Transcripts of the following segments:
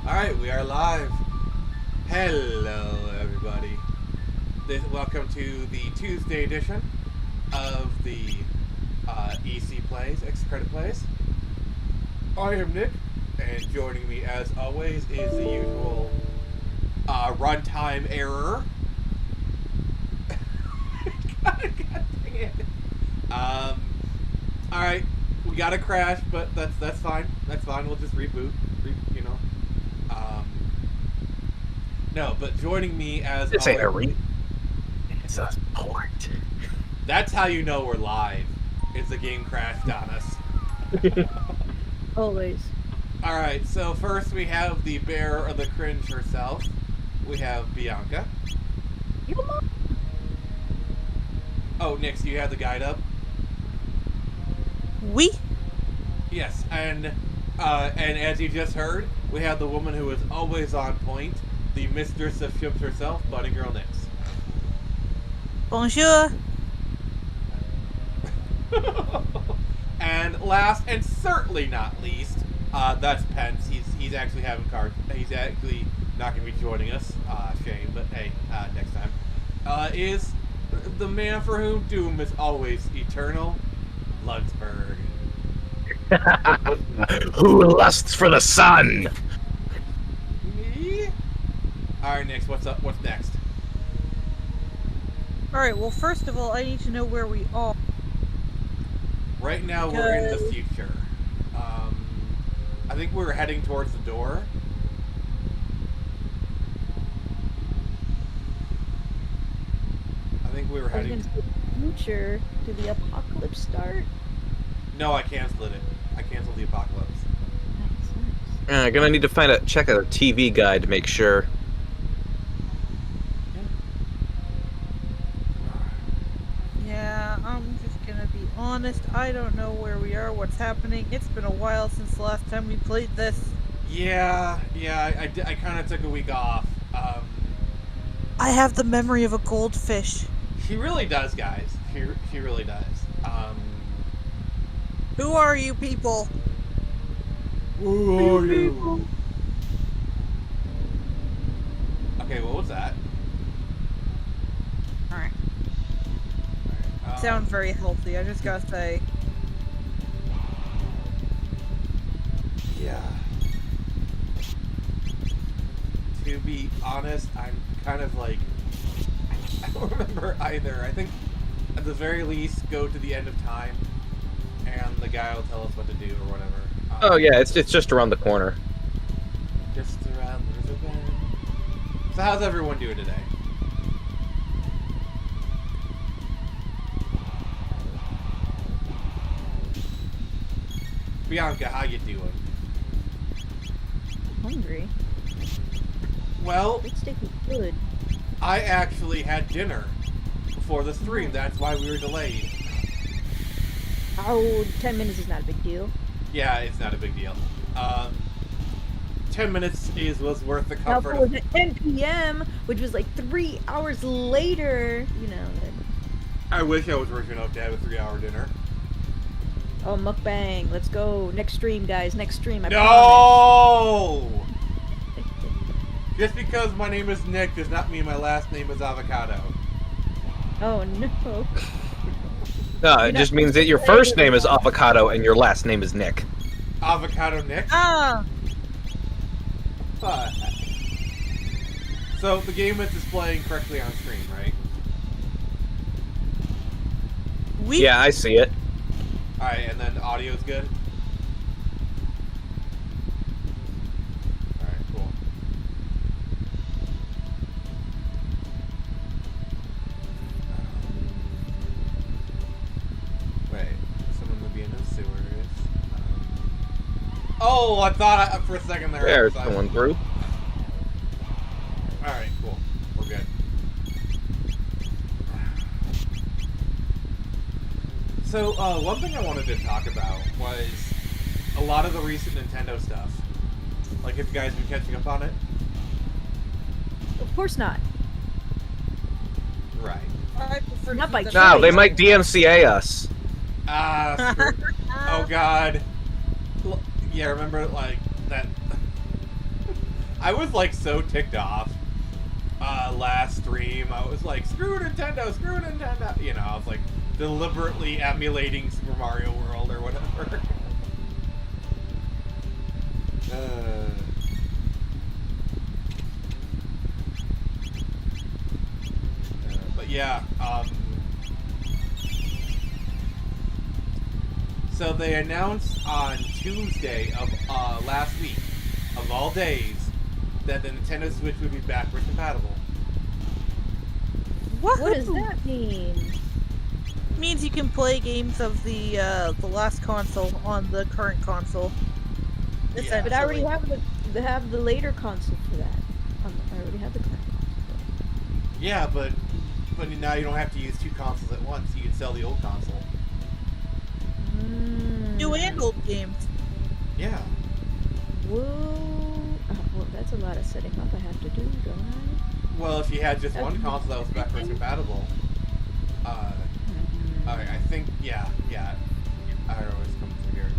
Alright, we are live. Hello, everybody. Welcome to the Tuesday edition of the EC Plays, X Credit Plays. I am Nick, and joining me as always is the usual runtime error. God dang it. Alright, we got a crash, but that's fine. That's fine, we'll just reboot, No, but joining me as It's always... It's a port. That's how you know we're live. Is the game crashed on us. Always. Alright, so first we have the bearer of the cringe herself. We have Bianca. Oh, Nix, do you have the guide up? We? Yes, and as you just heard, we have the woman who is always on point, the mistress of ships herself, Bunny Girl Nix. Bonjour. And last and certainly not least, that's Pence. He's actually having cards. He's actually not going to be joining us. Shame, but hey, next time. Is the man for whom doom is always eternal, Lunsberg. Who lusts for the sun? Me? Alright, Nix, what's up? What's next? Alright, well, first of all, I need to know where we are. Right now, we're in the future. I think we're heading towards the door. I think we were heading... To the future. Did the apocalypse start? No, I canceled it. I canceled the apocalypse. Nice. Gonna need to check a TV guide to make sure. Yeah, I'm just gonna be honest. I don't know where we are, what's happening. It's been a while since the last time we played this. Yeah, I kind of took a week off. I have the memory of a goldfish. She really does, guys. She really does. Who are you people? Who are you? Okay, what was that? Alright. Alright, Sound very healthy, I just gotta say. Yeah. To be honest, I'm kind of like... I don't remember either. I think, at the very least, go to the end of time, and the guy will tell us what to do or whatever. Oh yeah, it's just around the corner. Just around the bend. So how's everyone doing today? Bianca, how you doing? Hungry. Well, This steak is good. I actually had dinner before the stream. That's why we were delayed. Oh, 10 minutes is not a big deal. Yeah, it's not a big deal. 10 minutes was worth the Now, comfort if it of... was at 10 p.m., which was like 3 hours later, you know. Then... I wish I was rich enough to have a 3-hour dinner. Oh, mukbang. Let's go. Next stream, guys. Next stream. I promise. No! Just because my name is Nick does not mean my last name is Avocado. Oh, no. No, it just means that your first name is Avocado and your last name is Nick. Avocado Nick? Ah! Fuck. So the game is displaying correctly on screen, right? We? Yeah, I see it. Alright, and then audio's good? Alright, cool. Wait, someone would be in the sewers. Oh, I thought for a second there. There's someone through. Alright, cool. We're good. So, one thing I wanted to talk about was a lot of the recent Nintendo stuff. Like, have you guys been catching up on it? Of course not. Right. I prefer Not to by keep No, them- they might DMCA us. Oh god. Yeah, remember, like, that... I was like so ticked off. Last stream, I was like, screw Nintendo, screw Nintendo. You know, I was like deliberately emulating Super Mario World or whatever. But yeah, so they announced on Tuesday of last week, of all days, that the Nintendo Switch would be backwards compatible. What does that mean? Means you can play games of the last console on the current console. Yeah. But I already have the later console for that. I already have the current console. Yeah, but now you don't have to use two consoles at once. You can sell the old console. New and old games. Yeah. Whoa. Well, that's a lot of setting up I have to do, don't I? Well, if you had just one console that was backwards compatible, I think, yeah. I don't know what's coming through here.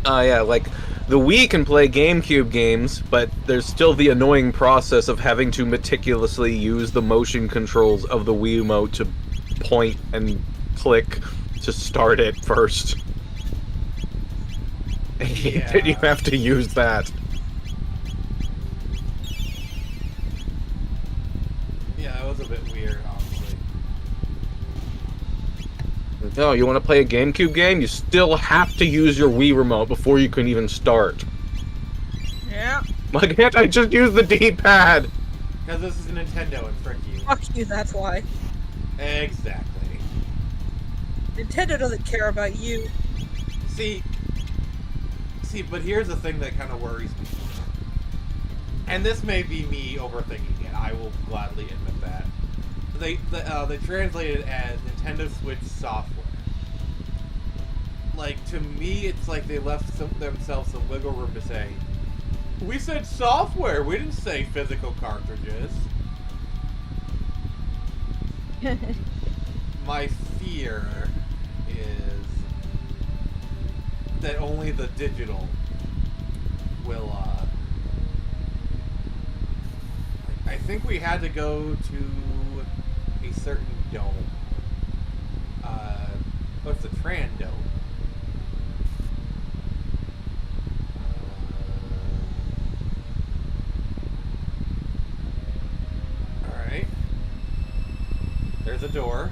Yeah, like the Wii can play GameCube games, but there's still the annoying process of having to meticulously use the motion controls of the Wii Wiimote to point and click to start it first. I hate that you have to use that. Yeah, it was a bit weird, honestly. No, you want to play a GameCube game? You still have to use your Wii remote before you can even start. Yeah. Why can't I just use the D-pad? Because this is a Nintendo and frick you. Fuck you, that's why. Exactly. Nintendo doesn't care about you. See, but here's the thing that kind of worries me. And this may be me overthinking it. I will gladly admit that. They translated it as Nintendo Switch software. Like, to me, it's like they left themselves some wiggle room to say, we said software, we didn't say physical cartridges. My fear is that only the digital will, I think we had to go to a certain dome. What's the Tran dome? Alright. There's a door.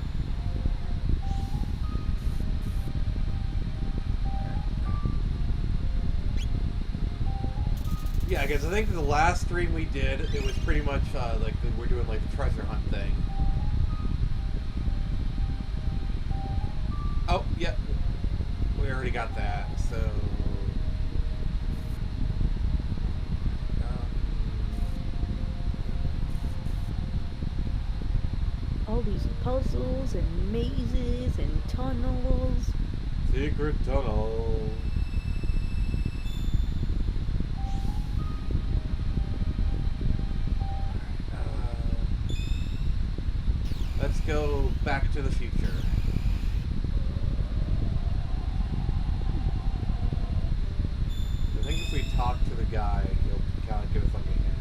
Yeah, because I think the last stream we did, it was pretty much like we're doing like the treasure hunt thing. Oh, yeah, we already got that. So, All these puzzles and mazes and tunnels. secret tunnel. Let's go back to the future. I think if we talk to the guy, he'll kind of give us like a hint.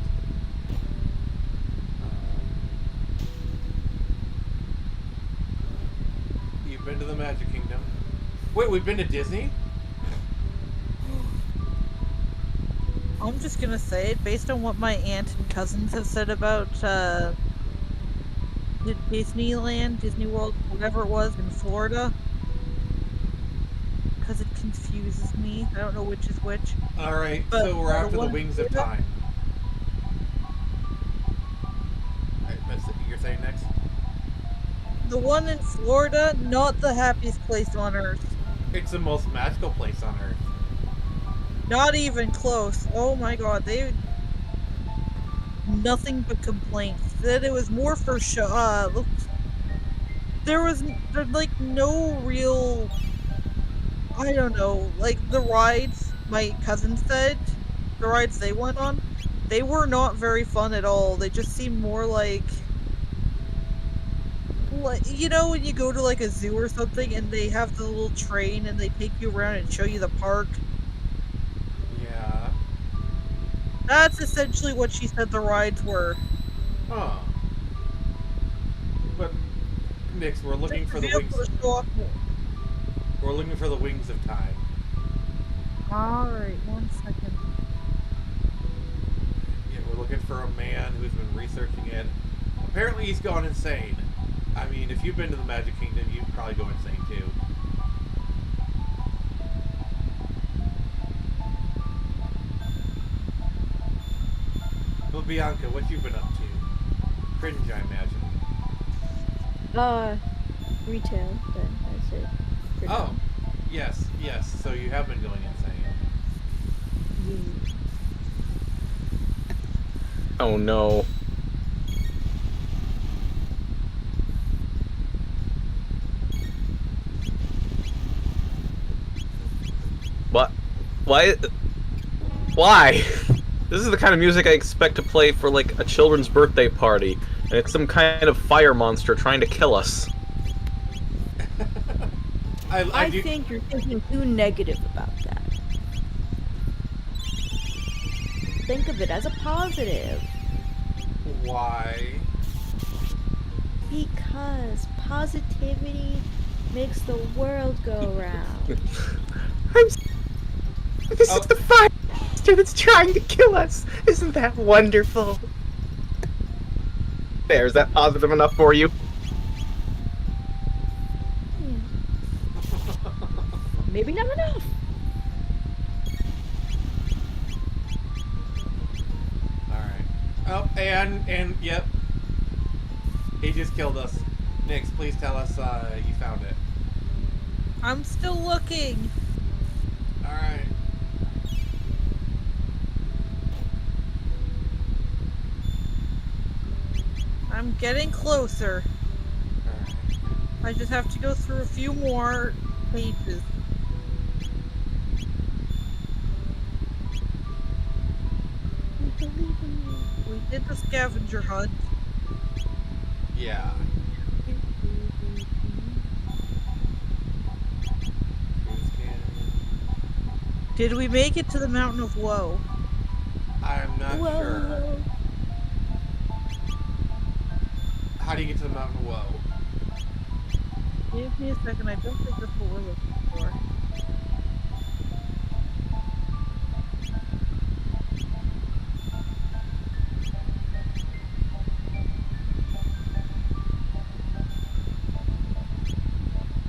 You've been to the Magic Kingdom. Wait, we've been to Disney? I'm just gonna say it based on what my aunt and cousins have said about Disneyland, Disney World, whatever it was in Florida. Because it confuses me. I don't know which is which. Alright, But so we're after the one- Wings of Time. Alright, you're saying next? The one in Florida, not the happiest place on earth. It's the most magical place on Earth. Not even close. Oh my god, they nothing but complaints. That it was more for show. There's like no real. I don't know. Like the rides, my cousin said, the rides they went on, they were not very fun at all. They just seemed more like like, you know when you go to like a zoo or something and they have the little train and they take you around and show you the park? Yeah. That's essentially what she said the rides were. Huh. But Nix, we're Just looking a for the vehicle wings. to show off more. We're looking for the wings of time. Alright, 1 second. Yeah, we're looking for a man who's been researching it. Apparently, he's gone insane. I mean, if you've been to the Magic Kingdom, you'd probably go insane too. Well, Bianca, what you been up to? Cringe, I imagine. Retail, then that's it. For Oh, now. yes, yes. So you have been going insane. Yeah. Oh no. What? Why? Why? This is the kind of music I expect to play for like a children's birthday party, and it's some kind of fire monster trying to kill us. I do. think you're thinking too negative about that. Think of it as a positive. Why? Because positivity makes the world go round. This Oh. is the fire monster that's trying to kill us. Isn't that wonderful? There, is that positive enough for you? Yeah. Maybe not enough. Alright. Oh, and, yep. He just killed us. Nix, please tell us, you found it. I'm still looking. Alright. I'm getting closer. Alright. I just have to go through a few more pages. We believe in you. We did the scavenger hunt. Yeah. Cruise cannon. Did we make it to the Mountain of Woe? I'm not Whoa, sure. whoa. How do you get to the Mountain of Woe? Give me a second, I don't think that's what we're looking for.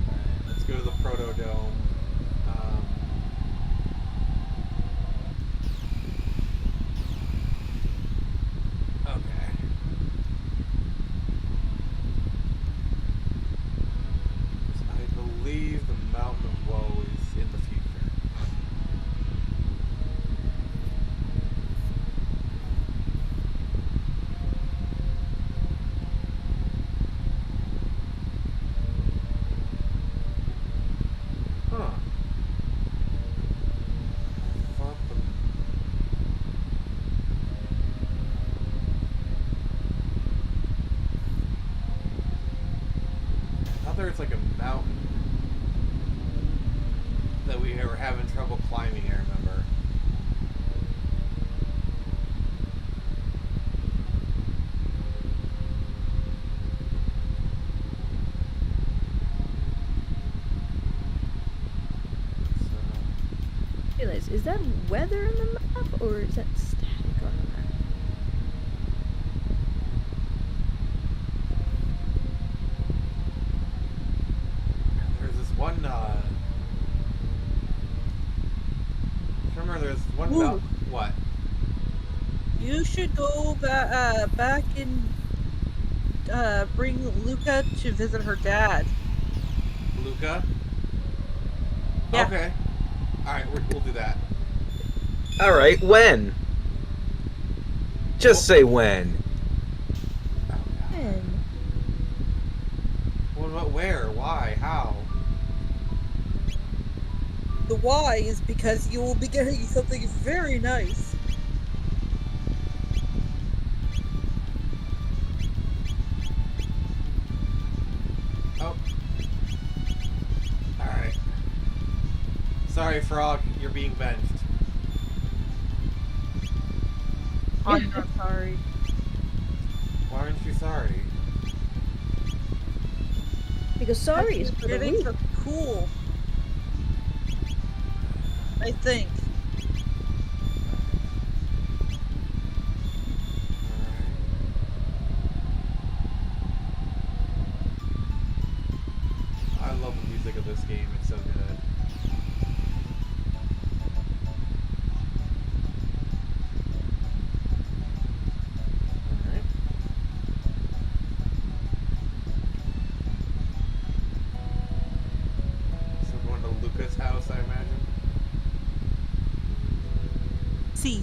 Alright, let's go to the Protodome. Okay. I believe the Mountain of Woe is in the future. Huh. Thought the I thought there was like a mountain that we were having trouble climbing, I remember. So, Realize, is that weather on the map or is that static on the map? there's this one, remember there's one Ooh. mountain, what? You should go back and bring Luca to visit her dad. Luca? Yeah. Okay. Alright, we'll do that. Alright, when? Just say when. Oh, God. And What, where? Why? How? The why is because you will be getting something very nice. Sorry, Frog, you're being benched. I'm not sorry. Why aren't you sorry? Because sorry is for the Getting weak. so cool. I think. I love the music of this game, it's so good. Alright. So we're going to Luca's house, I imagine? See.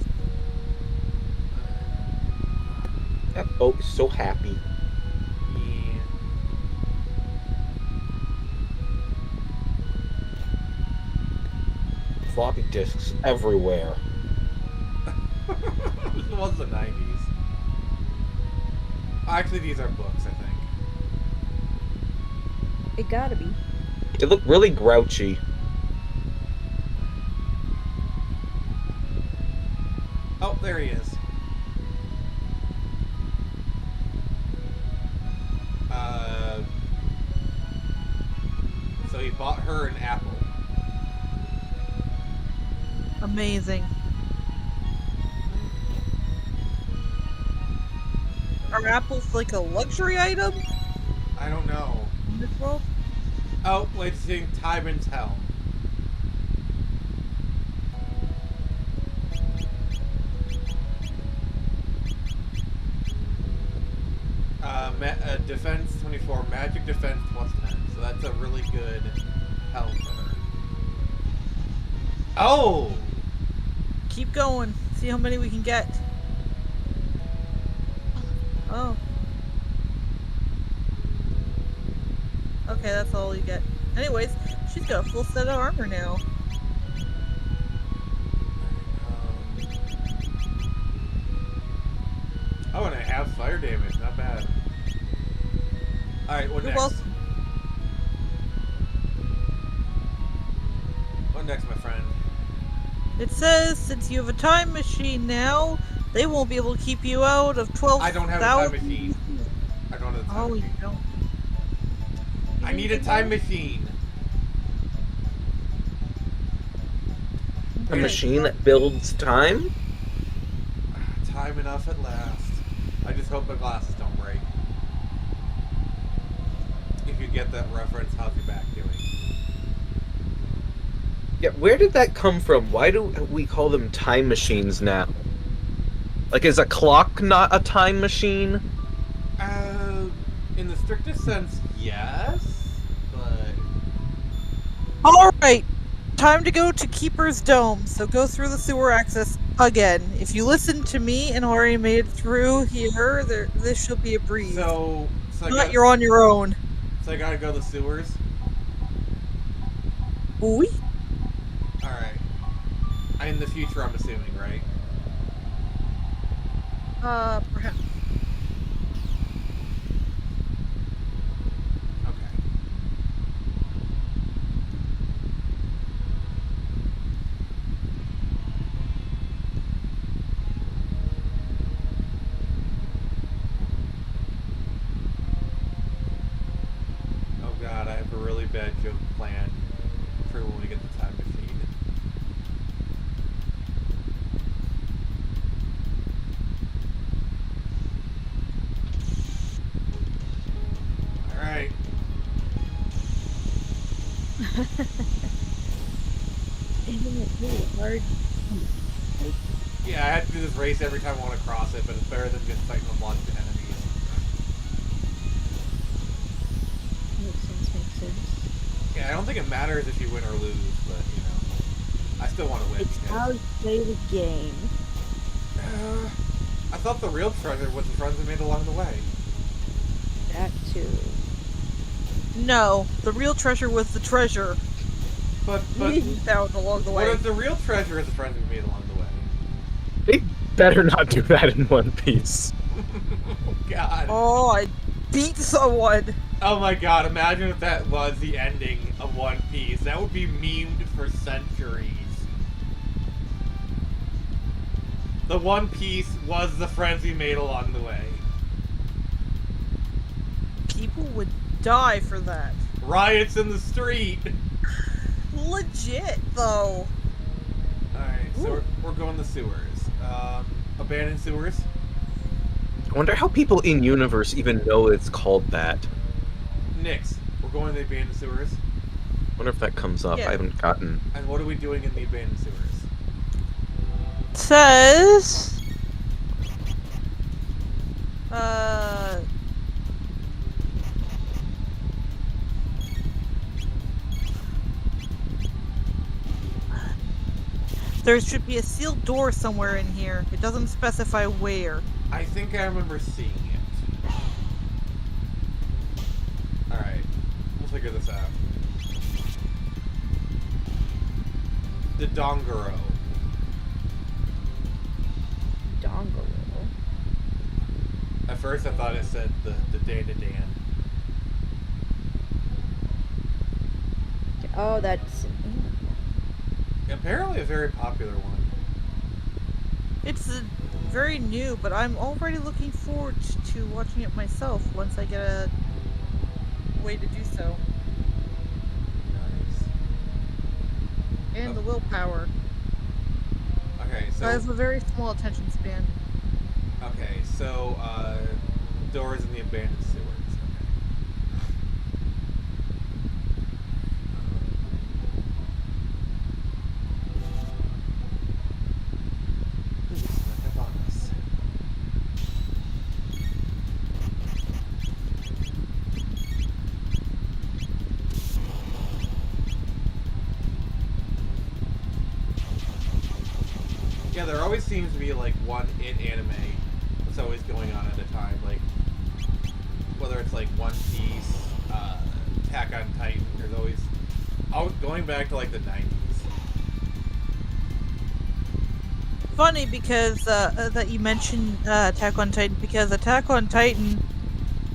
That boat is so happy. Yeah. Floppy disks everywhere. It was the 90s. Actually, these are books, I think. It gotta be. They look really grouchy. Oh, there he is. So he bought her an apple. Amazing. Are apples like a luxury item I don't know. in this world? Oh, wait, seeing Tyburn's Hell. Defense 24, magic defense plus 10. So that's a really good health for her. Oh! Keep going. See how many we can get. Oh. Okay, that's all you get. Anyways, she's got a full set of armor now. Oh, and I have fire damage. Not bad. Alright, what You're next? welcome. What next, my friend? It says since you have a time machine now, they won't be able to keep you out of 12,000. I don't have a time machine. I don't have a time Oh, you machine. don't. I need a time machine. A machine that builds time? Time enough at last. I just hope my glasses don't break. If you get that reference, how's your back doing? Yeah, where did that come from? Why do we call them time machines now? Like, is a clock not a time machine? In the strictest sense, yes, but Alright, time to go to Keeper's Dome, so go through the sewer access again. If you listen to me and already made it through here, this should be a breeze. so Not you're on your own. So I gotta go to the sewers. Ooh. All right. In the future, I'm assuming, right? Perhaps. Okay. Oh God, I have a really bad joke planned for when we get the time machine. All right. Isn't it really hard? Yeah, I have to do this race every time I want to cross it, but it's better than just fighting a bunch of enemies. Makes sense. Yeah, I don't think it matters if you win or lose, but you know, I still want to win. It's because- how you play the game. I thought the real treasure was the friends we made along the way. That too. No, the real treasure was the treasure But we found along the what way. if the real treasure is the friends we made along the way? They better not do that in One Piece. Oh God. Oh, beat someone. Oh my god, imagine if that was the ending of One Piece. That would be memed for centuries. The One Piece was the friends we made along the way. People would die for that. Riots in the street! Legit, though. Alright, so we're going to sewers. Abandoned sewers? I wonder how people in universe even know it's called that. Nix, we're going to the abandoned sewers. I wonder if that comes up. Yeah. I haven't gotten. And what are we doing in the abandoned sewers? Says... There should be a sealed door somewhere in here. It doesn't specify where. I think I remember seeing it. Alright, we'll figure this out. The Dongoro. Dongle. At first I thought it said the Dan. Oh, that's. Apparently a very popular one. It's very new, but I'm already looking forward to watching it myself once I get a way to do so. Nice. And the willpower. Okay, so I have a very small attention span. doors in the abandoned sewers. Okay. Snuck up on us. Yeah, there always seems to be like one anime that's always going on at a time. Like whether it's like One Piece, Attack on Titan. There's always going back to like the 90s. Funny because that you mentioned Attack on Titan, because Attack on Titan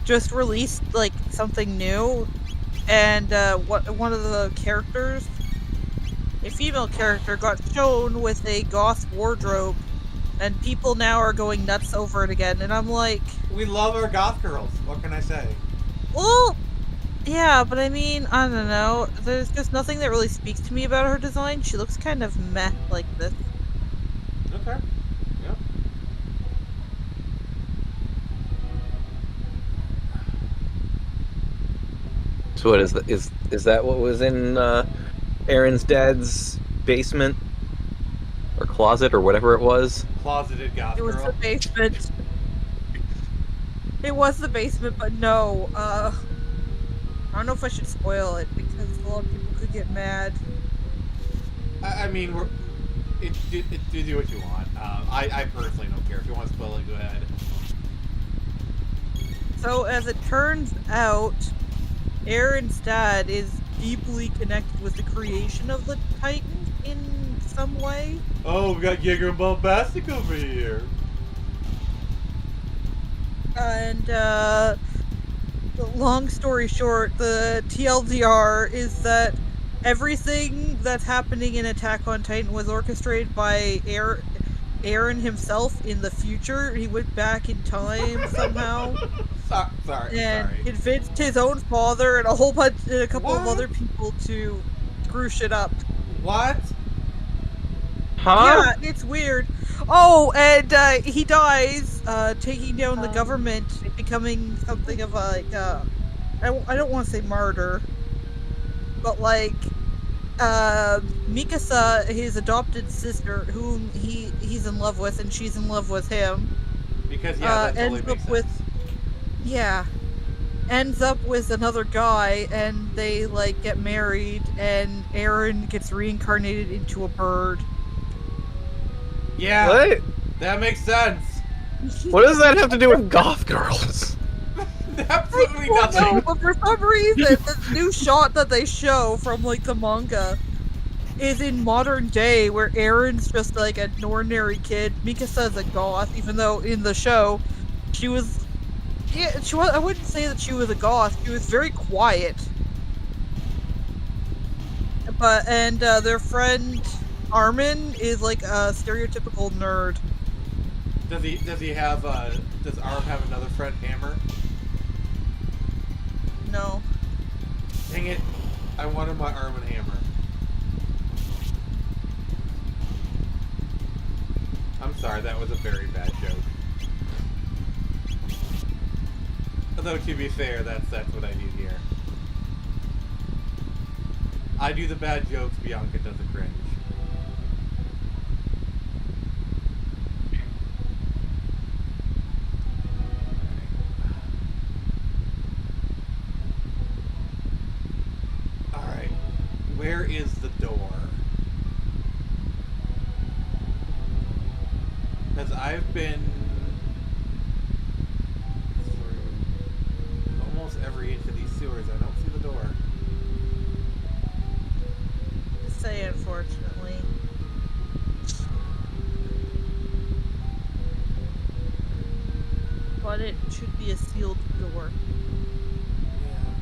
just released like something new, and one of the characters, a female character, got shown with a goth wardrobe, and people now are going nuts over it again. And I'm like, We love our goth girls. What can I say? well, yeah, but I mean, I don't know. There's just nothing that really speaks to me about her design. She looks kind of meh like this. Okay. Yep. So what is that? Is that what was in Aaron's dad's basement or closet or whatever it was? Closeted goth It was girl. the basement. It was the basement, but no. I don't know if I should spoil it because a lot of people could get mad. I mean, do what you want. I personally don't care. If you want to spoil it, go ahead. So as it turns out, Aaron's dad is deeply connected with the creation of the Titan in some way. Oh, we got Giga and Bombastic over here. And long story short, the TLDR is that everything that's happening in Attack on Titan was orchestrated by Aaron himself in the future. He went back in time somehow Sorry. and convinced his own father and a couple of What? other people to screw shit up. What? Huh? Yeah, it's weird. Oh, and he dies, taking down the government, becoming something of a, like, I don't want to say martyr, but like, Mikasa, his adopted sister, whom he's in love with, and she's in love with him, Because yeah, that totally ends makes up with, sense. yeah, ends up with another guy, and they like get married, and Aaron gets reincarnated into a bird. Yeah, What? that makes sense. What does that have to do with goth girls? Absolutely Well, nothing. no, but for some reason, the new shot that they show from like the manga is in modern day, where Aaron's just like an ordinary kid. Mikasa's a goth, even though in the show she was Yeah, I wouldn't say that she was a goth. She was very quiet. And their friend Armin is like a stereotypical nerd. Does Arm have another friend, Hammer? No. Dang it! I wanted my Arm and Hammer. I'm sorry, that was a very bad joke. Although to be fair, that's what I do here. I do the bad jokes, Bianca does the cringe. Alright. Where is the door? Because I've been through almost every inch of these sewers. I don't see the door. Just say unfortunately. But it should be a sealed door. Yeah.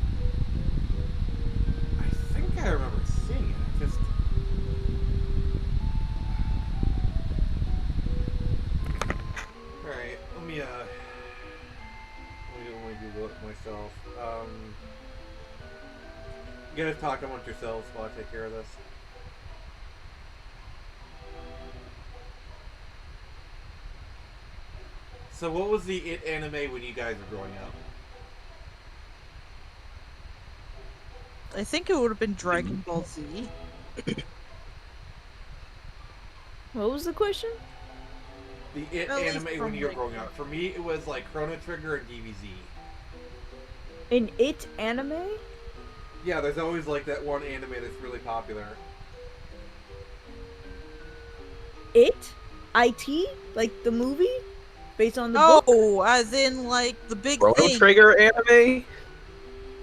I think I remember seeing it. Just. Alright, let me Google it myself. You guys talk amongst yourselves while I take care of this. So what was the It anime when you guys were growing up? I think it would have been Dragon Ball Z. What was the question? The It At least anime from, when you were like- growing up. For me, it was like Chrono Trigger and DBZ. An It anime? Yeah, there's always like that one anime that's really popular. It? IT? Like the movie? Based on the book? Oh, as in like the big Chrono thing. Trigger anime?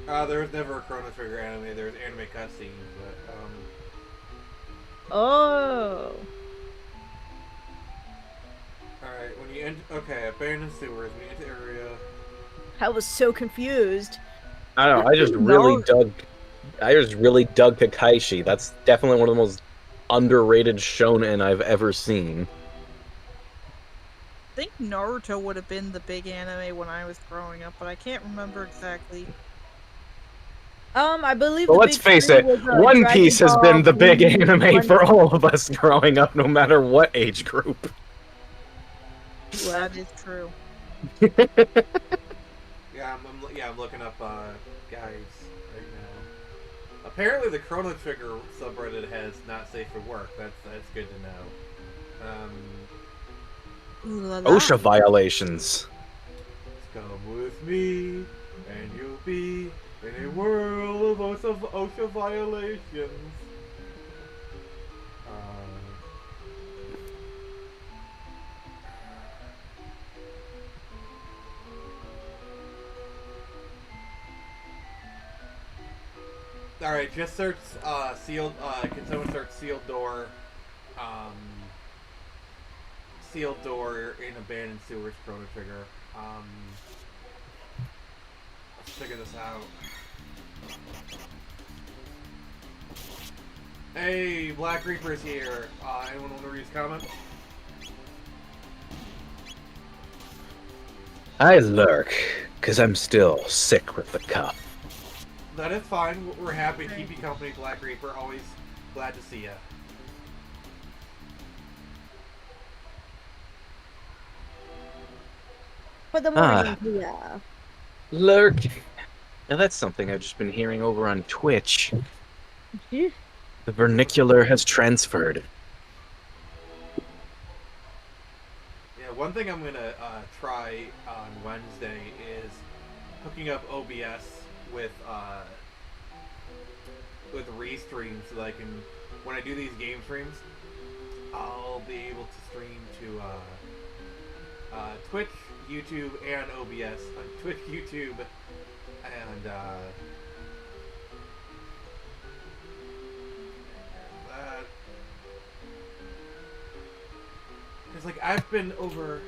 There was never a Chrono Trigger anime. There was anime cutscenes, but Oh. Alright, when you enter... Okay, abandoned sewers. When you enter area... I was so confused. I don't know. I just really dug Kakaishi. That's definitely one of the most underrated shonen I've ever seen. I think Naruto would have been the big anime when I was growing up, but I can't remember exactly. I believe. Well, the let's big face three it, was, One Dragon Piece has Ball, been the big Bleach, anime One for Piece. all of us growing up, no matter what age group. That is true. Yeah, I'm looking up guides right now. Apparently, the Chrono Trigger subreddit has not safe for work. That's good to know. Ooh la la. OSHA violations. Come with me, and you'll be in a world of OSHA violations. All right, just search sealed. Can someone search sealed door? Sealed door in abandoned sewers, Chrono Trigger. Let's figure this out. Hey, Black Reaper's here. Anyone want to read his comment? I lurk, because I'm still sick with the cuff. That is fine. We're happy to keep you company, Black Reaper. Always glad to see you. For the morning, yeah. Lurking. Now that's something I've just been hearing over on Twitch. Phew. The vernacular has transferred. Yeah, one thing I'm gonna try on Wednesday is hooking up OBS with Restream so that I can, when I do these game streams, I'll be able to stream to Twitch, YouTube, and OBS. On Twitch, YouTube, and that. Because, like, I've been over...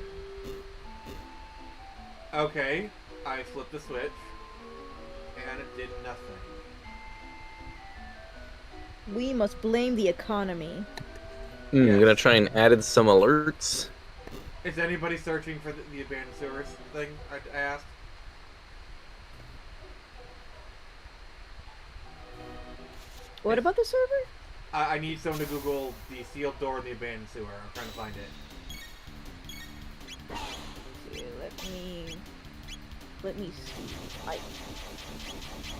Okay. I flipped the switch, and it did nothing. We must blame the economy. I'm Yes. gonna try and add some alerts. Is anybody searching for the abandoned sewers thing? I asked. What about the server? I need someone to Google the sealed door in the abandoned sewer. I'm trying to find it. Okay, let me see.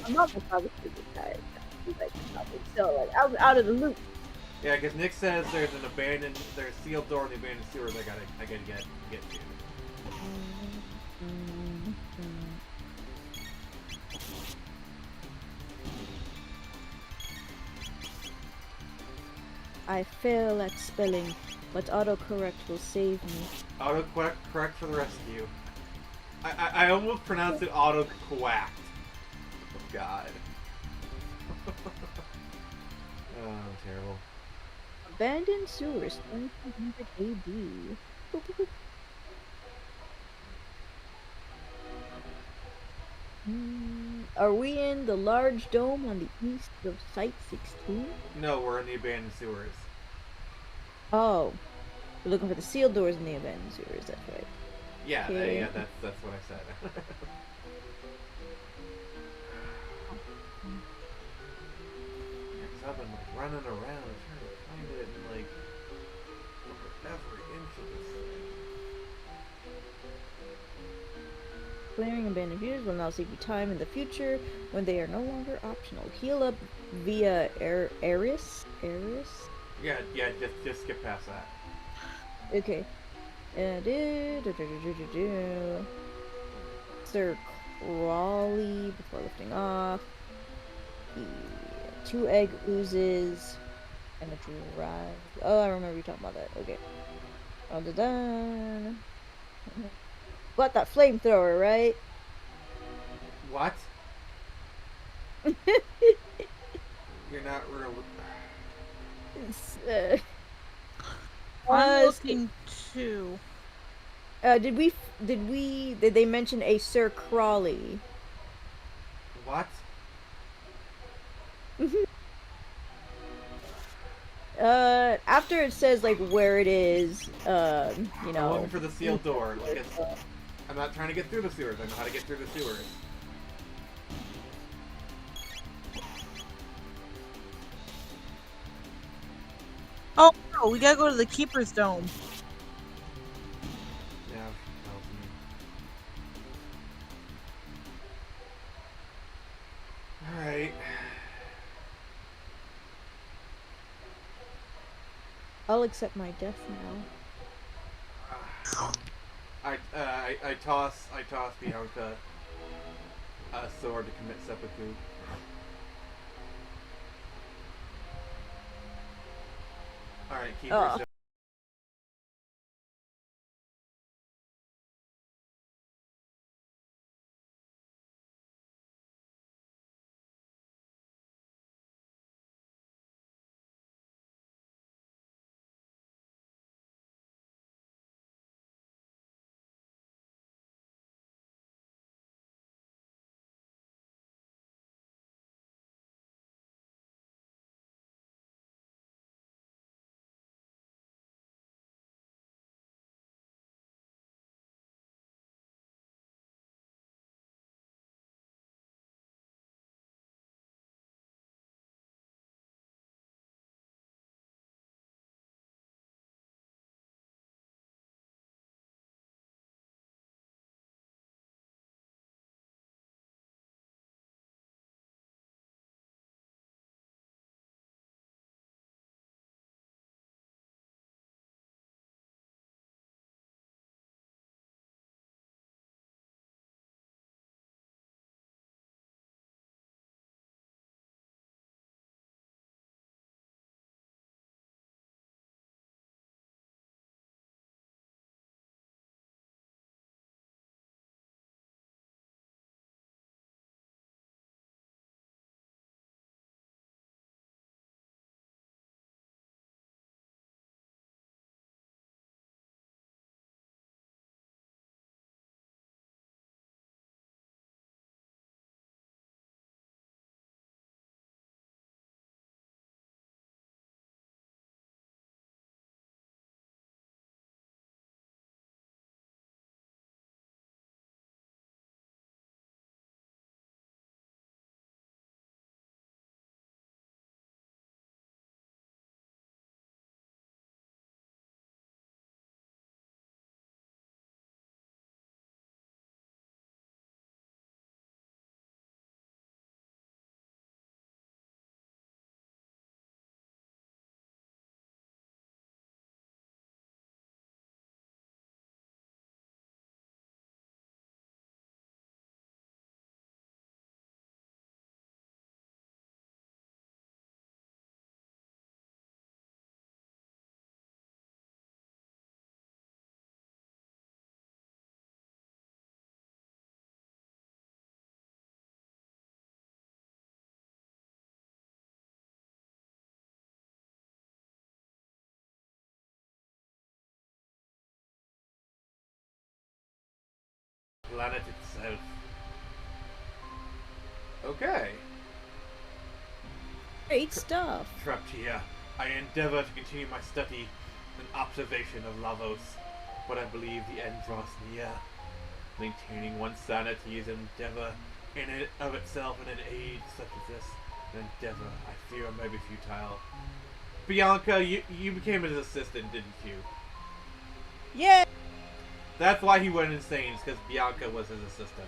I'm not gonna probably do that. So like out of the loop. Yeah, because Nick says there's a sealed door in the abandoned sewers. I gotta get to. I fail at spelling, but autocorrect will save me. Correct for the rescue. I almost pronounced it auto-quacked. Oh, God. Oh, terrible. Abandoned sewers, 2200 AD. Are we in the large dome on the east of Site 16? No, we're in the abandoned sewers. Oh, we're looking for the sealed doors in the abandoned sewers. That's right. Yeah, Okay. yeah, that's what I said. Because I've been like running around trying to find it and like over every inch of this thing. Clearing abandoned views will now save you time in the future when they are no longer optional. Heal up via Eris? Yeah, just skip past that. Okay. Sir Crawley before lifting off. The 2 egg oozes and a drive. Oh, I remember you talking about that. Okay. All done. Got that flamethrower, right? What? You're not real. It's, I'm looking too. Did they mention a Sir Crawley? What? After it says like where it is, you I'm know. looking for the sealed door. Like I'm not trying to get through the sewers. I know how to get through the sewers. Oh no, we gotta go to the Keeper's Dome. Yeah, help me. Alright. I'll accept my death now. I toss Bianca a sword to commit seppuku. Alright, keep planet itself. Okay. Great stuff. Trapped here, I endeavor to continue my study and observation of Lavos, but I believe the end draws near. Maintaining one's sanity is an endeavor in and of itself in an age such as this. An endeavor I fear may be futile. Bianca, you became his assistant, didn't you? Yeah. That's why he went insane, because Bianca was his assistant.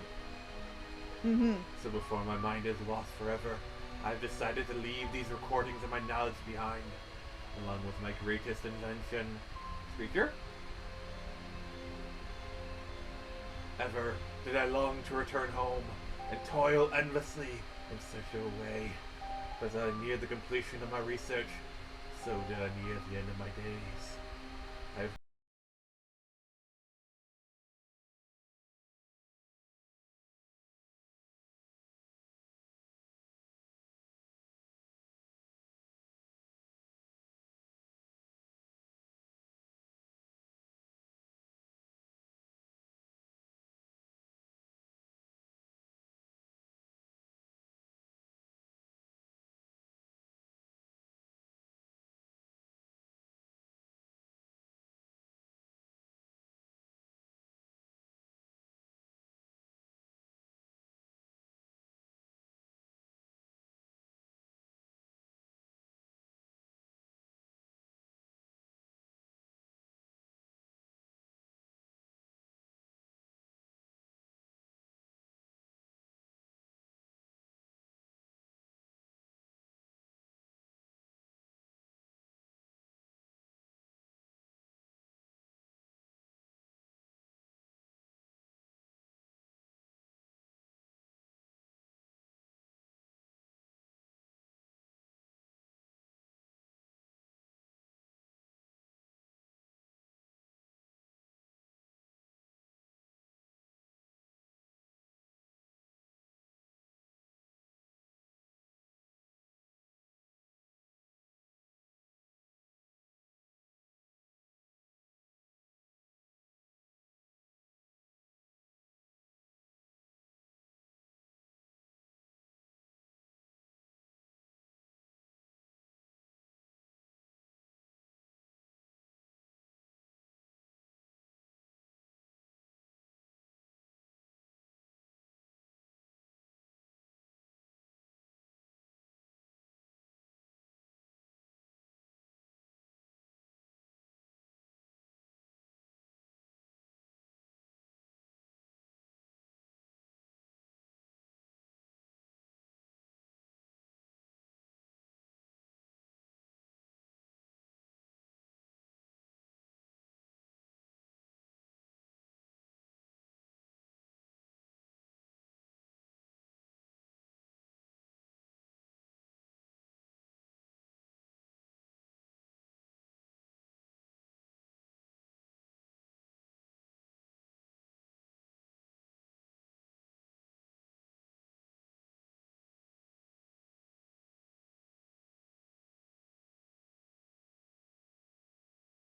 Mm-hmm. So before my mind is lost forever, I've decided to leave these recordings of my knowledge behind, along with my greatest invention. Speaker? Ever did I long to return home and toil endlessly in such a way. As I neared the completion of my research, so did I near the end of my days. I've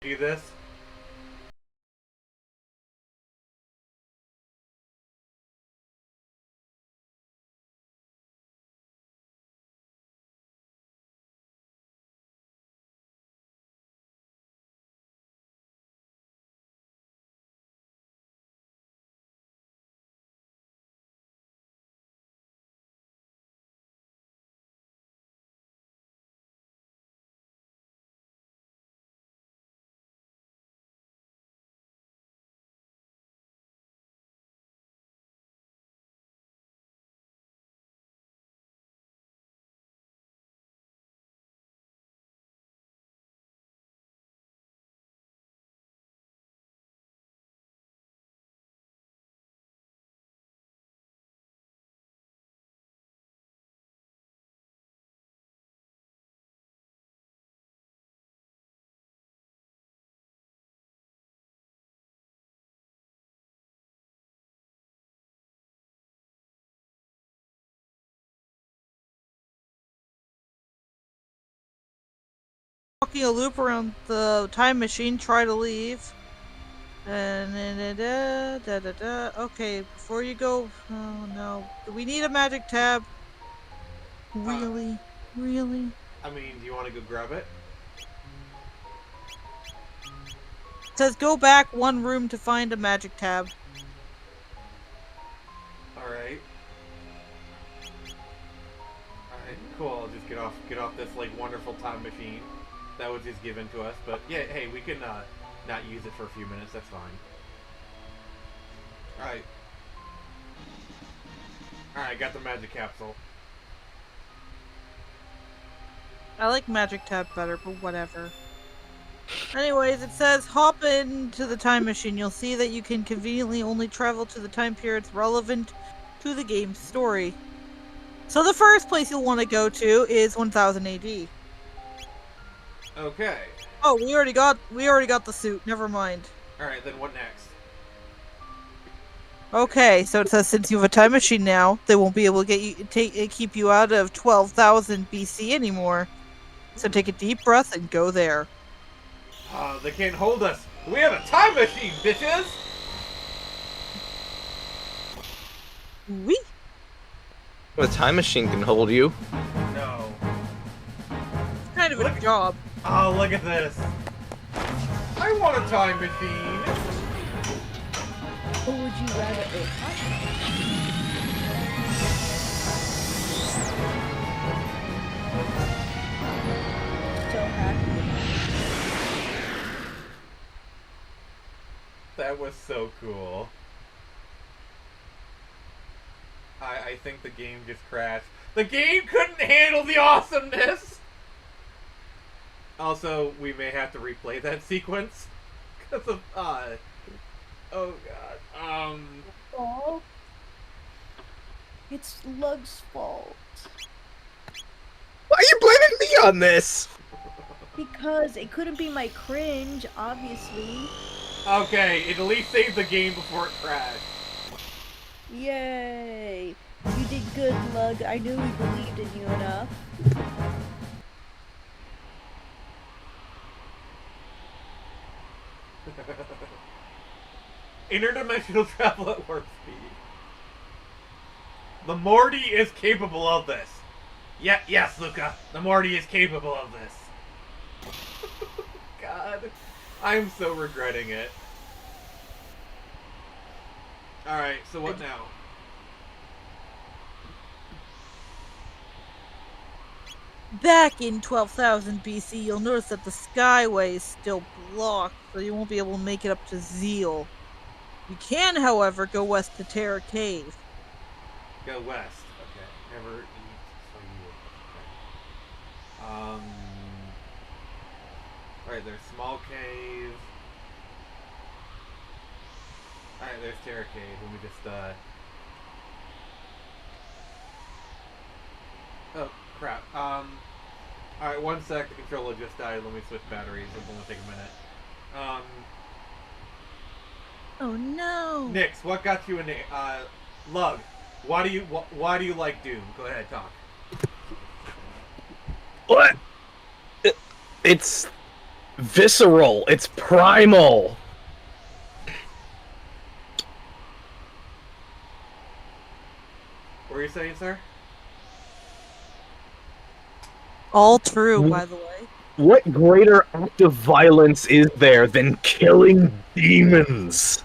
do this. Walking a loop around the time machine, try to leave. Okay, before you go, oh no, do we need a magic tab? Really, really? I mean, do you want to go grab it? It says go back one room to find a magic tab. Alright. Alright, cool. I'll just get off this like wonderful time machine that was just given to us. But yeah, hey, we can not use it for a few minutes. That's fine. Alright. Alright, got the magic capsule. I like magic tab better, but whatever. Anyways, it says hop into the time machine. You'll see that you can conveniently only travel to the time periods relevant to the game's story. So the first place you'll want to go to is 1000 AD. Okay. Oh, we already got the suit. Never mind. Alright, then what next? Okay, so it says since you have a time machine now, they won't be able to get you keep you out of 12,000 BC anymore. So take a deep breath and go there. They can't hold us. We have a time machine, bitches! Wee. The time machine can hold you. No. It's kind of a job. Oh, look at this. I want a time machine. Or would you rather it? So happy. That was so cool. I think the game just crashed. The game couldn't handle the awesomeness! Also, we may have to replay that sequence. Because of, oh god. Oh. It's Lug's fault. Why are you blaming me on this? Because it couldn't be my cringe, obviously. Okay, it at least saved the game before it crashed. Yay! You did good, Lug. I knew we believed in you enough. Interdimensional travel at warp speed. The Morty is capable of this. Yes, Luca. The Morty is capable of this. God. I'm so regretting it. Alright, so what now? Back in 12,000 BC, you'll notice that the Skyway is still blocked, so you won't be able to make it up to Zeal. You can, however, go west to Terra Cave. Go west. Okay. Never eat for you. Okay. Alright, there's Small Cave. Alright, there's Terra Cave. Let me just, oh, crap. Alright, one sec. The controller just died. Let me switch batteries. It'll only take a minute. Oh no! Nix, what got you in the, Lug, why do you like Doom? Go ahead, talk. What? It's visceral. It's primal. What were you saying, sir? All true, by the way. What greater act of violence is there than killing demons?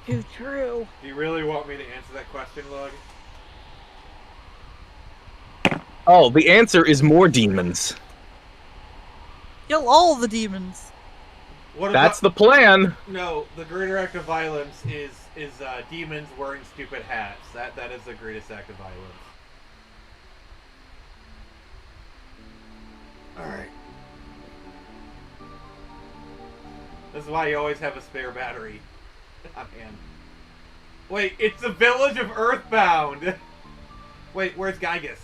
Too true. Do you really want me to answer that question, Lug? Oh, the answer is more demons. Kill all the demons. What That's about... the plan. No, the greater act of violence is demons wearing stupid hats. That is the greatest act of violence. Alright. This is why you always have a spare battery on hand. Wait, it's the village of Earthbound! Wait, where's Gygus?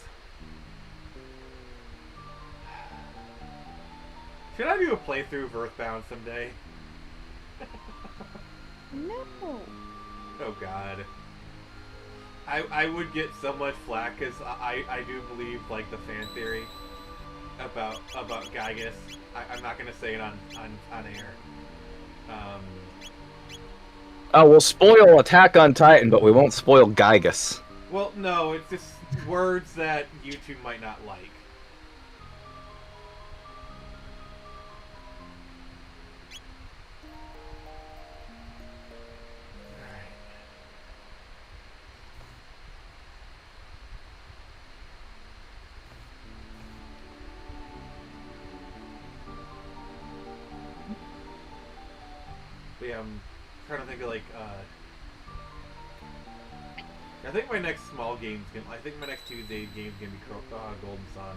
Should I do a playthrough of Earthbound someday? No. Oh god. I would get so much flack because I do believe like the fan theory about Gygus. I'm not gonna say it on air. Um, Oh, we'll spoil Attack on Titan, but we won't spoil Gygus. well, no, it's just words that YouTube might not like. But yeah, I'm trying to think of like, I think my next small game's gonna, I think my next Tuesday game's gonna be Golden Sun.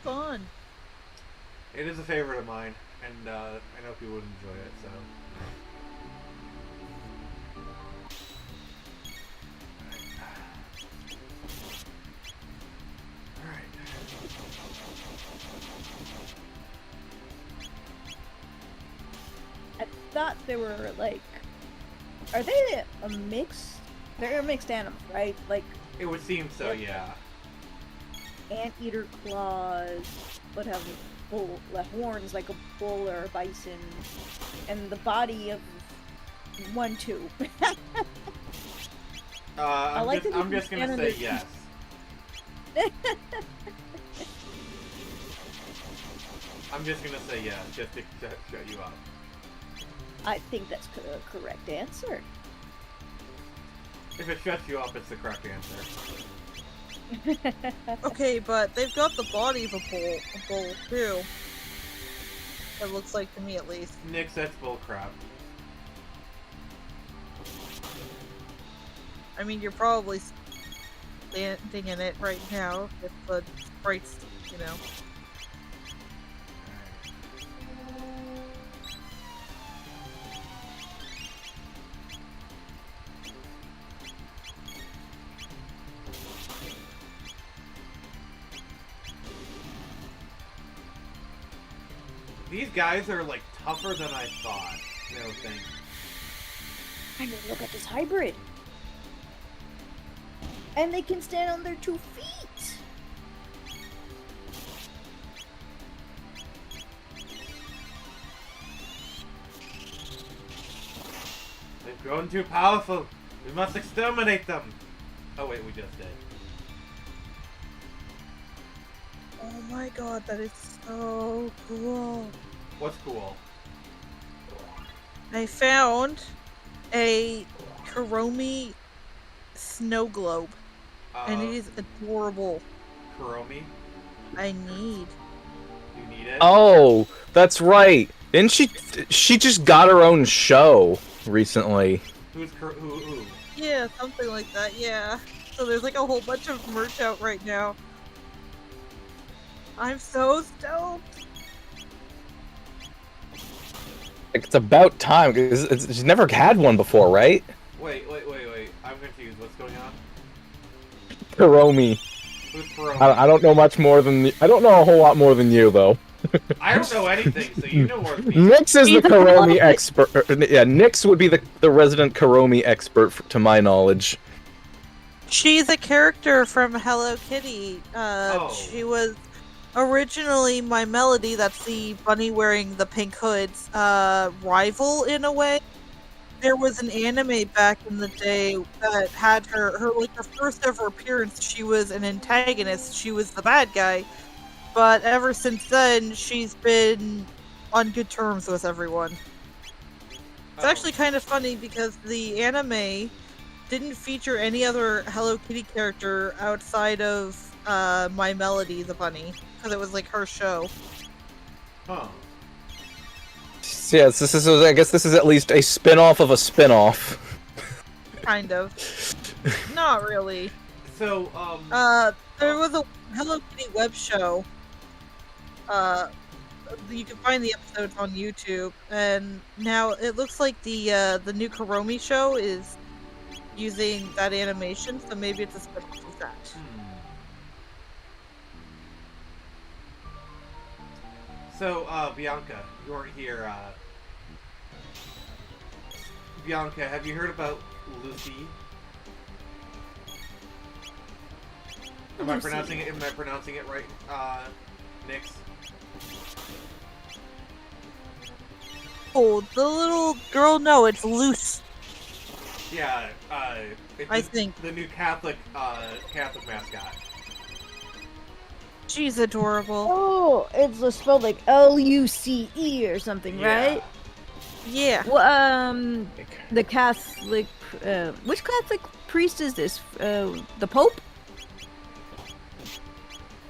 Fun. It is a favorite of mine, and I know people would enjoy it, so. Alright. I thought they were like, are they a mix? They're a mixed animal, right? Like It would seem so, yeah. anteater claws, but have bull like horns like a bull or a bison, and the body of 1-2. I'm like just, that I'm you just can gonna stand say on yes. I'm just gonna say yes, just to shut you up. I think that's a correct answer. If it shuts you up, it's the correct answer. Okay, but they've got the body of a bull too. It looks like to me, at least. Nix, that's bullcrap. I mean, you're probably standing in it right now with the sprites, you know. These guys are like tougher than I thought. No thing. I mean, look at this hybrid. And they can stand on their 2 feet. They've grown too powerful. We must exterminate them. Oh wait, we just did. Oh my god, that is so cool. What's cool? I found a Kuromi snow globe, and it is adorable. Kuromi? I need. You need it? Oh, that's right. Didn't she just got her own show recently? Who? Yeah, something like that, yeah. So there's like a whole bunch of merch out right now. I'm so stoked. It's about time, because she's never had one before, right? Wait. I'm confused. What's going on? Kuromi. Who's Kuromi? I don't know much more than I don't know a whole lot more than you, though. I don't know anything, so you know more than me. Nix is the He's a Kuromi prophet. expert. Yeah, Nix would be the resident Kuromi expert, to my knowledge. She's a character from Hello Kitty. Oh. She was originally My Melody, that's the bunny wearing the pink hood's rival in a way. There was an anime back in the day that had her like her first ever appearance, she was an antagonist. She was the bad guy. But ever since then, she's been on good terms with everyone. It's actually kind of funny because the anime didn't feature any other Hello Kitty character outside of My Melody, the bunny, because it was like her show. Huh. So, yes, I guess this is at least a spin-off of a spin-off. Kind of. Not really. So, There was a Hello Kitty web show. You can find the episodes on YouTube, and now it looks like the new Kuromi show is using that animation, so maybe it's a spin-off of that. So, Bianca, you're here. Bianca, have you heard about Lucy? Am I pronouncing it right, Nix? Oh, the little girl, no, it's loose. Yeah, it's I think. the new Catholic mascot. She's adorable. Oh, it's spelled like Luce or something, right? Yeah. Well, the Catholic. Which Catholic priest is this? The Pope?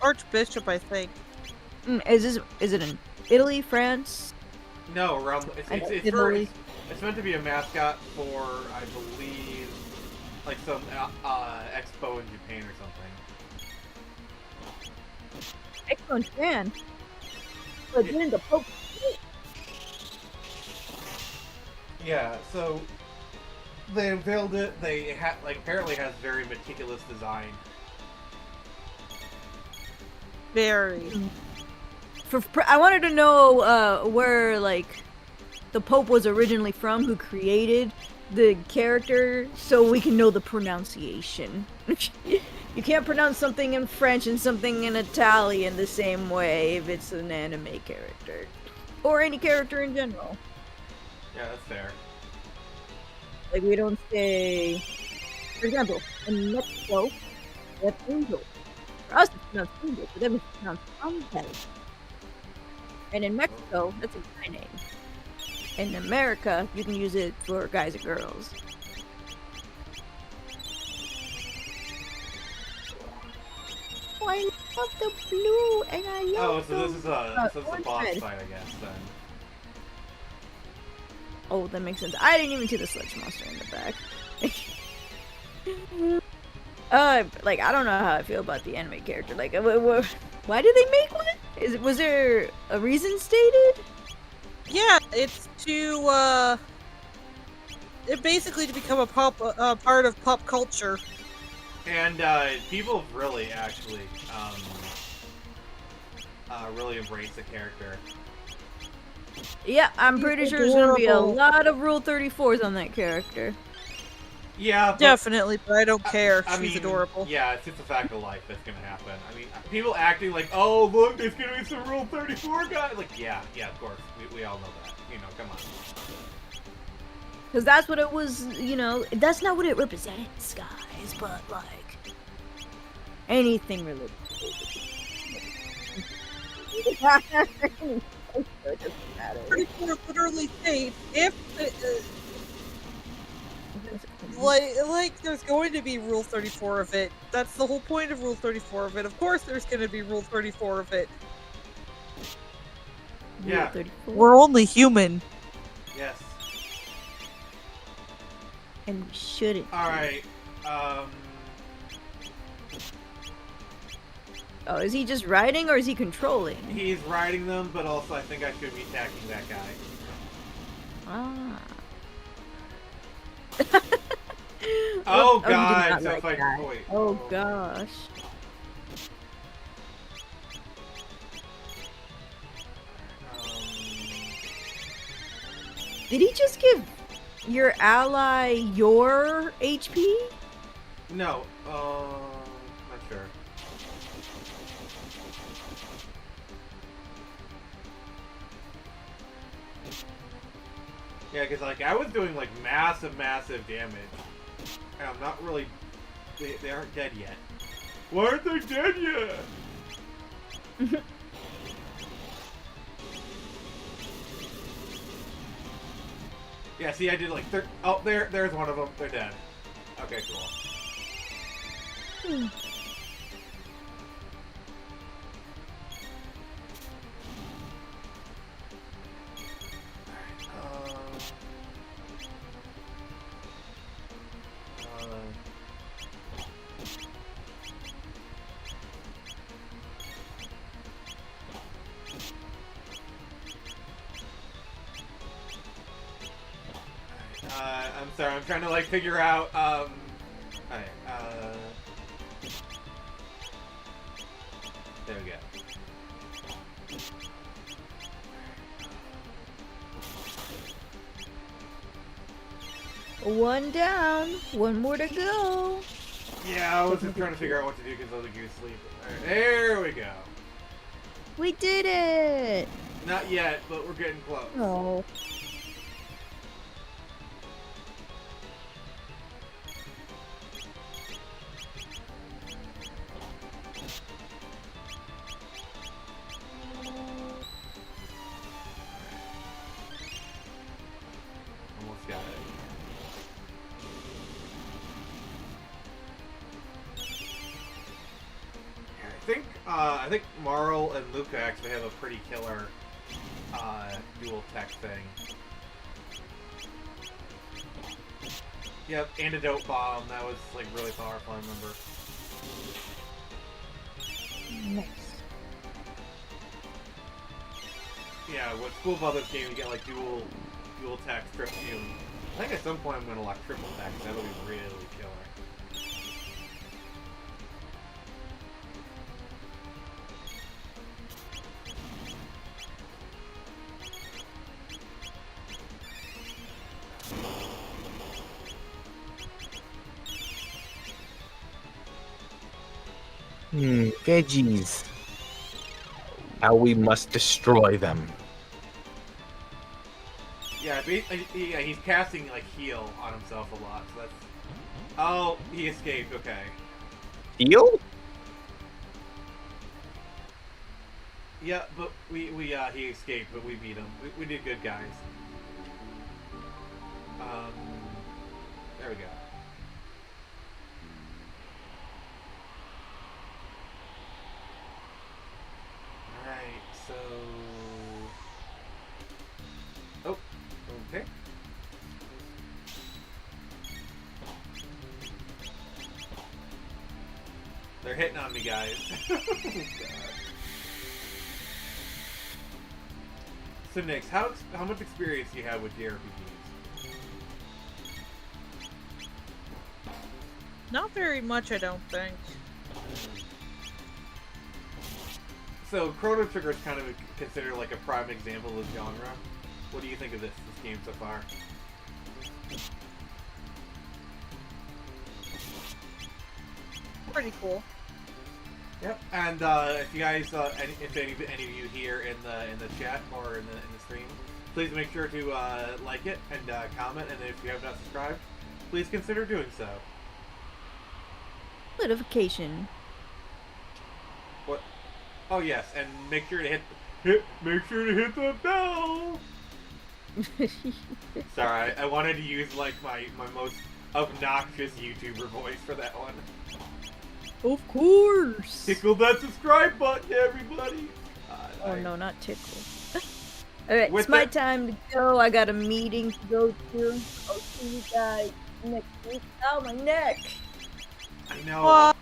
Archbishop, I think. Is it in Italy, France? No, around it's Italy. it's meant to be a mascot for, I believe, like some expo in Japan or something. Excellent fan. But then the Pope. Yeah, so they unveiled it. They apparently has very meticulous design. Very. I wanted to know where like the Pope was originally from, who created the character, so we can know the pronunciation. You can't pronounce something in French and something in Italian the same way if it's an anime character. Or any character in general. Yeah, that's fair. Like, we don't say... For example, in Mexico, that's angel. For us, it's pronounced angel. For them, it's pronounced angel. And in Mexico, that's a guy name. In America, you can use it for guys and girls. Oh, I love the blue, and I love so this is a boss red. fight, I guess, then. Oh, that makes sense. I didn't even see the sludge monster in the back. Like, I don't know how I feel about the anime character. Like, why did they make one? Was there a reason stated? Yeah, it's to it basically to become a part of pop culture. And people have really actually really embraced the character. Yeah, I'm pretty sure there's gonna be a lot of Rule 34s on that character. Yeah, but, Definitely, but I don't care. I She's mean, adorable. Yeah, it's just a fact of life that's gonna happen. I mean, people acting like, oh look, there's gonna be some Rule 34 guys. Like, yeah, of course, we all know that. You know, come on. Because that's what it was, you know, that's not what it represents, guys, but, like, anything related. It doesn't matter. 34 literally states if like there's going to be Rule 34 of it. That's the whole point of Rule 34 of it. Of course there's going to be Rule 34 of it. Yeah. 34. We're only human. Yes. And we shouldn't. Alright, Oh, is he just riding or is he controlling? he's riding them, but also I think I should be attacking that guy. Ah. Oh you did god, not so like if I... that. Oh, wait. Oh gosh. Did he just give your ally your HP? No, not sure. Yeah, because, like, I was doing, like, massive damage. And I'm not really... They aren't dead yet. Why aren't they dead yet? Yeah, see, I did, like, oh, there's one of them. They're dead. Okay, cool. I'm sorry, I'm trying to, like, figure out, alright, there we go. One down, one more to go. Yeah, I was just trying to figure out what to do because I was like, you asleep. Alright, there we go. We did it! Not yet, but we're getting close. Oh. I think Marl and Luca actually have a pretty killer dual tech thing. Yep, antidote bomb. That was like really powerful. I remember. Nice. Yeah, what's cool about this game, you get like dual tech, triple. I think at some point I'm gonna lock triple tech. That'll be really killer. Veggies. How we must destroy them. Yeah, he's casting like heal on himself a lot. So that's. Oh, he escaped. Okay. Heal? Yeah, but he escaped, but we beat him. We did good, guys. There we go. Alright, so... Oh, okay. They're hitting on me, guys. Oh, God. So, Nix, how much experience do you have with jrpgs? Not very much, I don't think. So, Chrono Trigger is kind of considered like a prime example of genre. What do you think of this game so far? Pretty cool. Yep. And if you guys, if any of you here in the chat or in the stream, please make sure to like it and comment. And if you have not subscribed, please consider doing so. Notification. What? Oh yes, and make sure to hit the bell. Sorry, I wanted to use like my most obnoxious YouTuber voice for that one. Of course. Tickle that subscribe button, everybody. Oh no, not tickle. Alright, With it's my the- time to go. I got a meeting to go to. I'll see you guys next week. Ow, my neck. I know. What?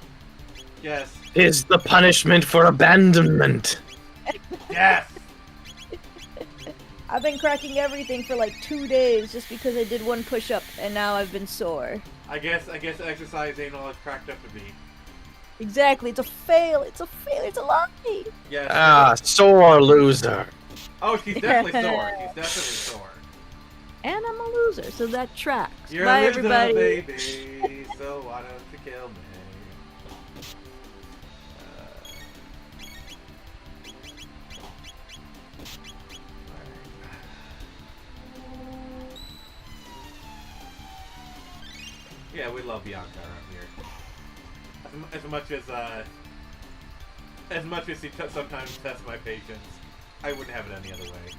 Yes. Is the punishment for abandonment. Yes. I've been cracking everything for like 2 days just because I did one push-up, and now I've been sore. I guess exercise ain't all it's cracked up to be. Exactly, it's a fail. It's a fail. It's a lie. Yes. Ah, sore loser. Oh, she's definitely sore. She's definitely sore. And I'm a loser, so that tracks. You're Bye, a loser, everybody. baby. So why don't you kill me? Yeah, we love Bianca around here. As much as he sometimes tests my patience, I wouldn't have it any other way.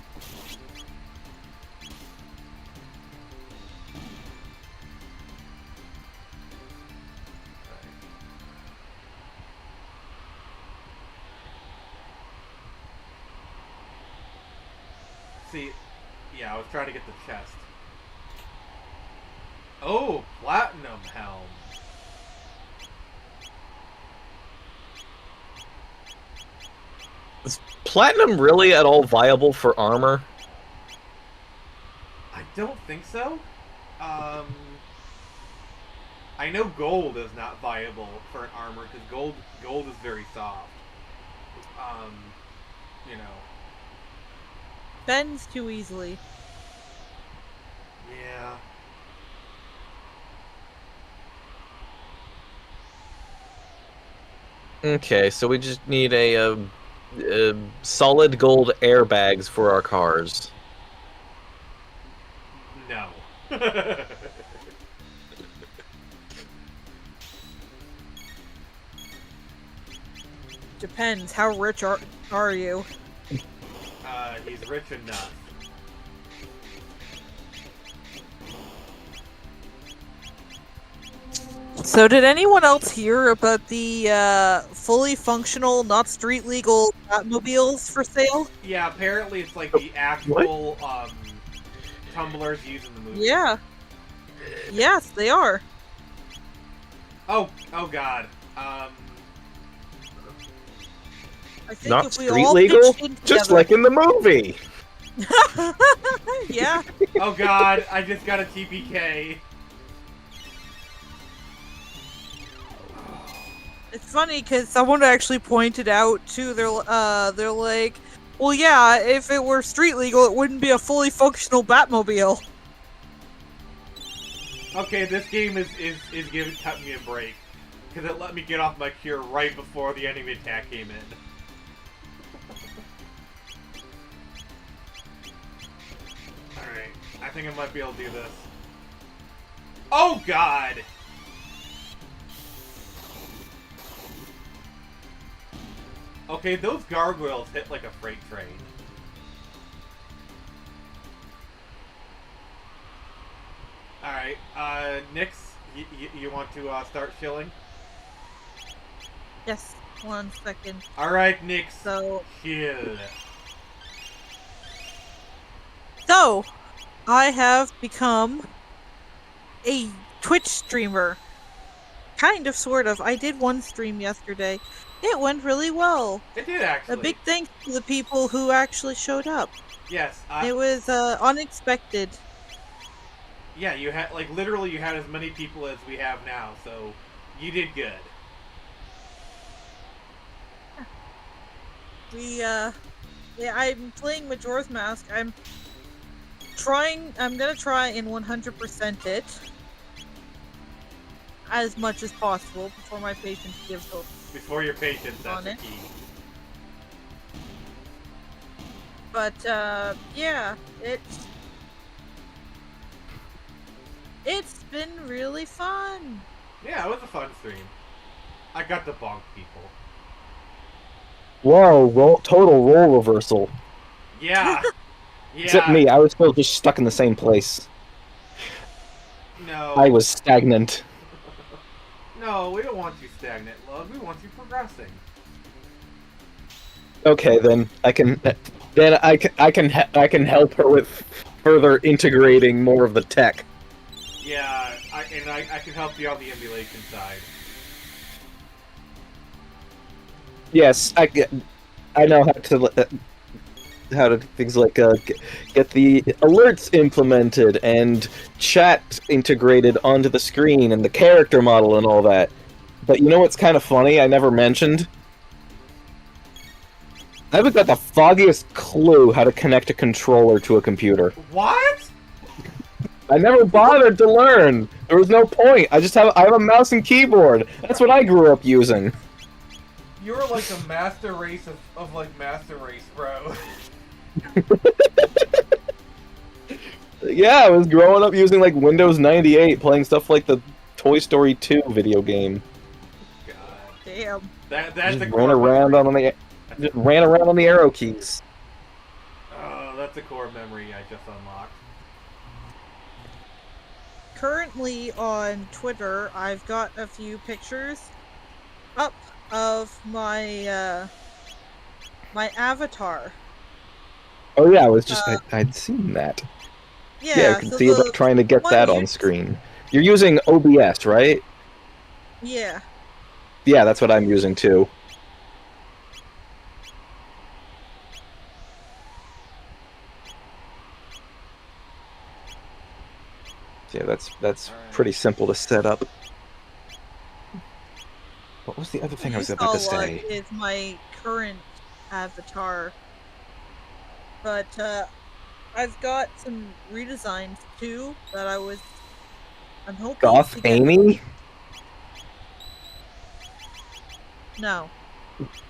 See, yeah, I was trying to get the chest. Oh, platinum helm. Is platinum really at all viable for armor? I don't think so. I know gold is not viable for an armor because gold is very soft. You know. Bends too easily. Yeah. Okay, so we just need a solid gold airbags for our cars. No. Depends. How rich are you? He's rich enough. So did anyone else hear about the fully functional, not street legal Batmobiles for sale? Yeah, apparently it's like the actual tumblers used in the movie. Yeah. Yes, they are. Oh god. I think Not if we street all legal, pitched in just together- like in the movie. Yeah. Oh god, I just got a TPK. It's funny because someone actually pointed out too. They're like, well, yeah, if it were street legal, it wouldn't be a fully functional Batmobile. Okay, this game is cutting me a break. Because it let me get off my cure right before the enemy attack came in. Alright, I think I might be able to do this. Oh god! Okay, those gargoyles hit like a freight train. Alright, Nyx, you want to start chilling? Yes. 1 second. Alright, Nyx, So chill. I have become a Twitch streamer. Kind of, sort of. I did one stream yesterday. It went really well. It did actually. A big thanks to the people who actually showed up. Yes. It was unexpected. Yeah, you had literally you had as many people as we have now, so you did good. Yeah, I'm playing Majora's Mask. I'm gonna try and 100% it as much as possible before my patience gives up. Before your patience, that's On the it. key. But yeah, it's been really fun. Yeah, it was a fun stream. I got to bonk people. Whoa, total role reversal. Yeah. Yeah. Except me, I was still just stuck in the same place. No. I was stagnant. No, we don't want you stagnant, love. We want you progressing. Okay, then I can help her with further integrating more of the tech. Yeah, I can help you on the emulation side. Yes, I know how to things like get the alerts implemented and chat integrated onto the screen and the character model and all that. But you know what's kind of funny? I never mentioned. I haven't got the foggiest clue how to connect a controller to a computer. What? I never bothered to learn. There was no point. I have a mouse and keyboard. That's what I grew up using. You were like the master race of like master race, bro. Yeah, I was growing up using like Windows 98, playing stuff like the Toy Story 2 video game. God. Damn. That's Just a ran core around memory. just ran around on the arrow keys. Oh, that's a core memory I just unlocked. Currently on Twitter, I've got a few pictures up of my my avatar. Oh yeah, I was just I'd seen that. Yeah, I can so see about trying to get one that you- on screen. You're using OBS, right? Yeah. Yeah, that's what I'm using too. Yeah, that's Alright. pretty simple to set up. What was the other thing I was about to say? Is my current avatar, but I've got some redesigns too that I'm hoping Goth to get. Amy? No,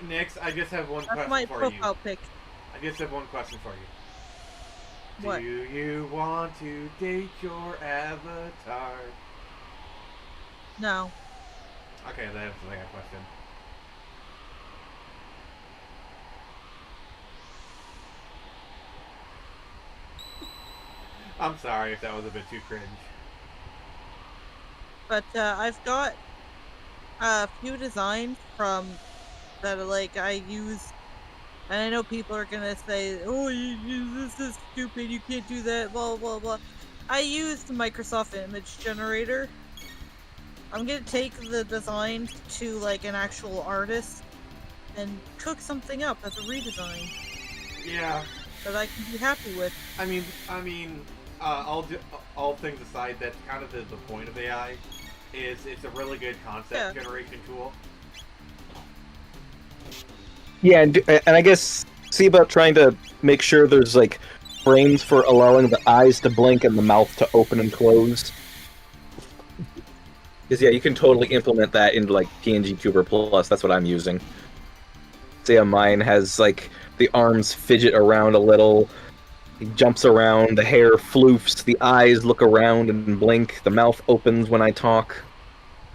Nyx, I just have one that's my question for you. profile pic. I just have one question for you. What? Do you want to date your avatar? No. Okay, that's the second question. I'm sorry if that was a bit too cringe. But I've got a few designs from that like I use, and I know people are gonna say, "Oh, this is stupid. You can't do that." Blah blah blah. I use the Microsoft Image Generator. I'm gonna take the design to like an actual artist and cook something up as a redesign Yeah. that I can be happy with. I mean, all things aside, that's kind of the point of AI. Is it's a really good concept generation tool. Yeah, and I guess see about trying to make sure there's like frames for allowing the eyes to blink and the mouth to open and close. Because yeah, you can totally implement that into like PNG Tuber Plus. That's what I'm using. See how mine has like the arms fidget around a little, he jumps around, the hair floofs, the eyes look around and blink, the mouth opens when I talk.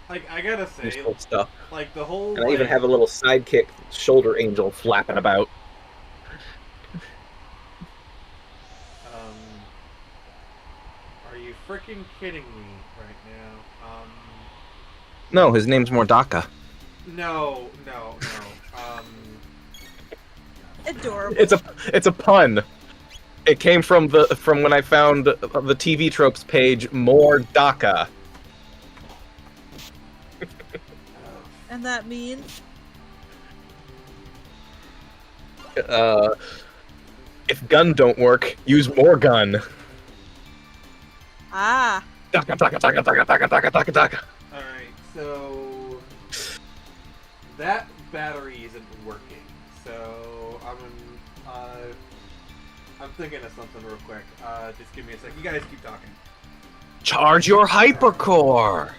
Like, I gotta say, Useful stuff. like the whole. And I even have a little sidekick shoulder angel flapping about. Are you freaking kidding me right now? No, his name's Mordaka. No. Adorable. It's a pun. It came from when I found the TV tropes page Mordaka. And that means if gun don't work, use more gun. ah. Daka daka daka daka daka daka daka daka. Alright, so that battery isn't working. So I'm thinking of something real quick. Just give me a sec. You guys keep talking. Charge your hypercore.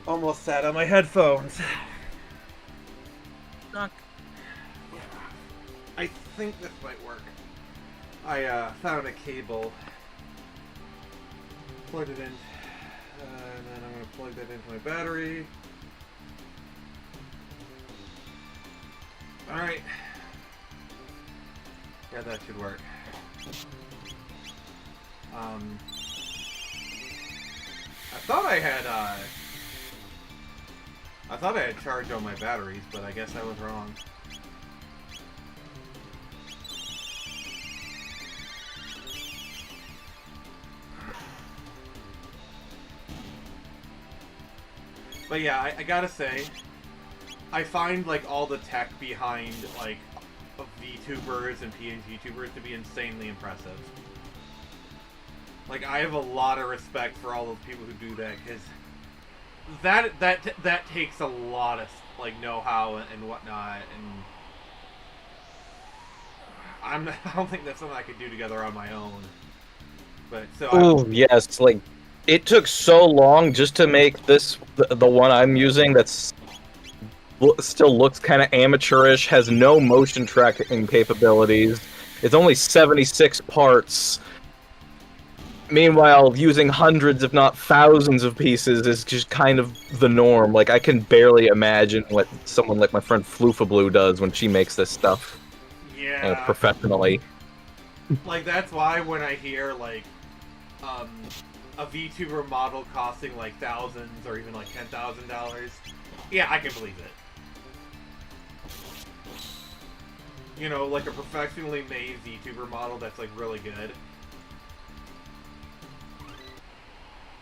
Almost sat on my headphones. Knock. I think this might work. I found a cable, plugged it in, and then I'm going to plug that into my battery. Alright. Yeah, that should work. I thought I had charged all my batteries, but I guess I was wrong. But yeah, I gotta say, I find like all the tech behind like VTubers and PNG tubers to be insanely impressive. Like, I have a lot of respect for all those people who do that, because that takes a lot of like know-how and whatnot, and I don't think that's something I could do together on my own. But so. Oh yes, like it took so long just to make this the one I'm using. That's still looks kind of amateurish, has no motion tracking capabilities. It's only 76 parts. Meanwhile, using hundreds, if not thousands of pieces is just kind of the norm. Like, I can barely imagine what someone like my friend Floofablu does when she makes this stuff. Yeah. Professionally. Like, that's why when I hear, like, a VTuber model costing, like, thousands or even, like, $10,000, yeah, I can believe it. You know, like a professionally made VTuber model that's, like, really good.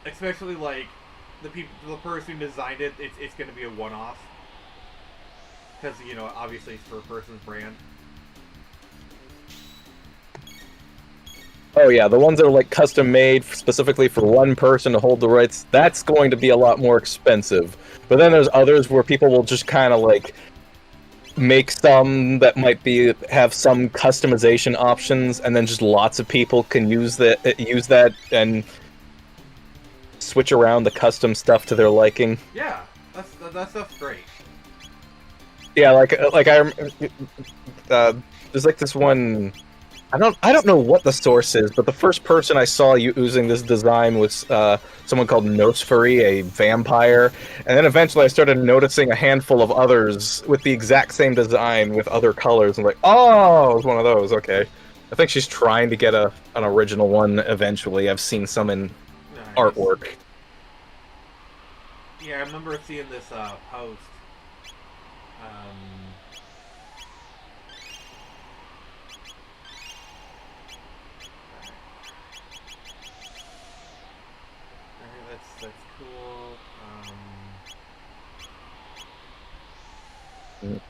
Especially, like, the person who designed it, it's going to be a one-off. Because, you know, obviously it's for a person's brand. Oh yeah, the ones that are like custom made specifically for one person to hold the rights, that's going to be a lot more expensive. But then there's others where people will just kind of like make some that might be have some customization options, and then just lots of people can use that and switch around the custom stuff to their liking. Yeah, that stuff's great. Yeah, there's like this one. I don't know what the source is, but the first person I saw using this design was someone called Nosferee, a vampire, and then eventually I started noticing a handful of others with the exact same design with other colors. I'm like, oh, it was one of those. Okay, I think she's trying to get an original one eventually. I've seen some in Nice. artwork. Yeah, I remember seeing this post. Alright, that's cool. Mm.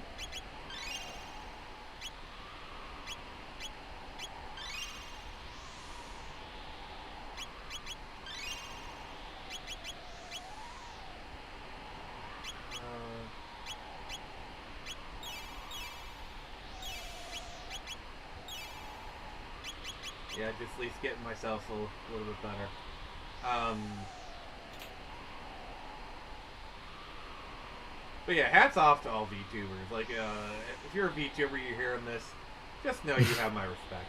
Yeah, just at least getting myself a little bit better. But yeah, hats off to all VTubers. Like, if you're a VTuber, you're hearing this, just know you have my respect.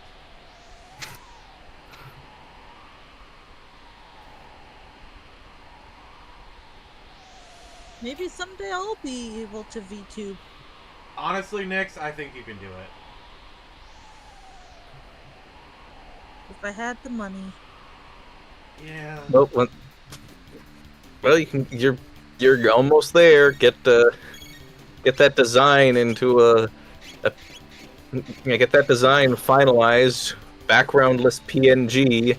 Maybe someday I'll be able to VTube. Honestly, Nix, I think you can do it. If I had the money. Yeah. Well, you can. You're almost there. Get that design into get that design finalized. Backgroundless PNG.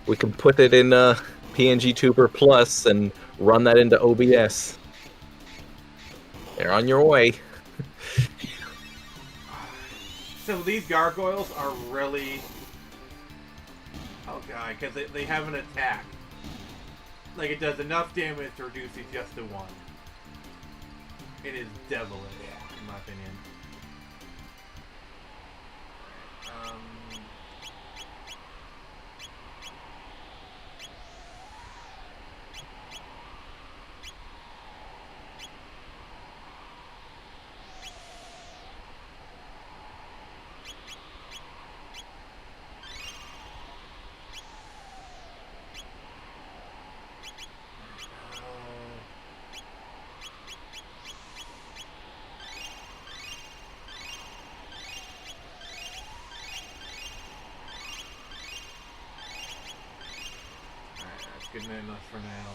We can put it in PNG Tuber Plus and run that into OBS. They're on your way. So these gargoyles are really... Oh god, because they have an attack. Like, it does enough damage to reduce it just to 1. It is devilish, in my opinion. Good enough for now.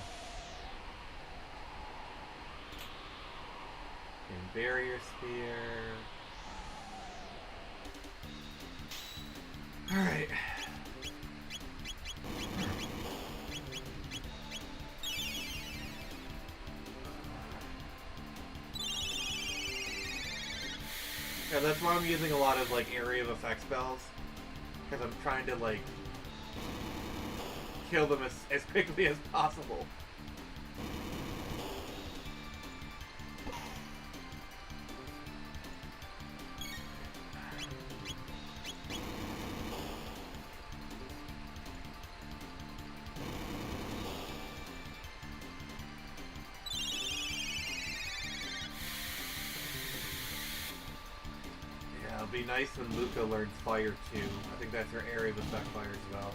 And barrier spear. Alright. Yeah, that's why I'm using a lot of like area of effect spells. Because I'm trying to like kill them as quickly as possible. Yeah, it'll be nice when Luca learns fire too. I think that's her area of effect fire as well.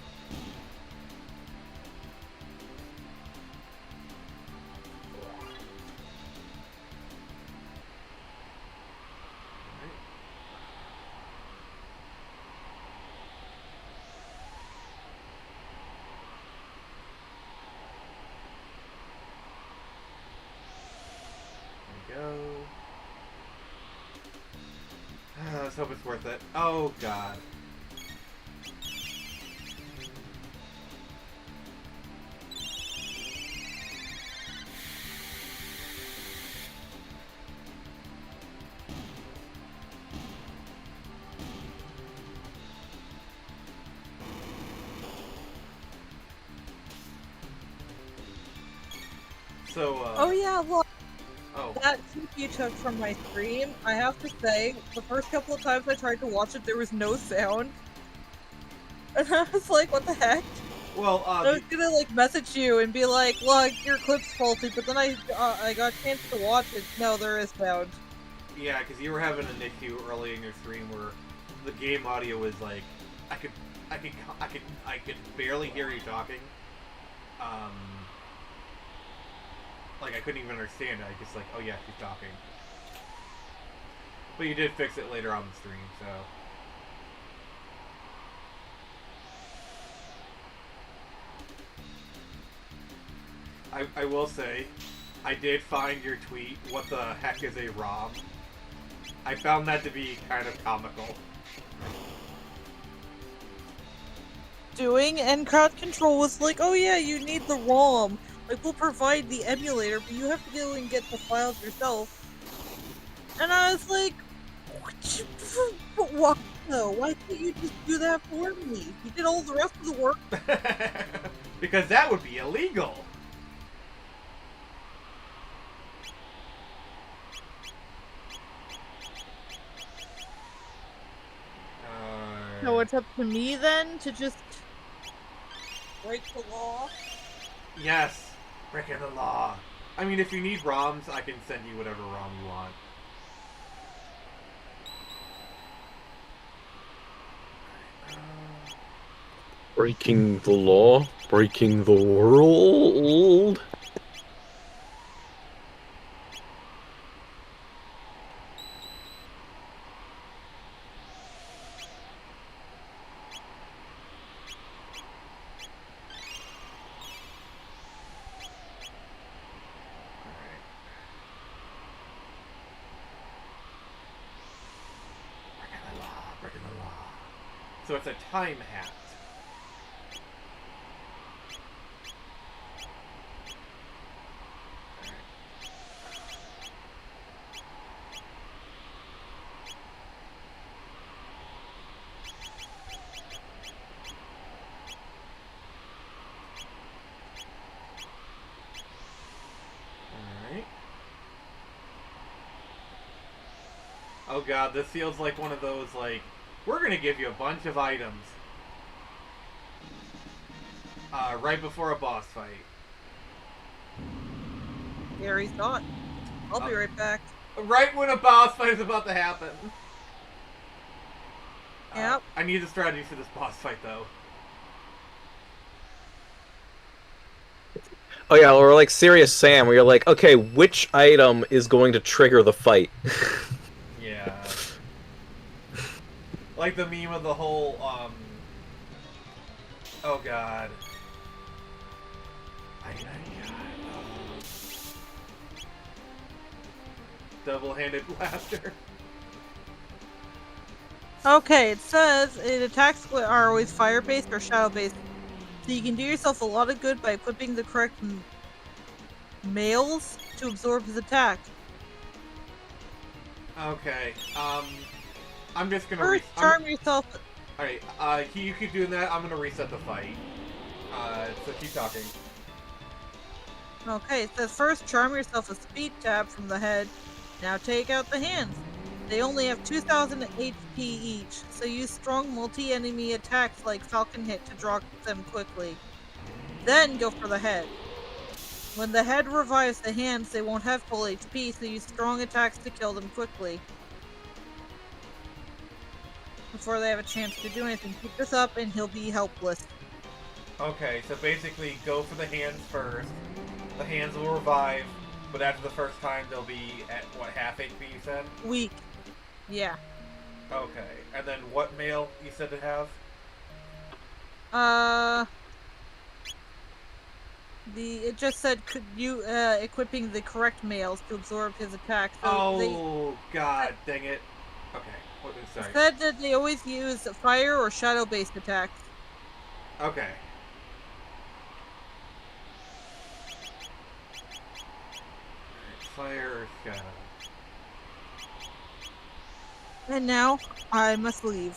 Let's hope it's worth it. Oh god. So, Oh yeah, look, oh, that clip you took from my stream, I have to say, the first couple of times I tried to watch it, there was no sound. And I was like, what the heck? well, I was gonna, like, message you and be like, look, your clip's faulty, but then I got a chance to watch it. No, there is sound. yeah, because you were having an issue early in your stream where the game audio was like, I could barely hear you talking. Like I couldn't even understand it. I just like, oh yeah, she's talking. But you did fix it later on the stream, so. I will say, I did find your tweet, what the heck is a ROM? I found that to be kind of comical. Doing, and crowd control was like, oh yeah, you need the ROM. Like, we'll provide the emulator, but you have to go and get the files yourself. And I was like, but why though? Why can't you just do that for me? You did all the rest of the work. Because that would be illegal. So it's up to me then to just break the law? Yes, breaking the law. I mean, if you need ROMs, I can send you whatever ROM you want. Breaking the law, breaking the world. Breaking the law. So it's a time hat. Alright. Oh god, this feels like one of those, like, we're gonna give you a bunch of items. Right before a boss fight. There he's not. I'll be right back. Right when a boss fight is about to happen. Yep. I need a strategy for this boss fight, though. Oh yeah, or like Serious Sam, where you're like, okay, which item is going to trigger the fight? Yeah. Like the meme of the whole, oh god. Double-handed blaster. Okay, it says attacks are always fire-based or shadow-based. So you can do yourself a lot of good by equipping the correct males to absorb his attack. Okay, I'm just gonna First, charm yourself. Alright, you keep doing that, I'm gonna reset the fight. So keep talking. Okay, it says first, charm yourself a speed tab from the head. Now take out the hands. They only have 2,000 HP each, so use strong multi-enemy attacks like Falcon Hit to draw them quickly. Then go for the head. When the head revives the hands, they won't have full HP, so use strong attacks to kill them quickly. Before they have a chance to do anything. Keep this up and he'll be helpless. Okay, so basically go for the hands first. The hands will revive, but after the first time they'll be at, what, half HP you said? Weak. Yeah. Okay, and then what mail you said to have? It just said could you equipping the correct males to absorb his attack. So god dang it. Okay, sorry. It said that they always use fire or shadow based attacks. Okay. Fire or shadow. And now I must leave.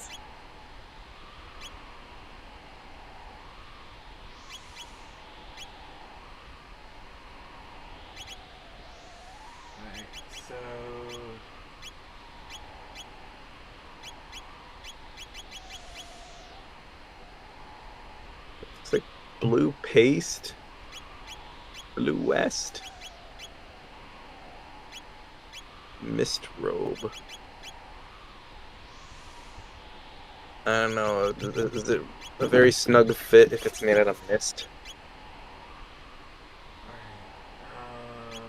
Blue paste. Blue West. Mist robe. I don't know. Is it a very snug fit if it's made out of mist? Alright.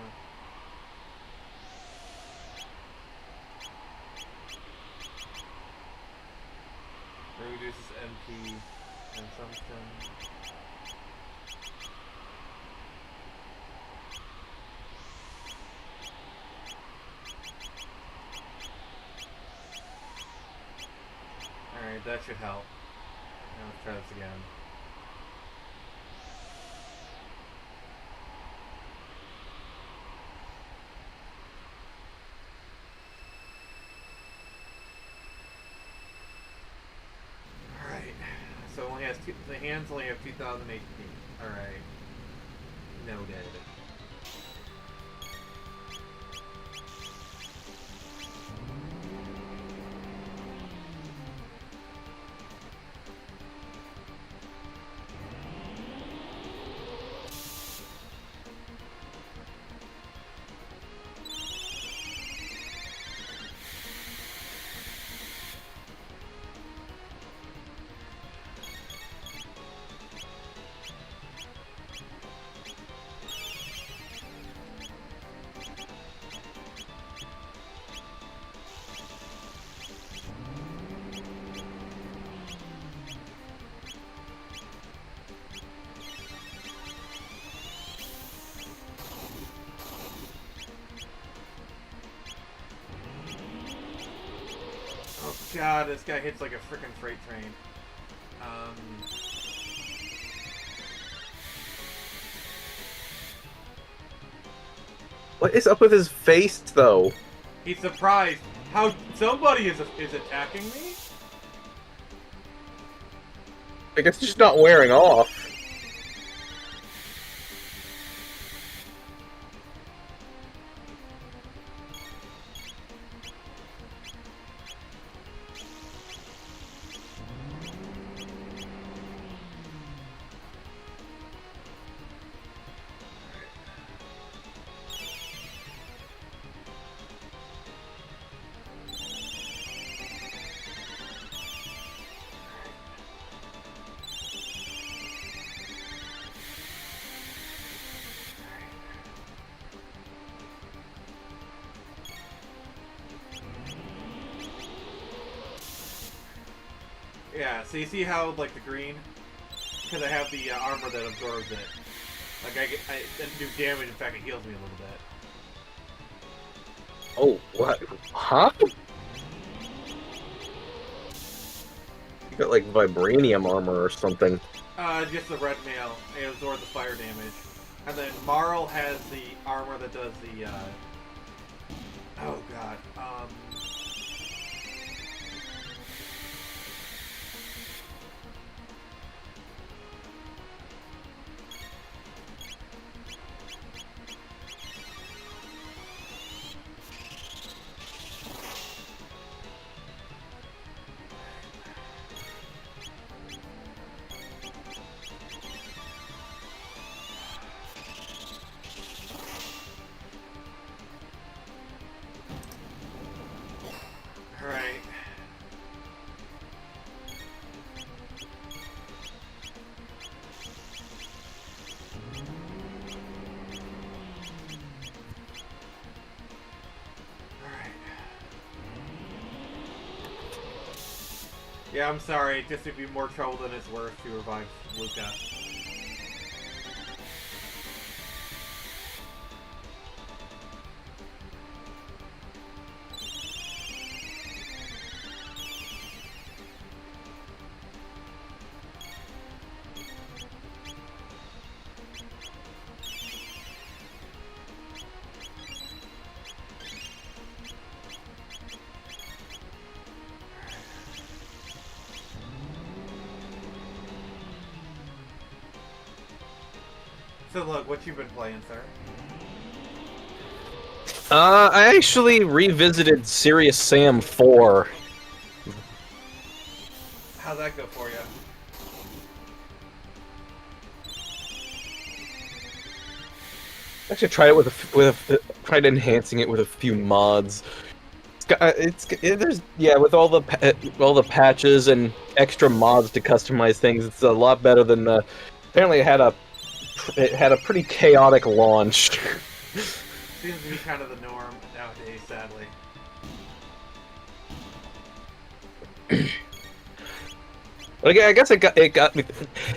Reduces MP consumption. Alright, that should help. Now let's try this again. Alright, so it only has the hands only have 2,000 HP. Alright. Noted. Oh god, this guy hits like a freaking freight train. What is up with his face, though? He's surprised. How somebody is attacking me? I guess he's just not wearing off. Yeah, so you see how, like, the green? Because I have the armor that absorbs it. Like, I do damage, in fact, it heals me a little bit. Oh, what? Huh? You got, like, vibranium armor or something. Just the red mail. It absorbs the fire damage. And then Marl has the armor that does the, oh god, alright. Yeah, I'm sorry. Just to be more trouble than it's worth to revive Luca. So look, what you been playing, sir? I actually revisited Serious Sam 4. How'd that go for you? Actually, tried it tried enhancing it with a few mods. There's with all the patches and extra mods to customize things. It's a lot better than apparently it had a pretty chaotic launch. Seems to be kind of the norm nowadays, sadly. But again, I guess it got me.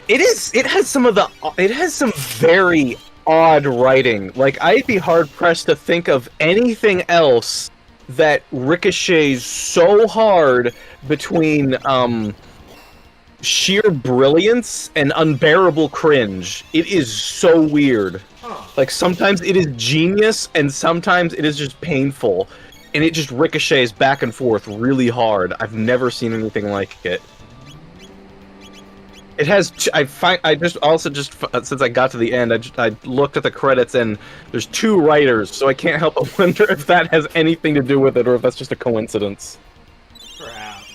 It has some very odd writing. Like, I'd be hard pressed to think of anything else that ricochets so hard between sheer brilliance and unbearable cringe. It is so weird. Huh. Like, sometimes it is genius and sometimes it is just painful, and it just ricochets back and forth really hard. I've never seen anything like it. It has. Since I got to the end, I looked at the credits and there's 2 writers, so I can't help but wonder if that has anything to do with it or if that's just a coincidence. Perhaps.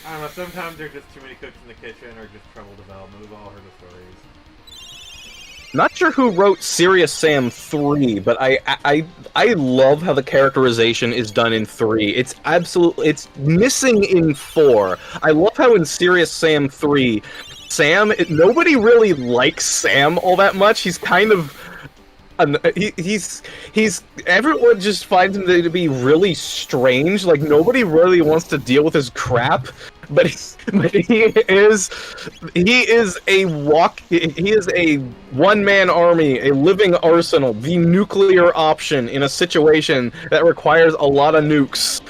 I don't know, sometimes there's just too many cooks in the kitchen or just trouble development. We've all heard the stories. Not sure who wrote Serious Sam 3, but I love how the characterization is done in 3. It's missing in 4. I love how in Serious Sam 3, nobody really likes Sam all that much. He's kind of he's everyone just finds him to be really strange. Like, nobody really wants to deal with his crap, but he is a one-man army, a living arsenal, the nuclear option in a situation that requires a lot of nukes.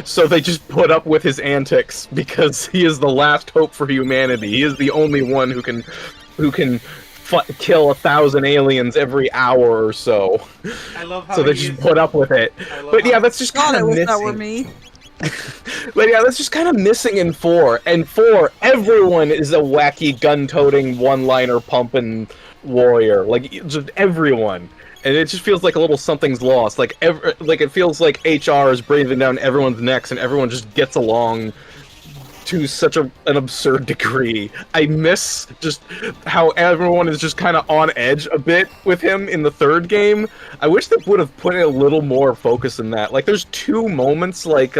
So they just put up with his antics because he is the last hope for humanity. He is the only one who can kill 1,000 aliens every hour or so. I love how so they just put up with it. But yeah, that's just kind of missing. God, I wish that were me. But yeah, that's just kind of missing in 4. And 4, everyone is a wacky gun-toting, one-liner pumping warrior. Like, just everyone. And it just feels like a little something's lost. Like it feels like HR is breathing down everyone's necks and everyone just gets along to such an absurd degree. I miss just how everyone is just kind of on edge a bit with him in the 3rd game. I wish they would have put in a little more focus in that. Like, there's 2 moments, like,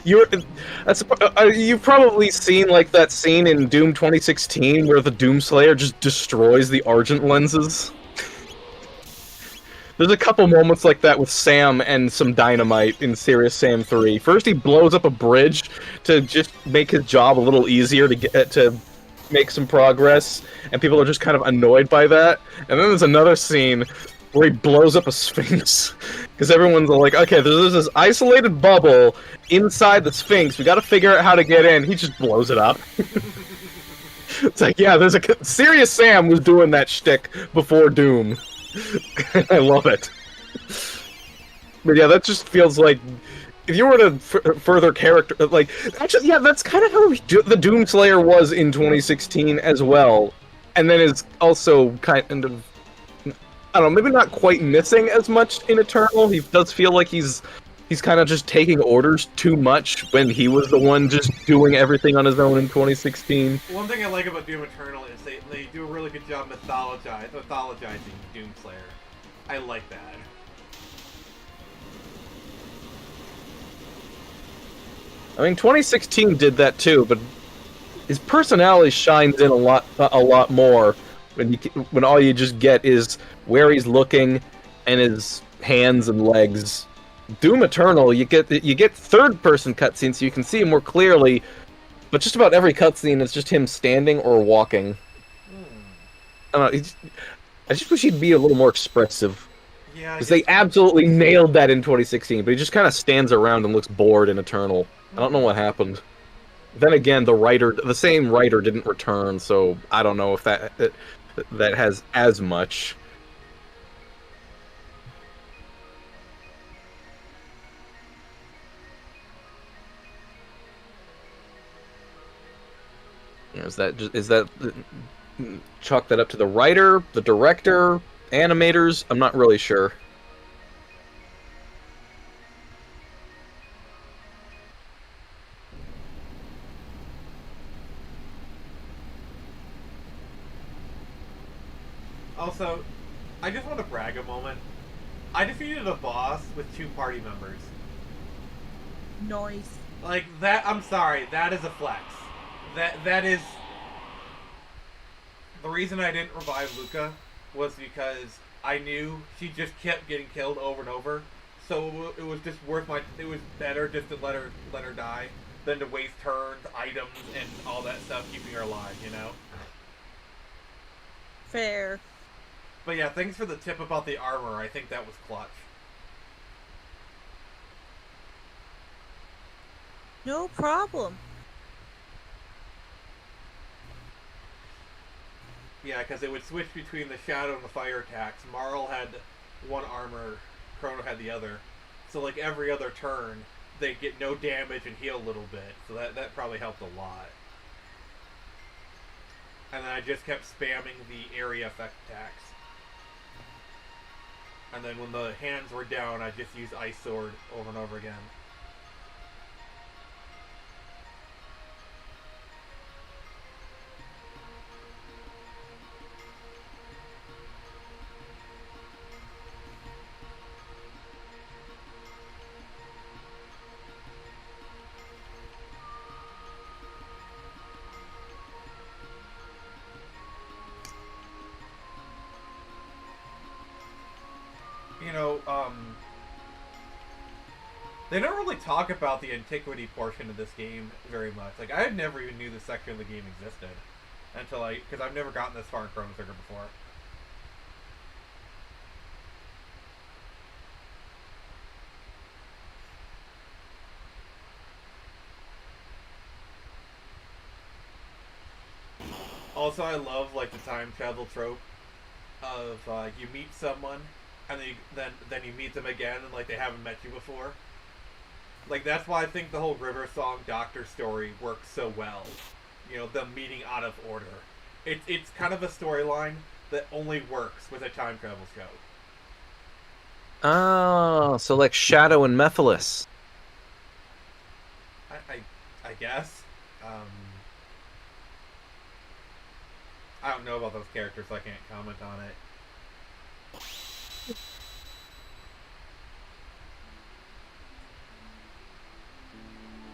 you've probably seen, like, that scene in Doom 2016 where the Doomslayer just destroys the Argent lenses. There's a couple moments like that with Sam and some dynamite in Serious Sam 3. First, he blows up a bridge to just make his job a little easier to make some progress, and people are just kind of annoyed by that. And then there's another scene where he blows up a Sphinx, because everyone's like, okay, there's this isolated bubble inside the Sphinx, we gotta figure out how to get in. He just blows it up. It's like, yeah, Serious Sam was doing that shtick before Doom. I love it. But yeah, that just feels like if you were to further character, like, actually, yeah, that's kind of how the Doomslayer was in 2016 as well, and then is also kind of, I don't know, maybe not quite missing as much in Eternal. He does feel like he's kind of just taking orders too much when he was the one just doing everything on his own in 2016. One thing I like about Doom Eternal is they do a really good job mythologizing Doomslayer. I like that. I mean, 2016 did that too, but his personality shines in a lot more when all you just get is where he's looking and his hands and legs. Doom Eternal, you get 3rd-person cutscenes so you can see him more clearly, but just about every cutscene is just him standing or walking. I don't know, I just wish he'd be a little more expressive. Yeah, because they absolutely nailed that in 2016, but he just kind of stands around and looks bored in Eternal. I don't know what happened. Then again, the same writer didn't return, so I don't know if that has as much. Is that chalk that up to the writer, the director, animators? I'm not really sure. Also, I just want to brag a moment. I defeated a boss with 2 party members. Noise. Like that. I'm sorry. That is a flex. That is the reason I didn't revive Luca was because I knew she just kept getting killed over and over. So it was just worth my. It was better just to let her die than to waste turns, items, and all that stuff keeping her alive. You know. Fair. But yeah, thanks for the tip about the armor. I think that was clutch. No problem. Yeah, because it would switch between the shadow and the fire attacks. Marl had one armor, Chrono had the other. So like every other turn, they get no damage and heal a little bit. So that probably helped a lot. And then I just kept spamming the area effect attacks. And then when the hands were down, I just used Ice Sword over and over again. You know, they don't really talk about the antiquity portion of this game very much. Like, I had never even knew this section of the game existed until because I've never gotten this far in Chrono Trigger before. Also, I love like the time travel trope of you meet someone and then you meet them again and like they haven't met you before. Like that's why I think the whole River Song Doctor story works so well. You know, them meeting out of order. It's kind of a storyline that only works with a time travel show. Oh, so like Shadow and Mephiles. I guess. Um, I don't know about those characters, so I can't comment on it.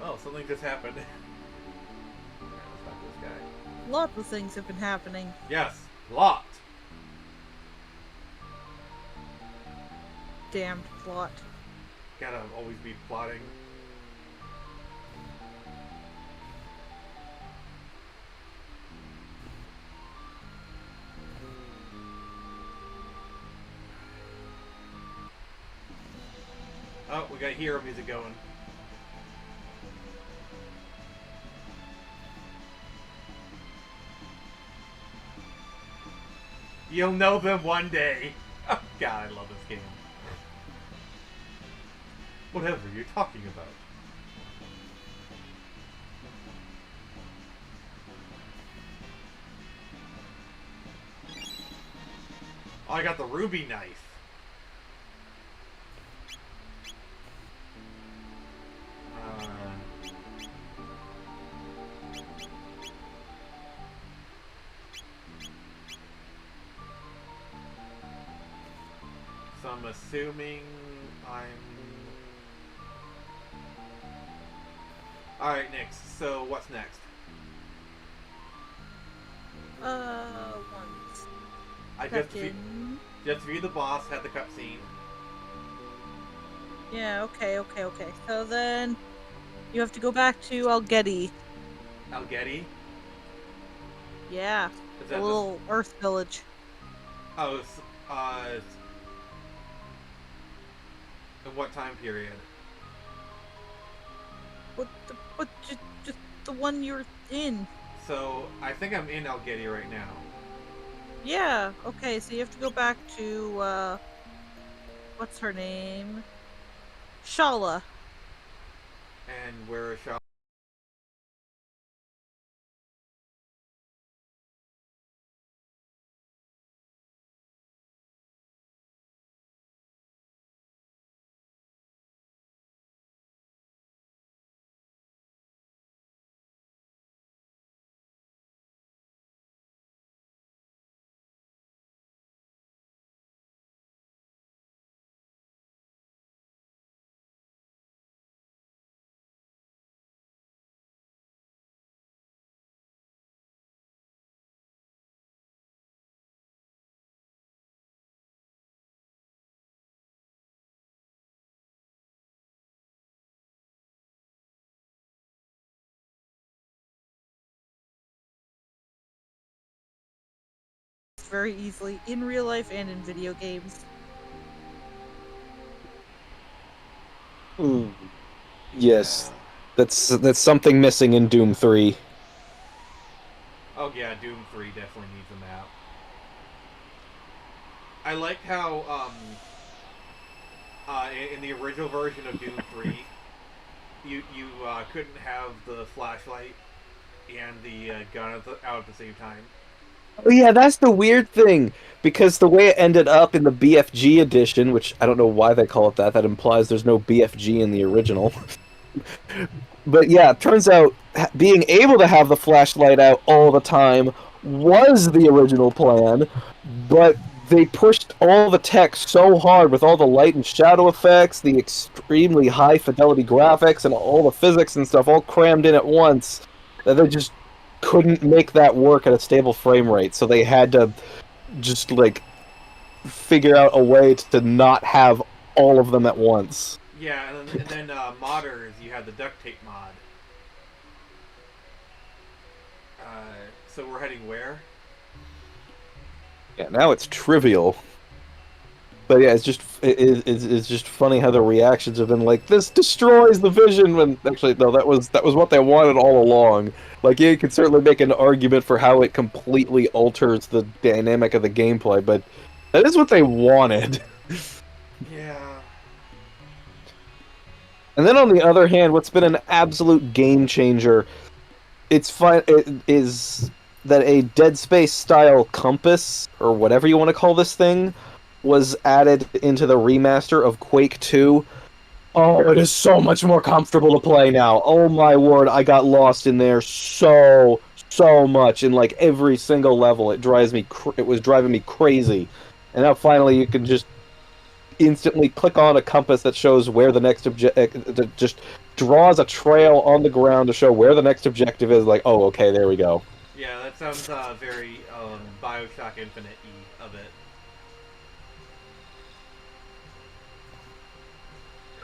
Oh, something just happened. Alright, let's talk to this guy. Lots of things have been happening. Yes, lot. Damned plot. Gotta always be plotting. Oh, we got hero music going. You'll know them one day. Oh, God, I love this game. Whatever you're talking about. Oh, I got the ruby knife. So I'm assuming I'm... Alright, next. So what's next? One I second. just viewed the boss, had the cutscene. Yeah, okay. So then you have to go back to Algeti. Algeti? Yeah, Is the that little Earth village. Oh, in what time period? Just the one you're in. So, I think I'm in Algeti right now. Yeah, okay, so you have to go back to, what's her name? Shala. And where is Shaw? very easily in real life and in video games. Yes, Yeah. that's something missing in Doom 3. Oh yeah, Doom 3 definitely needs a map. I liked how in the original version of Doom 3, you couldn't have the flashlight and the gun out at the same time. Oh yeah, that's the weird thing, because the way it ended up in the BFG edition, which I don't know why they call it that, that implies there's no BFG in the original. But yeah, it turns out being able to have the flashlight out all the time was the original plan, but they pushed all the tech so hard with all the light and shadow effects, the extremely high fidelity graphics, and all the physics and stuff all crammed in at once that they just couldn't make that work at a stable frame rate. So they had to just like figure out a way to not have all of them at once. Yeah, and then modders, you had the duct tape mod. So we're heading where? Yeah, now it's trivial. But yeah, it's just funny how the reactions have been like, this destroys the vision, when actually no, that was what they wanted all along. Like, yeah, you could certainly make an argument for how it completely alters the dynamic of the gameplay, but that is what they wanted. Yeah. And then on the other hand, what's been an absolute game changer, it is that a Dead Space style compass, or whatever you want to call this thing, was added into the remaster of Quake 2. Oh, it is so much more comfortable to play now. Oh my word, I got lost in there so much in like every single level. It was driving me crazy. And now finally you can just instantly click on a compass that shows where the next objective, just draws a trail on the ground to show where the next objective is. Like, oh, okay, there we go. Yeah, that sounds very Bioshock Infinite-y of it.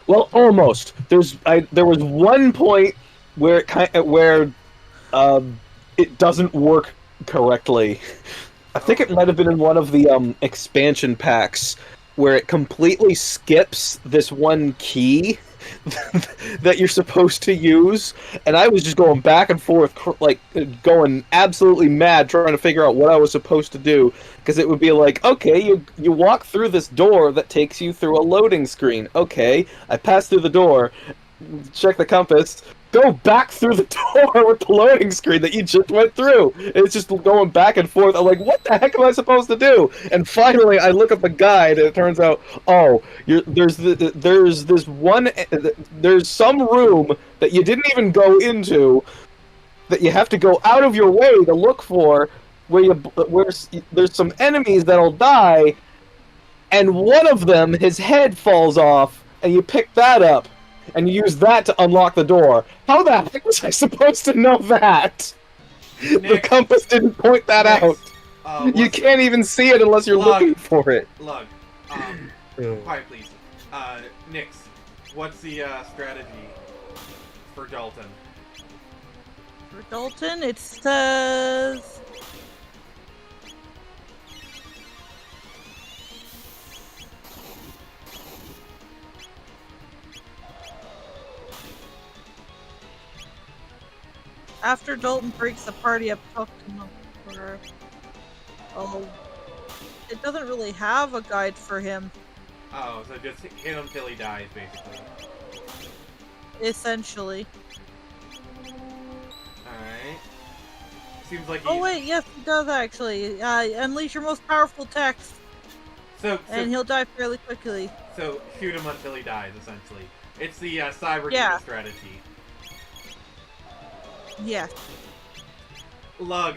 Well, almost. There was one point where it doesn't work correctly. I think it might have been in one of the expansion packs where it completely skips this one key that you're supposed to use, and I was just going back and forth, like going absolutely mad trying to figure out what I was supposed to do, because it would be like, okay, you walk through this door that takes you through a loading screen. Okay, I pass through the door, check the compass, go back through the door with the loading screen that you just went through. It's just going back and forth. I'm like, what the heck am I supposed to do? And finally, I look up the guide, and it turns out, oh, there's some room that you didn't even go into that you have to go out of your way to look for, where there's some enemies that'll die, and one of them, his head falls off, and you pick that up. And you use that to unlock the door. How the heck was I supposed to know that? The compass didn't point that out. You can't even see it unless you're looking for it. Lug, quiet please. Nix, what's the strategy for Dalton? For Dalton, it says... After Dalton breaks the party up, talk to him. Oh, it doesn't really have a guide for him. Oh, so just hit him till he dies, basically. Essentially. Alright. Seems like Oh wait, yes, he does actually. Unleash your most powerful text. And he'll die fairly quickly. So shoot him until he dies, essentially. It's the cyber Yeah. strategy. Yes. Lug,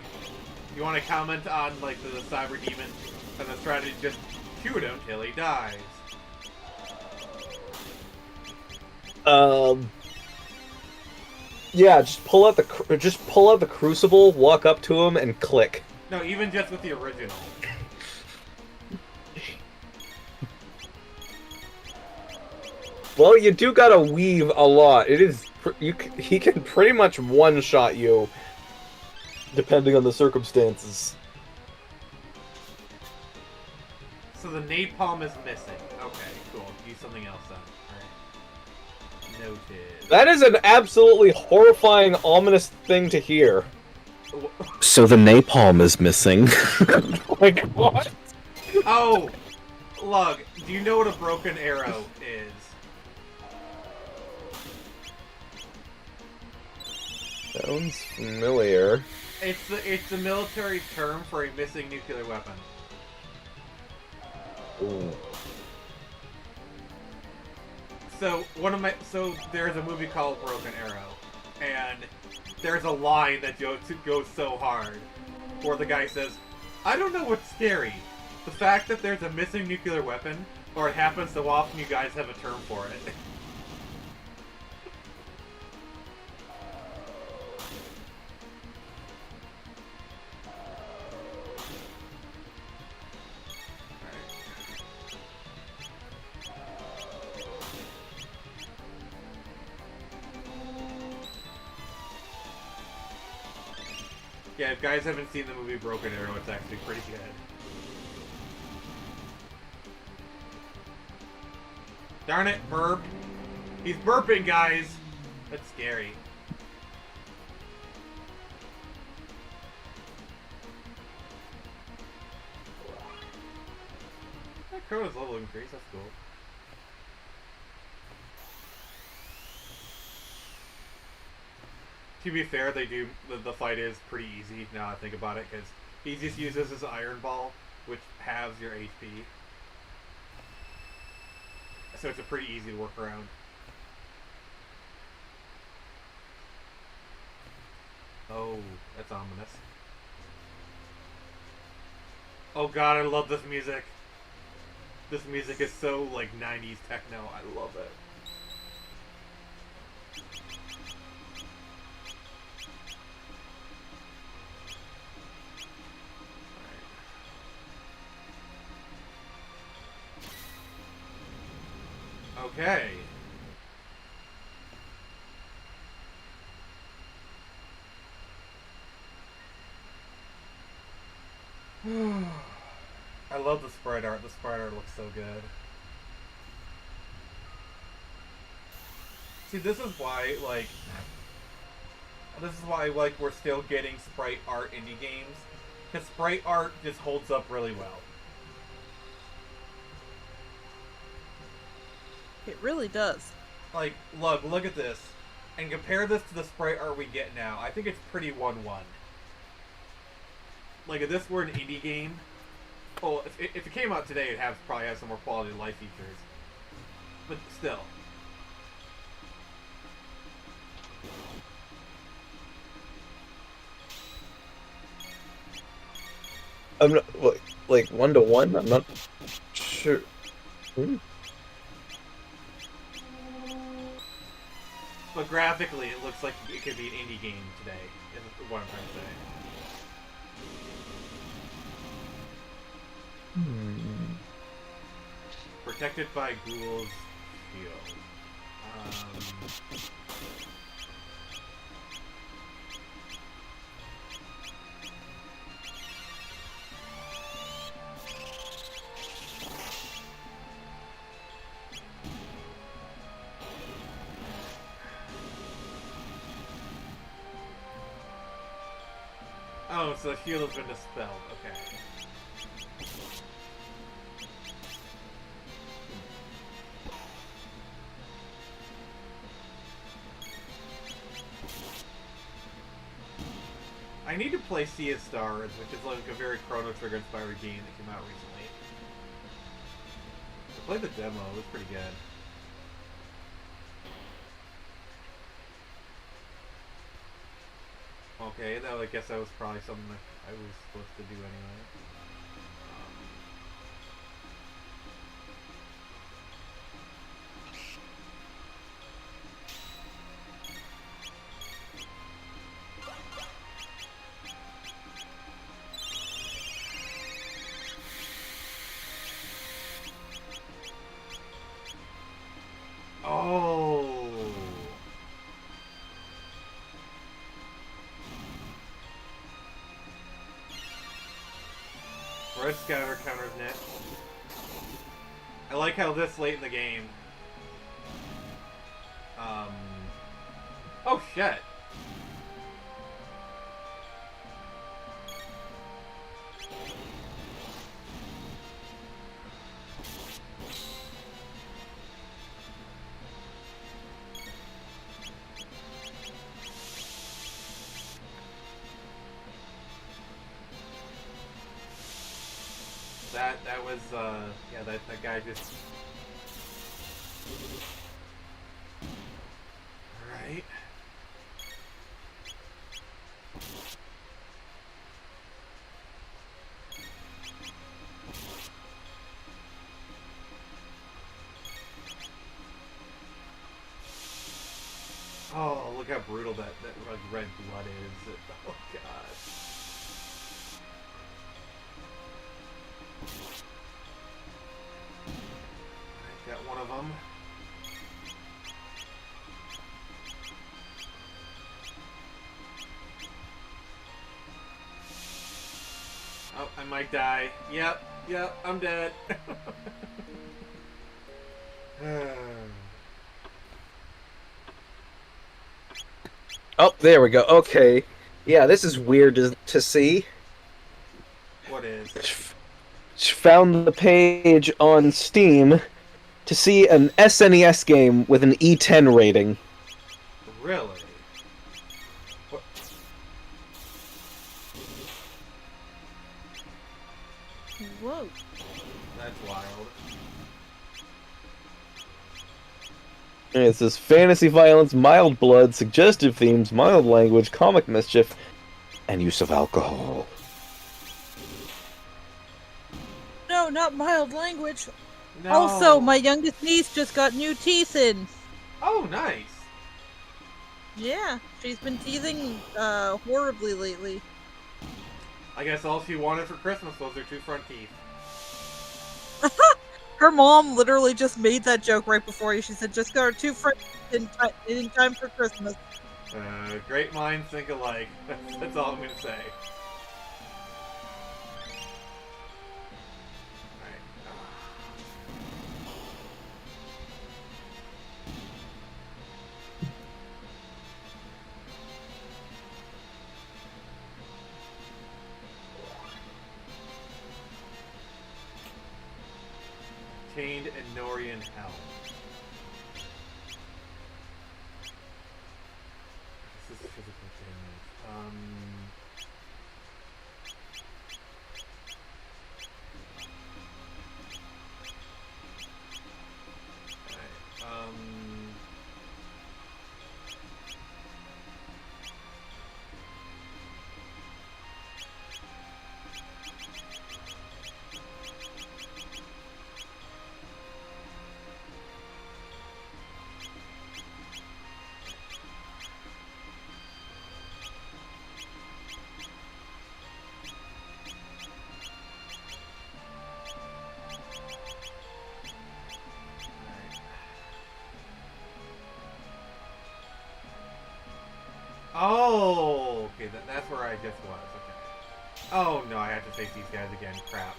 you want to comment on like the cyber demon and the strategy? Just shoot him till he dies. Yeah, just pull out the crucible, walk up to him, and click. No, even just with the original. Well, you do gotta weave a lot. He can pretty much one-shot you, depending on the circumstances. So the napalm is missing. Okay, cool. Use something else then. Alright. Noted. That is an absolutely horrifying, ominous thing to hear. So the napalm is missing. Like, what? Oh! Lug, do you know what a broken arrow is? Sounds familiar. It's the military term for a missing nuclear weapon. Ooh. So there's a movie called Broken Arrow, and there's a line that goes so hard, where the guy says, "I don't know what's scary, the fact that there's a missing nuclear weapon, or it happens so often you guys have a term for it." Yeah, if guys haven't seen the movie Broken Arrow, it's actually pretty good. Darn it, burp. He's burping, guys. That's scary. That Chrono's level increase, that's cool. To be fair, the fight is pretty easy now I think about it, because he just uses his iron ball, which halves your HP. So it's a pretty easy to work around. Oh, that's ominous. Oh god, I love this music. This music is so, like, 90s techno. I love it. Okay. I love the sprite art. The sprite art looks so good. See, this is why, like, we're still getting sprite art indie games. Because sprite art just holds up really well. It really does. Like, look at this. And compare this to the sprite art we get now. I think it's pretty 1-1. Like, if this were an indie game... Well, if it came out today, it'd probably have some more quality of life features. But still. I'm not, like 1-to-1? I'm not sure. But graphically, it looks like it could be an indie game today, is what I'm trying to say. Protected by Ghoul's Shield. Oh, so the shield has been dispelled. Okay. I need to play Sea of Stars, which is like a very Chrono Trigger inspired game that came out recently. I played the demo, it was pretty good. Okay, I guess that was probably something that I was supposed to do anyway. Oh! Red scatter counters net. I like how this late in the game. Oh shit. That was yeah, that guy just. Right. Oh, look how brutal that like red blood is. Oh god. I got one of them. Oh, I might die. Yep, I'm dead. Oh, there we go. Okay. Yeah, this is weird to see. What is? Found the page on Steam to see an SNES game with an E10 rating. Really? What? Whoa. That's wild. It says fantasy violence, mild blood, suggestive themes, mild language, comic mischief, and use of alcohol. No, not mild language. No. Also, my youngest niece just got new teeth in. Oh, nice. Yeah, she's been teething horribly lately. I guess all she wanted for Christmas was her 2 front teeth. Her mom literally just made that joke right before you. She said, just got her 2 front teeth in time for Christmas. Great minds think alike. That's all I'm gonna say. Chained and Norian Hell. This is physical damage. Alright, oh, okay, that's where I just was. Okay. Oh no, I have to face these guys again. Crap.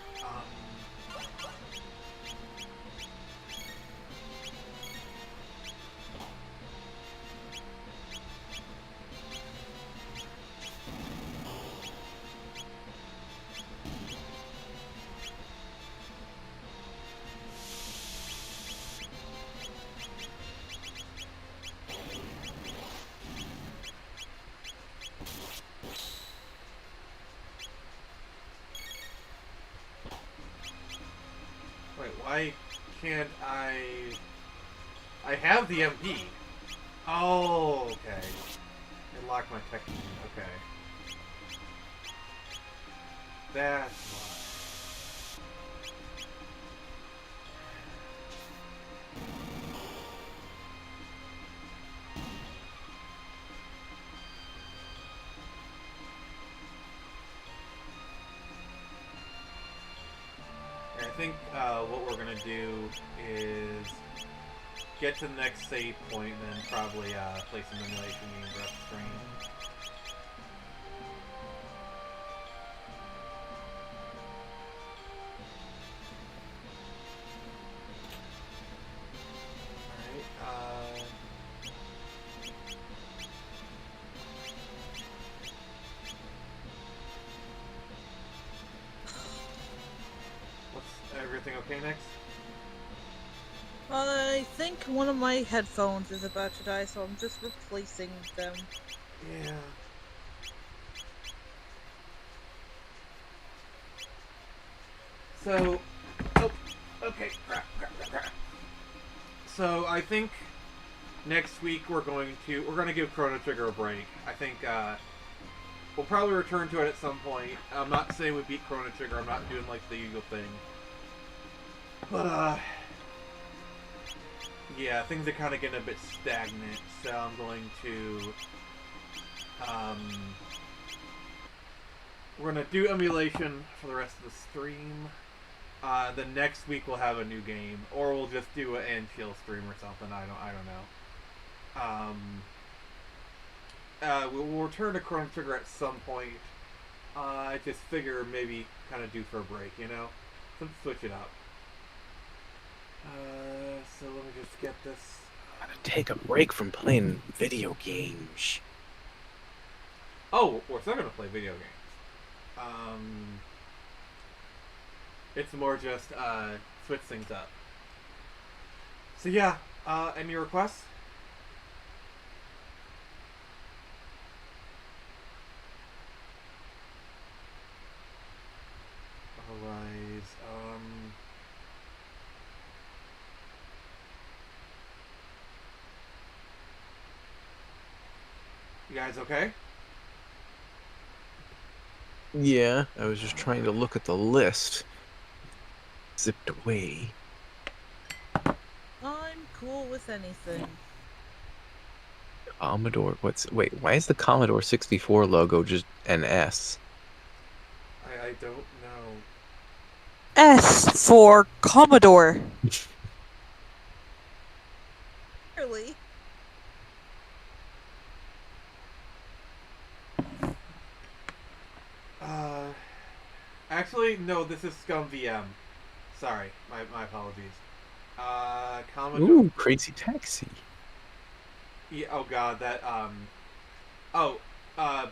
Wait, why can't I? I have the MP. Oh, okay. It locked my tech. Okay. That's why. I think what we're gonna do is get to the next save point and then probably play some emulation games off the stream. okay next? I think one of my headphones is about to die, so I'm just replacing them. Yeah. So, oh, okay. Crap. So I think next week we're gonna give Chrono Trigger a break. I think we'll probably return to it at some point. I'm not saying we beat Chrono Trigger. I'm not doing like the usual thing. But yeah, things are kind of getting a bit stagnant. So I'm going to we're gonna do emulation for the rest of the stream. The next week we'll have a new game, or we'll just do an and chill stream or something. I don't know. We'll return to Chrono Trigger at some point. I just figure maybe kind of due for a break, you know, switch it up. So let me just get this. I'm gonna take a break from playing video games. Oh, we're still gonna play video games. It's more just switch things up. So yeah, any requests? Alright, you guys okay? Yeah, I was just trying to look at the list. Zipped away. I'm cool with anything. Commodore, wait, why is the Commodore 64 logo just an S? I don't know. S for Commodore. Really? Actually, no, this is Scum VM. Sorry, my apologies. Commodore. Ooh, Crazy Taxi. Yeah, oh god, that,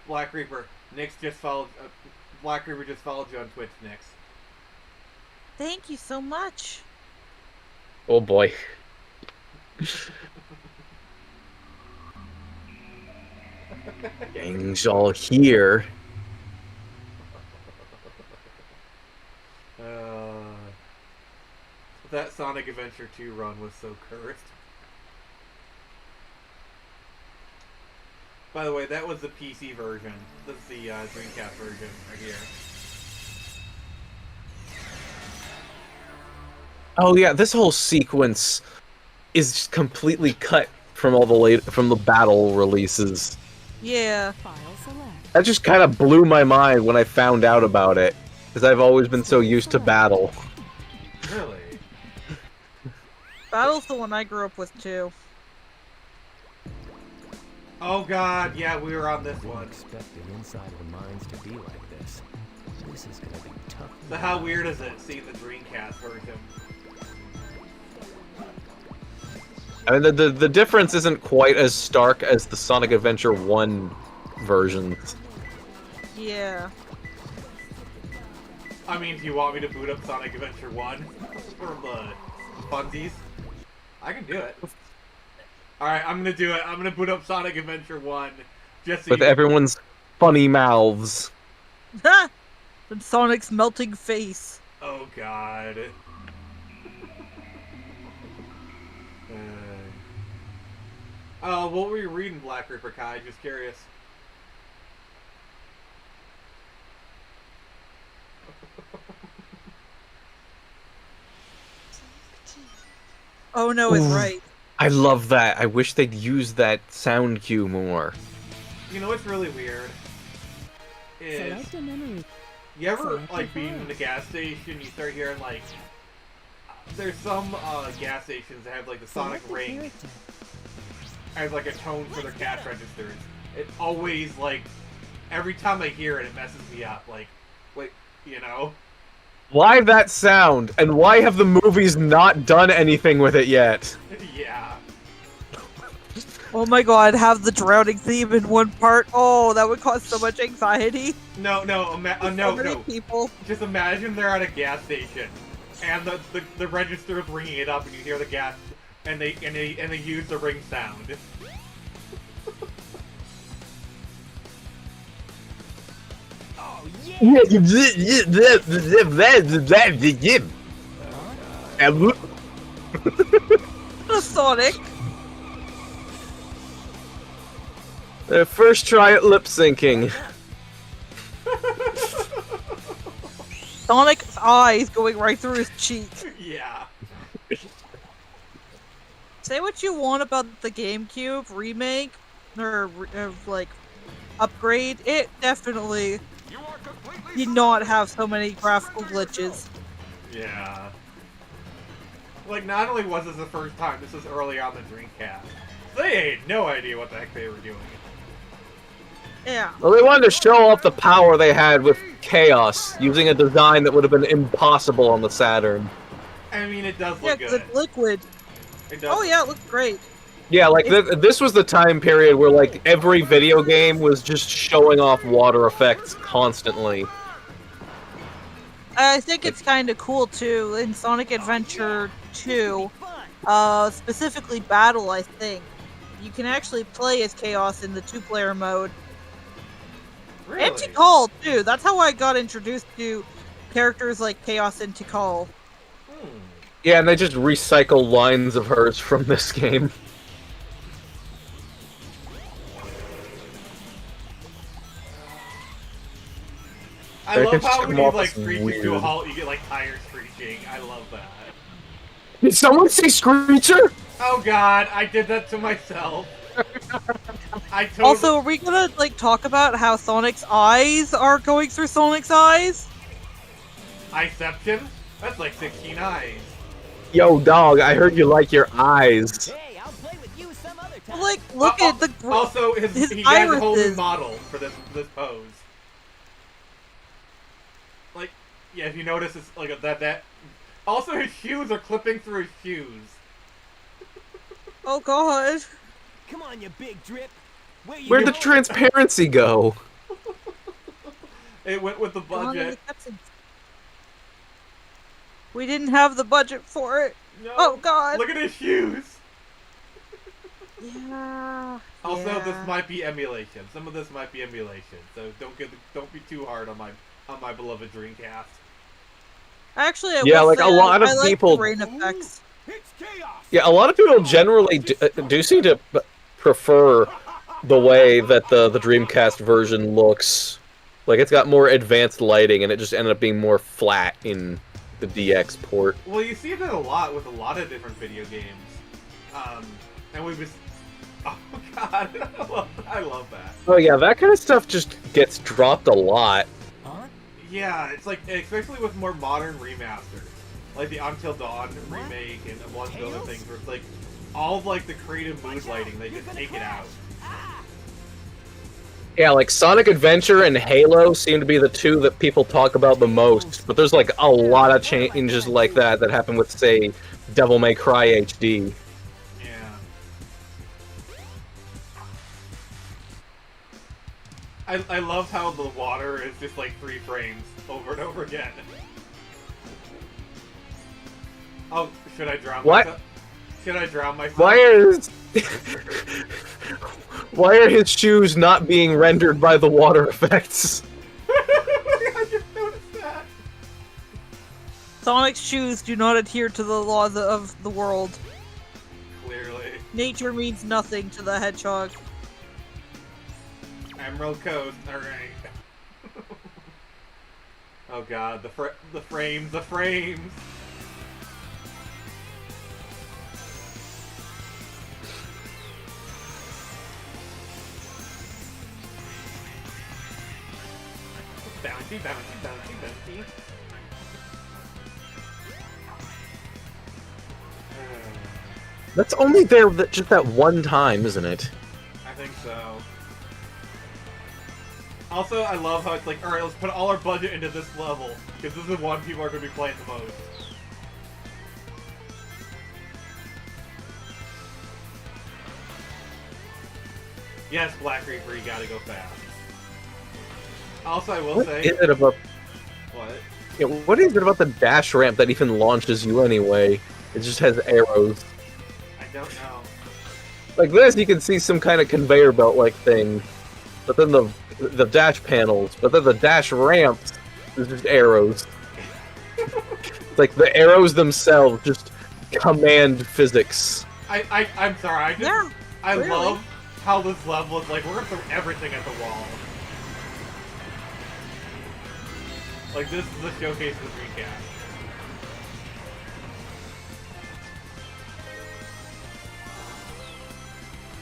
Black Reaper. Nix just followed, Black Reaper just followed you on Twitch, Nix. Thank you so much. Oh boy. Gang's all here. That Sonic Adventure 2 run was so cursed. By the way, that was the PC version. This is the Dreamcast version right here. Oh yeah, this whole sequence is just completely cut from all the battle releases. Yeah. That just kind of blew my mind when I found out about it, because I've always been so used to battle. Really? Battle's the one I grew up with too. Oh god, yeah, we were on this one. Expecting inside of the mines to be like this. This is gonna be tough. So how weird is it seeing the Dreamcast version? I mean, the difference isn't quite as stark as the Sonic Adventure 1 versions. Yeah. I mean, do you want me to boot up Sonic Adventure 1 for the funsies? I can do it. Alright, I'm gonna do it. I'm gonna boot up Sonic Adventure 1 just so With everyone's funny mouths. And Sonic's melting face. Oh god. What were you reading, Black Reaper Kai? Just curious. Oh no, it's right. I love that. I wish they'd use that sound cue more. You know what's really weird? Is you ever like being in the gas station, you start hearing like there's some gas stations that have like the sonic ring as like a tone for their cash registers. It always like every time I hear it, it messes me up. Like, wait, you know? Why that sound? And why have the movies not done anything with it yet? Yeah. Oh my god, have the drowning theme in one part. Oh, that would cause so much anxiety. No, So many people. Just imagine they're at a gas station and the register is ringing it up, and you hear the gas, and they use the ring sound. Oh yeah! Sonic. Their first try at lip syncing. Sonic's eyes going right through his cheek. Yeah. Say what you want about the GameCube remake or like upgrade, it definitely did not have so many graphical glitches. Yeah. Like, not only was this the first time, this was early on the Dreamcast. They had no idea what the heck they were doing. Yeah. Well, they wanted to show off the power they had with Chaos, using a design that would have been impossible on the Saturn. I mean, it does Yeah, look 'cause good. it's liquid. It does. Oh yeah, it looks great. Yeah, like, this was the time period where, like, every video game was just showing off water effects constantly. I think it's kind of cool too in Sonic Adventure 2, specifically Battle. I think you can actually play as Chaos in the 2-player mode. Really? And Tikal too. That's how I got introduced to characters like Chaos and Tikal. Yeah, and they just recycle lines of hers from this game. I They love just how come when you, off like, as screech into a weird. halt, you get, like, tires screeching. I love that. Did someone say Screecher? Oh god, I did that to myself. I totally... Also, are we gonna like talk about how Sonic's eyes are going through Sonic's eyes? Eyeception? That's like 16 eyes. Yo, dog, I heard you like your eyes. Hey, I'll play with you some other time. Like, look at the Also, his he has a whole new irises. model for this pose. Like, yeah, if you notice, it's like that. Also, his shoes are clipping through his shoes. Oh god. Come on, you big drip. Where you Where'd the going? transparency go? It went with the Come on, budget. the cutscenes. We didn't have the budget for it. No. Oh god. Look at his shoes. Yeah. Also, yeah. this might be emulation. Some of this might be emulation. So don't be too hard on my beloved Dreamcast. Actually, I Yeah, will like, say a lot of I like people- the rain effects. It's chaos. Yeah, a lot of people generally do seem to prefer the way that the Dreamcast version looks. Like, it's got more advanced lighting, and it just ended up being more flat in the DX port. Well, you see that a lot with a lot of different video games. And we've just... Oh, God. I love that. Oh yeah, that kind of stuff just gets dropped a lot. Huh? Yeah, it's like, especially with more modern remasters. Like the Until Dawn remake and a bunch of other things where it's like, all of like the creative mood lighting, they just take it out. Yeah, like Sonic Adventure and Halo seem to be the two that people talk about the most, but there's like a lot of changes like that happen with, say, Devil May Cry HD. Yeah. I love how the water is just like 3 frames over and over again. Oh, should I drown What? myself? Should I drown myself? Why are his shoes not being rendered by the water effects? I just noticed that. Sonic's shoes do not adhere to the laws of the world. Clearly. Nature means nothing to the hedgehog. Emerald Coast, alright. Oh god, the frames, the frames! Bouncy, bouncy, bouncy, bouncy. That's only there just that one time, isn't it? I think so. Also, I love how it's like, alright, let's put all our budget into this level, because this is one people are going to be playing the most. Yes, Black Reaper, you gotta go fast. Also, I will say... Is it about... What? Yeah, what is it about the dash ramp that even launches you anyway? It just has arrows. I don't know. Like this, you can see some kind of conveyor belt-like thing, but then the dash panels, but then the dash ramps is just arrows. Like the arrows themselves just command physics. I'm sorry. Yeah, I really. love how this level is like we're gonna throw everything at the wall. Like this is the showcase of the Dreamcast.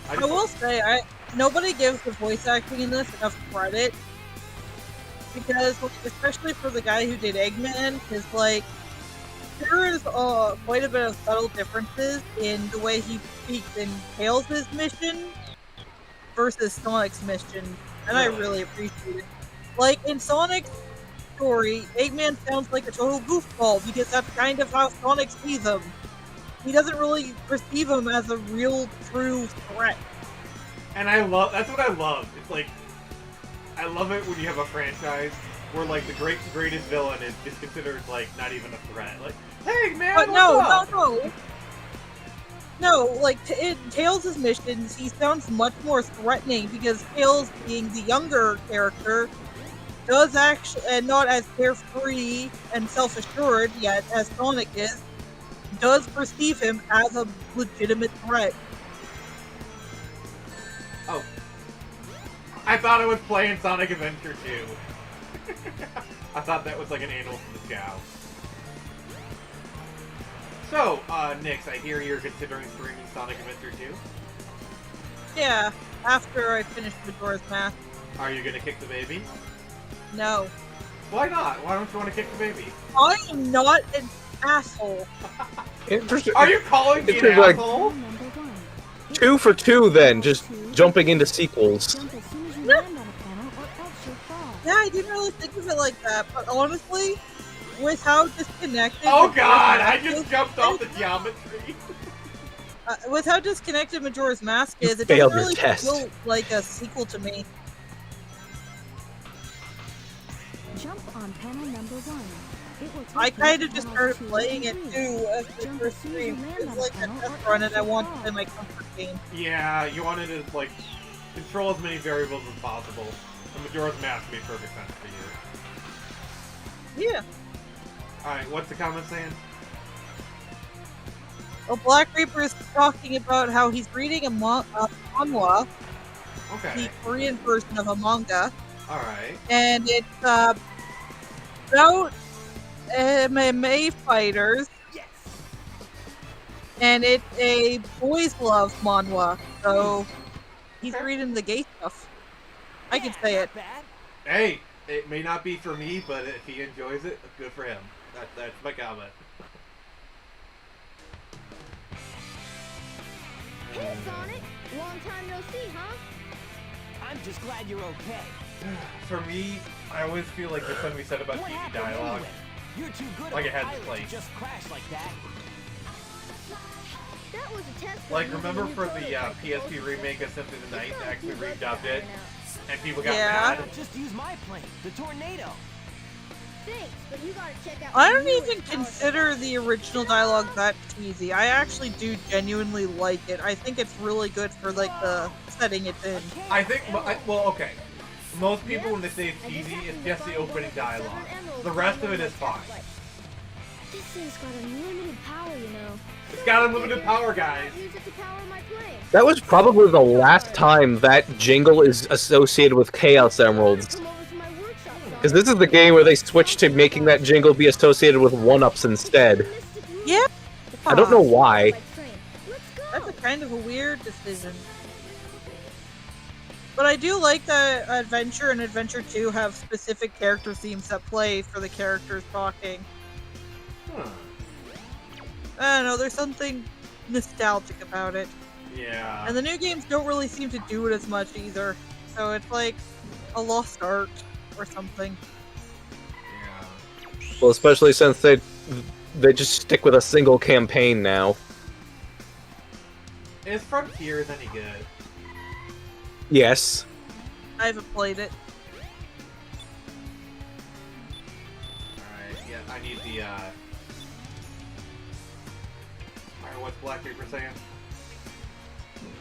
I will say, nobody gives the voice acting in this enough credit because, like, especially for the guy who did Eggman, because like there is quite a bit of subtle differences in the way he speaks in Tails' mission versus Sonic's mission, and I really appreciate it. Like in Sonic's story, Eggman sounds like a total goofball because that's kind of how Sonic sees him. He doesn't really perceive him as a real, true threat. And that's what I love. It's like, I love it when you have a franchise where like the greatest villain is considered like not even a threat. Like, hey man, But what's up? no, like in Tails' missions, he sounds much more threatening because Tails, being the younger character, does actually, and not as carefree and self-assured yet as Sonic is, does perceive him as a legitimate threat. Oh, I thought I was playing Sonic Adventure 2. I thought that was like an annual from the Chow. So, Nix, I hear you're considering streaming Sonic Adventure 2? Yeah, after I finish Majora's Mask. Are you gonna kick the baby? No. Why not? Why don't you want to kick the baby? I am not an asshole. Interesting. Are you calling me an It's like- asshole? 2 for 2 then, just jumping into sequels. Yeah, I didn't really think of it like that, but honestly, with how disconnected... Oh Majora's god, I Mask just is- jumped off the geometry. with how disconnected Majora's Mask You is, it failed doesn't your really test. feel like a sequel to me. Jump on panel number 1. It will take I you kind to of just panel started 2 playing it and 3. too as the Jump first as soon as you stream. land It's on like the a panel test or run and I else want you'll to play fall. my comfort game. Yeah, you wanted to, like, control as many variables as possible. And Majora's Mask made perfect sense for you. Yeah. Alright, what's the comment saying? Well, Black Reaper is talking about how he's reading a manhwa, Okay, the Korean version of a manga, alright. and it's about MMA fighters, and it's a boys' love manhwa, so he's reading the gay stuff. I can say it. Hey, it may not be for me, but if he enjoys it, good for him. That's my comment. Hey, Sonic! Long time no see, huh? I'm just glad you're okay. For me, I always feel like there's something we said about What TV happened dialogue. anyway? You're too good Like of it a had pilot place. to just crash like that. That was a test. Like, remember for the PSP remake of Symphony of the Night, they actually redubbed it, and people got Yeah. mad? Just use my plane, the Tornado. Thanks, but you gotta check out. I the don't newest even Power consider Rangers. the original dialogue that cheesy. I actually do genuinely like it. I think it's really good for like the setting it's in. I think, well, okay. Most people, when they say it's cheesy, it's just the opening dialogue. The rest of it is fine. This thing's got unlimited power, you know. It's got unlimited power, guys. Use it to power my plane. That was probably the last time that jingle is associated with Chaos Emeralds. Come over to my workshop, Because this is the game where they switched to making that jingle be associated with 1-ups instead. Yeah. I don't know why. Let's go. That's a kind of a weird decision. But I do like that Adventure and Adventure 2 have specific character themes that play for the characters talking. Huh. I don't know, there's something nostalgic about it. Yeah. And the new games don't really seem to do it as much either. So it's like a lost art or something. Yeah. Well, especially since they just stick with a single campaign now. Is Frontiers any good? Yes. I haven't played it. Alright, I need the, Alright, what's Black Reaper saying?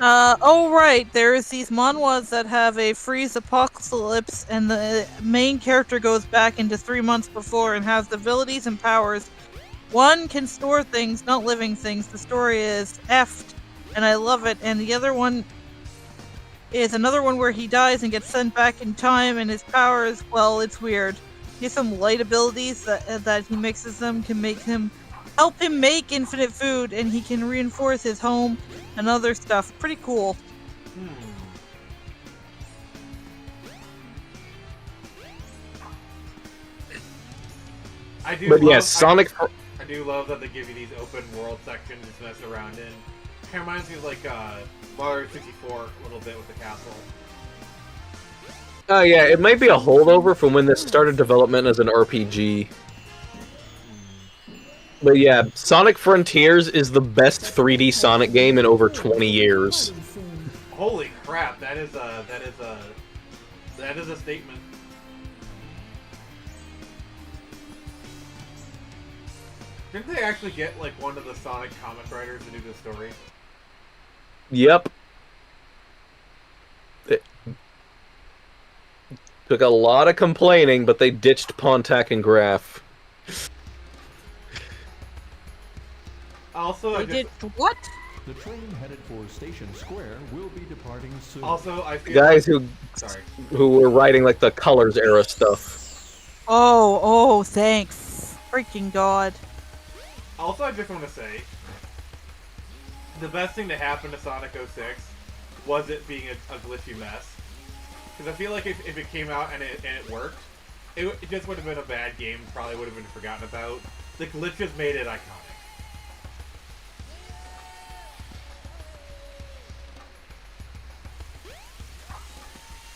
Oh right, there's these manhwas that have a freeze apocalypse, and the main character goes back into 3 months before and has abilities and powers. One can store things, not living things. The story is effed, and I love it. And the other one is another one where he dies and gets sent back in time, and his powers, well, it's weird. He has some light abilities that he mixes them, can make him help him make infinite food, and he can reinforce his home and other stuff. Pretty cool. I do. But love, yeah, Sonic. I do love that they give you these open world sections to mess around in. Kind of reminds me of like Mario 64 a little bit with the castle. Oh yeah, it might be a holdover from when this started development as an RPG. But yeah, Sonic Frontiers is the best 3D Sonic game in over 20 years. Holy crap! That is a statement. Didn't they actually get like one of the Sonic comic writers to do the story? Yep. It took a lot of complaining, but they ditched Pontac and Graf. Also, They did what? The train headed for Station Square will be departing soon. Also, I feel Guys like... Sorry. who were writing like the Colors era stuff. Oh, thanks. Freaking God. Also, I just want to say, the best thing to happen to Sonic 06 was it being a glitchy mess. Because I feel like if it came out and it worked, it just would have been a bad game, probably would have been forgotten about. The glitches made it iconic.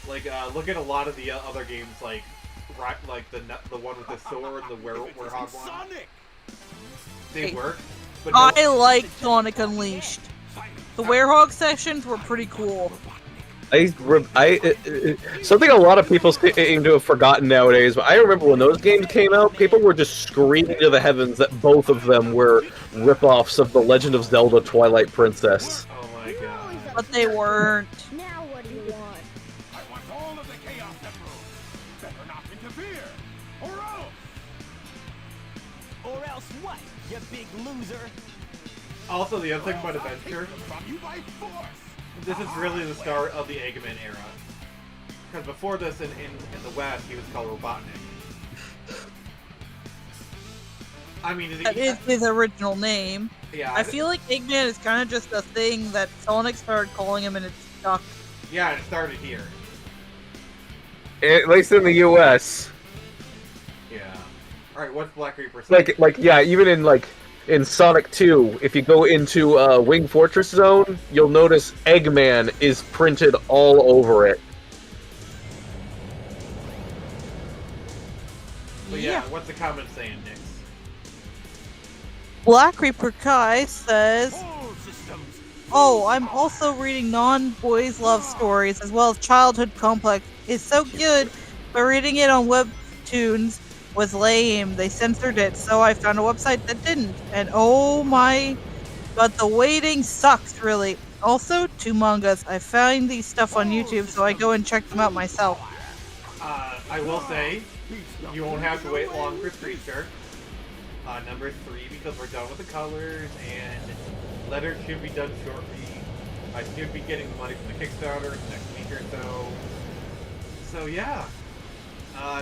Like, look at a lot of the other games, like the one with the sword, the Werehog one. They work, but no, I like Sonic Unleashed. The Werehog sections were pretty cool. Something a lot of people seem to have forgotten nowadays, but I remember when those games came out, people were just screaming to the heavens that both of them were rip-offs of The Legend of Zelda Twilight Princess. Oh my god. But they weren't. Now what do you want? I want all of the chaos that moves. Better not interfere, or else. Or else what, you big loser? Also, the other thing about Adventure, From you by force. this is really the start of the Eggman era. Because before this, in the West, he was called Robotnik. I mean, That is his original name. yeah, I feel like Eggman is kind of just a thing that Sonic started calling him, and it's stuck. yeah, it started here. At least in the U.S. Yeah. All right, what's Black Reaper saying? Like yeah, even in Sonic 2, if you go into Wing Fortress Zone, you'll notice Eggman is printed all over it. But yeah, what's the comment saying, Nix? Black Reaper Kai says, All systems. "Oh, I'm also reading non-boys love stories as well as childhood complex. It's so good, but reading it on webtoons was lame. They censored it, so I found a website that didn't. And oh my, but the waiting sucks, really. Also, 2 mangas. I find these stuff on YouTube, so I go and check them out myself." I will say, you won't have to wait long for Street Shark. Number 3, because we're done with the colors, and letters should be done shortly. I should be getting the money from the Kickstarter next week or so. So yeah,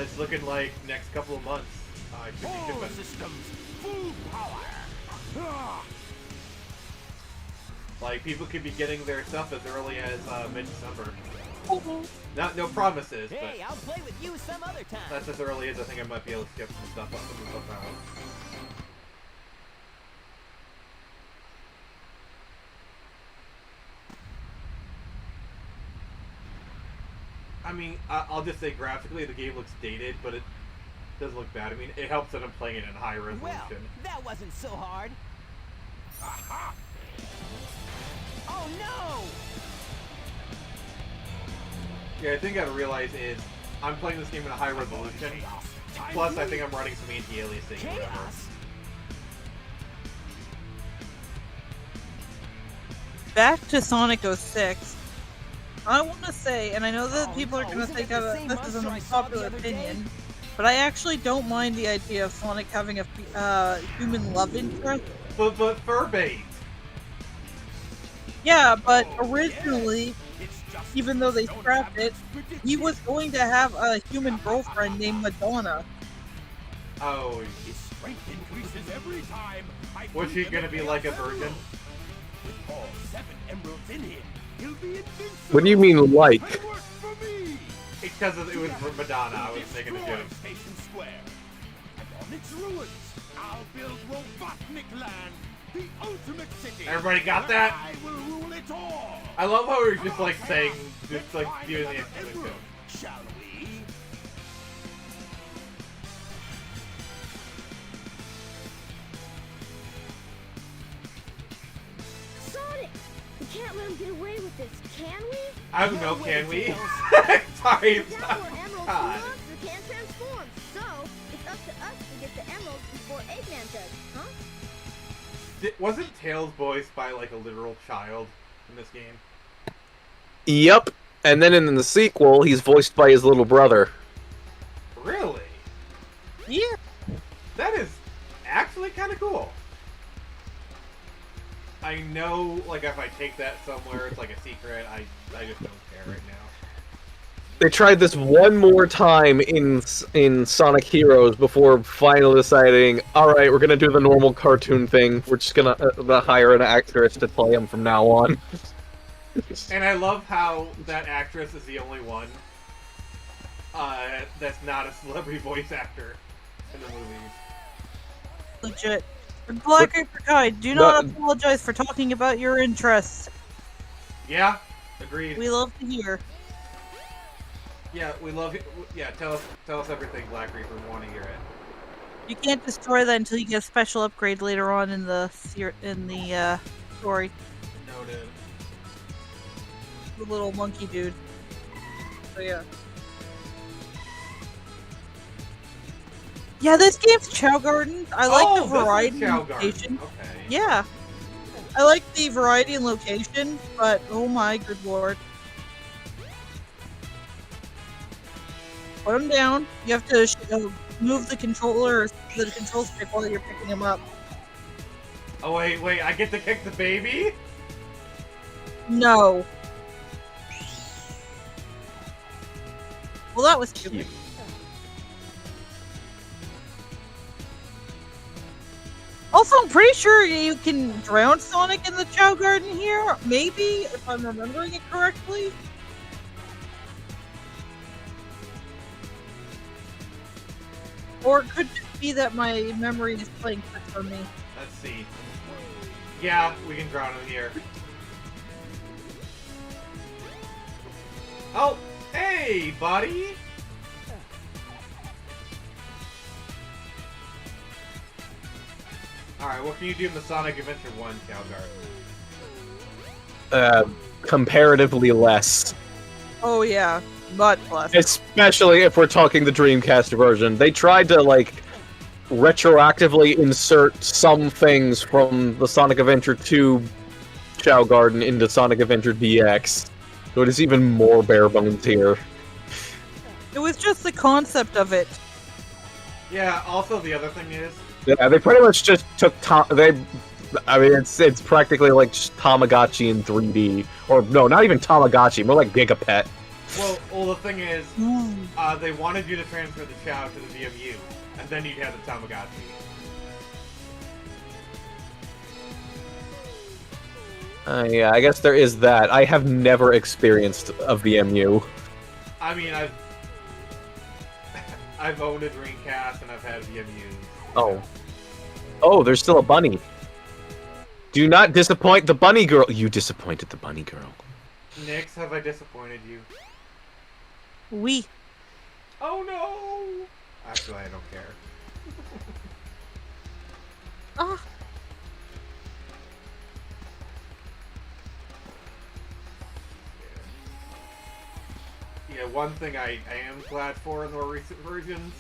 it's looking like next couple of months. I should be All shipping. systems. Full power. Like, people could be getting their stuff as early as mid-December. No promises, but Hey, I'll play with you some other time. that's as early as I think I might be able to skip some stuff up and stuff out. I mean, I'll just say graphically the game looks dated, but it doesn't look bad. I mean, it helps that I'm playing it in high resolution. Well, that wasn't so hard. Oh no! Yeah, the thing I gotta realize is I'm playing this game in a high resolution, Plus, I think I'm running some anti-aliasing. Chaos. Back to Sonic 06. I want to say, and I know that people are going to think of this as an unpopular opinion, but I actually don't mind the idea of Sonic having a human love interest. But Furbait. Yeah, but originally, even though they scrapped it, he was going to have a human girlfriend named Madonna. Oh, His strength increases every time. was she gonna be like a virgin? With all 7 emeralds in him, he'll be invincible. What do you mean, like? It worked for me. Because it was for Madonna. I was making a Destroy joke. Station Square. And on its ruins, I'll build Robotnik Land, the ultimate city. Everybody got where that? I will rule it all. I love how we're just like saying, just like doing the Find explanation. another emerald, shall we? Sonic! We can't let him get away with this, can we? I don't know, can we? Sorry, The Tower Emerald God. monster can't transform, so it's up to us to get the emeralds before Eggman does, huh? Wasn't Tails voiced by like a literal child in this game? Yep. And then in the sequel, he's voiced by his little brother. Really? Yeah. That is actually kind of cool. I know, like, if I take that somewhere, it's like a secret. I just don't care right now. They tried this one more time in Sonic Heroes before finally deciding, all right, we're gonna do the normal cartoon thing. We're just gonna hire an actress to play him from now on. And I love how that actress is the only one that's not a celebrity voice actor in the movies. Legit. Black Apricot, do not apologize for talking about your interests. Yeah, agreed. We love to hear. Yeah, we love it. Yeah, tell us everything, Black Reaper. We want to hear it. You can't destroy that until you get a special upgrade later on in the story. Noted. The little monkey dude. So yeah. Yeah, this game's Chow Garden. I like the variety in location. Okay. Yeah. I like the variety in location, but oh my good lord. Put him down. You have to move the controller, the control stick while you're picking him up. Oh wait, I get to kick the baby? No. Well, that was stupid. Also, I'm pretty sure you can drown Sonic in the Chow Garden here. Maybe, if I'm remembering it correctly. Or it could just be that my memory is playing tricks on me. Let's see. Yeah, we can drown him here. Oh, hey, buddy! Alright, what can you do in the Sonic Adventure 1, Chow Garden? Comparatively less. Oh yeah, much less. Especially if we're talking the Dreamcast version. They tried to, like, retroactively insert some things from the Sonic Adventure 2 Chow Garden into Sonic Adventure DX. So it is even more bare bones here. It was just the concept of it. Yeah, also the other thing is... Yeah, they pretty much just took it's practically like just Tamagotchi in 3D. Or, no, not even Tamagotchi, more like Gigapet. Well, the thing is, they wanted you to transfer the Chow to the VMU, and then you'd have the Tamagotchi. Yeah, I guess there is that. I have never experienced a VMU. I mean, I've owned a Dreamcast, and I've had VMUs. Oh. Oh, there's still a bunny. Do not disappoint the bunny girl. You disappointed the bunny girl. Nix, have I disappointed you? We. Oh no! Actually, I don't care. Ah. Yeah, one thing I am glad for in the more recent versions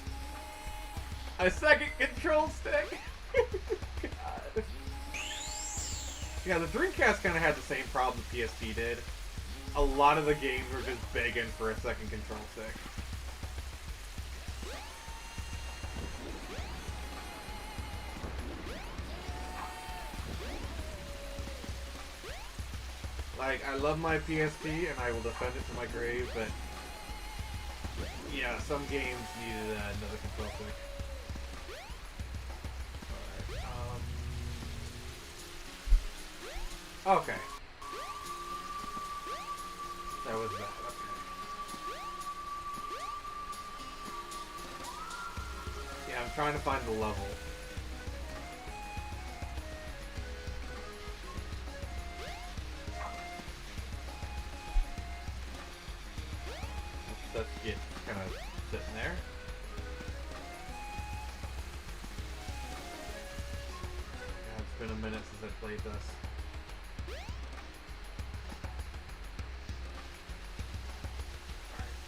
A second control stick. God. Yeah, the Dreamcast kind of had the same problem the PSP did. A lot of the games were just begging for a second control stick. Like, I love my PSP and I will defend it to my grave, but yeah, some games needed another control stick. Alright, okay. That was bad, okay. Yeah, I'm trying to find the level. Let's get kind of sitting there. Yeah, it's been a minute since I played this.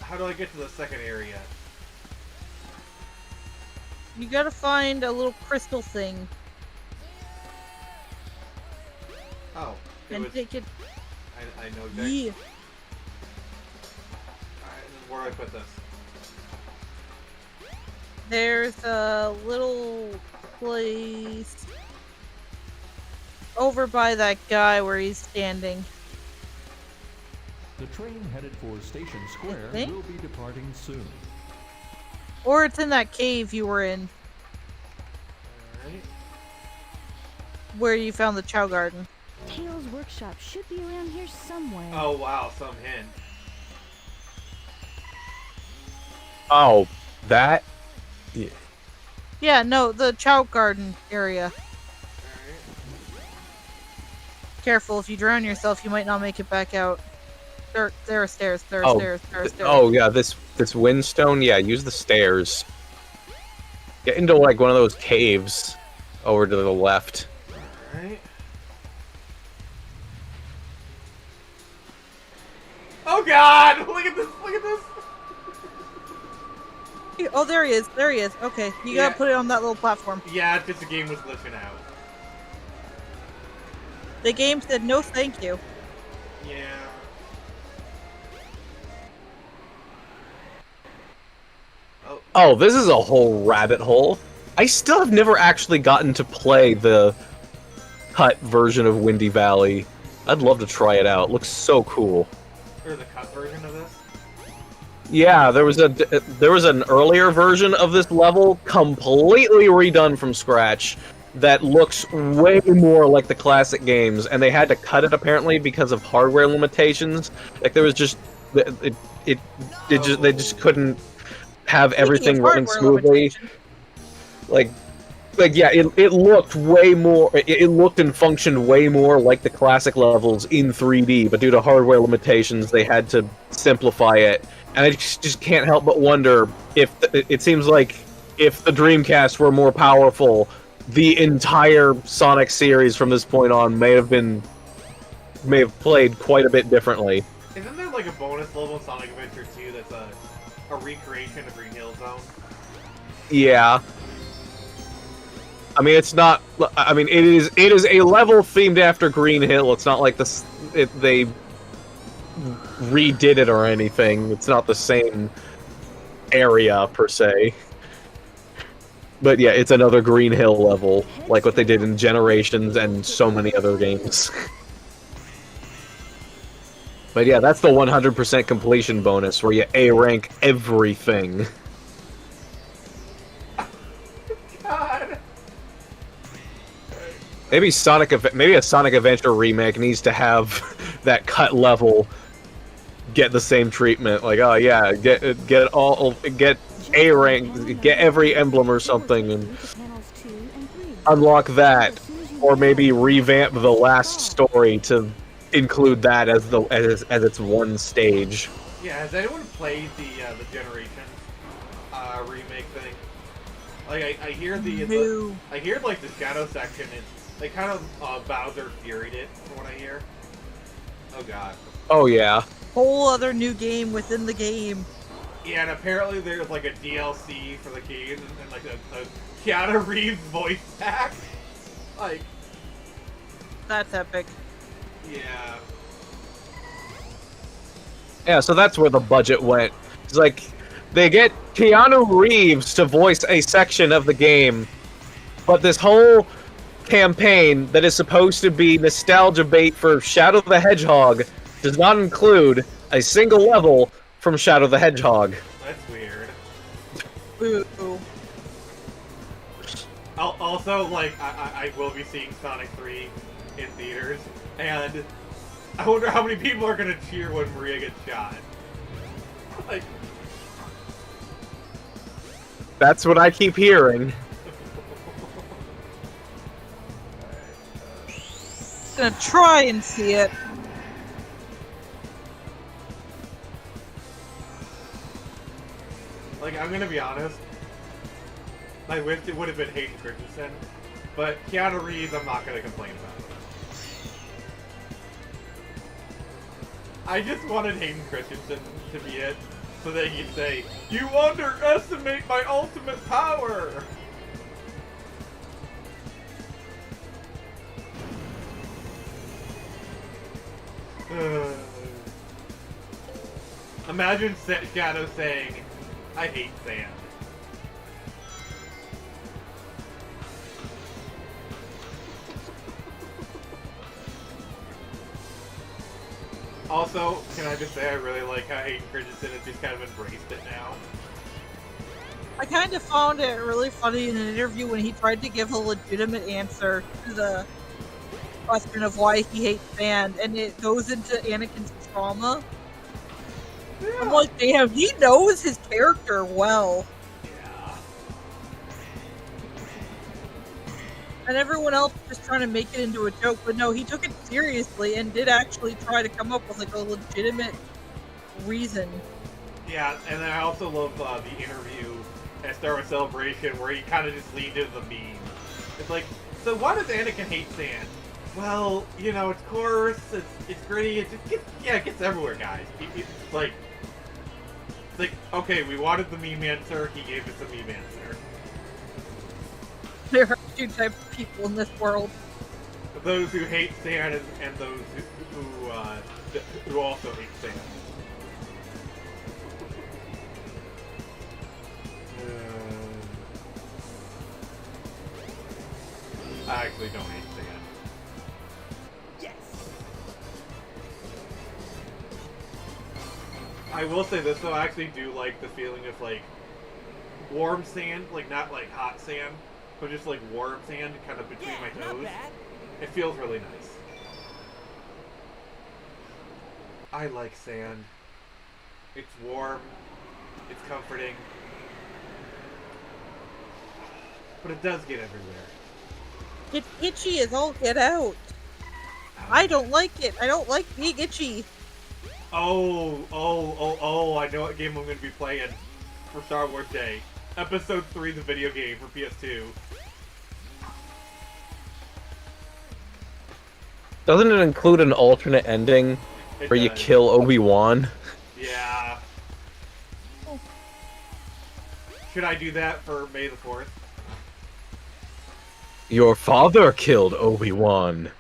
How do I get to the second area? You gotta find a little crystal thing Oh, and take it. I know exactly. Yeah. Alright, where do I put this? There's a little place over by that guy where he's standing. The train headed for Station Square think? will be departing soon. Or it's in that cave you were in, Alright. where you found the Chow Garden. Tails Workshop should be around here somewhere. Oh wow, some hint. Oh, that? Yeah. Yeah, no, the Chow Garden area. Alright. Careful, if you drown yourself, you might not make it back out. There are stairs, there are Oh, stairs, there are stairs. Oh yeah, this windstone. Yeah, use the stairs. Get into like one of those caves over to the left. Alright. Oh god! Look at this! Look at this! Oh, there he is, there he is. Okay, you Yeah. gotta put it on that little platform. Yeah, it's just the game was glitching out. The game said no thank you. Yeah. Oh, this is a whole rabbit hole. I still have never actually gotten to play the cut version of Windy Valley. I'd love to try it out. It looks so cool. Or the cut version of this? Yeah, there was an earlier version of this level, completely redone from scratch, that looks way more like the classic games, and they had to cut it apparently because of hardware limitations. Like there was just they just couldn't have everything running smoothly. Like yeah, it looked way more. It looked and functioned way more like the classic levels in 3D, but due to hardware limitations, they had to simplify it. And I just can't help but wonder if it seems like if the Dreamcast were more powerful, the entire Sonic series from this point on may have played quite a bit differently. Isn't there like a bonus level in Sonic Adventure 2 that's a recreation of Green Hill Zone? Yeah. I mean, it's not. I mean, it is a level themed after Green Hill. It's not like they redid it or anything. It's not the same area per se. But yeah, it's another Green Hill level, like what they did in Generations and so many other games. But yeah, that's the 100% completion bonus, where you A-rank everything. God! Maybe a Sonic Adventure remake needs to have that cut level get the same treatment. Like, oh yeah, get A rank, get every emblem or something, and unlock that, or maybe revamp the last story to include that as its one stage. Yeah, has anyone played the Generation remake thing? Like, I hear I hear like the Shadow section is they kind of Bowser Furied it, from what I hear. Oh god. Oh yeah. Whole other new game within the game. Yeah, and apparently there's like a DLC for the game and like a Keanu Reeves voice pack. Like, That's epic. yeah. Yeah, so that's where the budget went. It's like, they get Keanu Reeves to voice a section of the game, but this whole campaign that is supposed to be nostalgia bait for Shadow the Hedgehog does not include a single level from Shadow the Hedgehog. That's weird. Ooh. Also, like, I will be seeing Sonic 3 in theaters, and I wonder how many people are gonna cheer when Maria gets shot. Like, That's what I keep hearing. Gonna try and see it. like, I'm gonna be honest. I wish it would have been Hayden Christensen, but Keanu Reeves, I'm not gonna complain about. I just wanted Hayden Christensen to be it, so that he'd say, "You underestimate my ultimate power!" Imagine Shadow saying, "I hate sand." Also, can I just say I really like how Hayden Christensen has just kind of embraced it now. I kind of found it really funny in an interview when he tried to give a legitimate answer to the question of why he hates sand, and it goes into Anakin's trauma. I'm like, damn, he knows his character well. Yeah. And everyone else was just trying to make it into a joke, but no, he took it seriously and did actually try to come up with like a legitimate reason. Yeah, and then I also love the interview at Star Wars Celebration where he kind of just leaned into the meme. It's like, so why does Anakin hate sand? Well, you know, it's coarse, it's gritty, it just gets everywhere, guys. It's like, okay, we wanted the meme answer, he gave us a meme answer. There are two types of people in this world. Those who hate sand and those who also hate sand. I actually don't hate sand. Yes! I will say this though, I actually do like the feeling of like warm sand, like not like hot sand, but just like warm sand kind of between my Not toes. bad. It feels really nice. I like sand. It's warm. It's comforting. But it does get everywhere. It's itchy as all get out. I don't like it. I don't like being itchy. Oh, I know what game I'm going to be playing for Star Wars Day. Episode 3, the video game for PS2. Doesn't it include an alternate ending It where you does. kill Obi-Wan? Yeah. Should I do that for May the 4th? Your father killed Obi-Wan.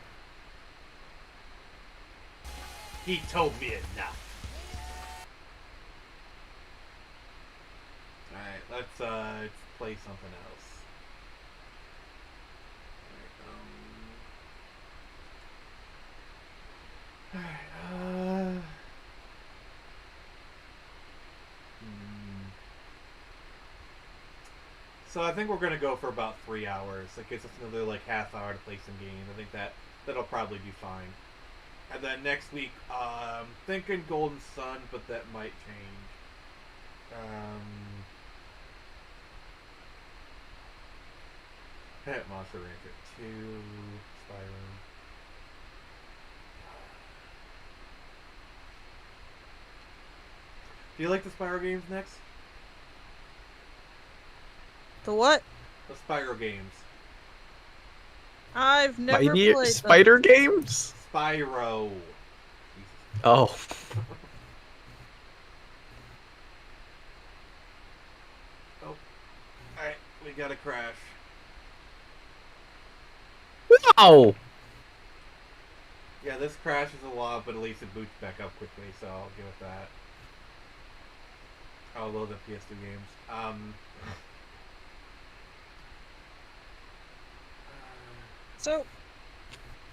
He told me enough. Alright, let's play something else. Alright, So I think we're gonna go for about 3 hours. That gives us another like half hour to play some games. I think that'll probably be fine. And then next week, thinking Golden Sun, but that might change. Monster Rancher 2, Spyro. Do you like the Spyro games next? The what? The Spyro games. I've never played them. Spider games? Spyro. Oh. got a crash. Wow! Yeah, this crashes a lot, but at least it boots back up quickly, so I'll give it that. I'll load the PS2 games. So,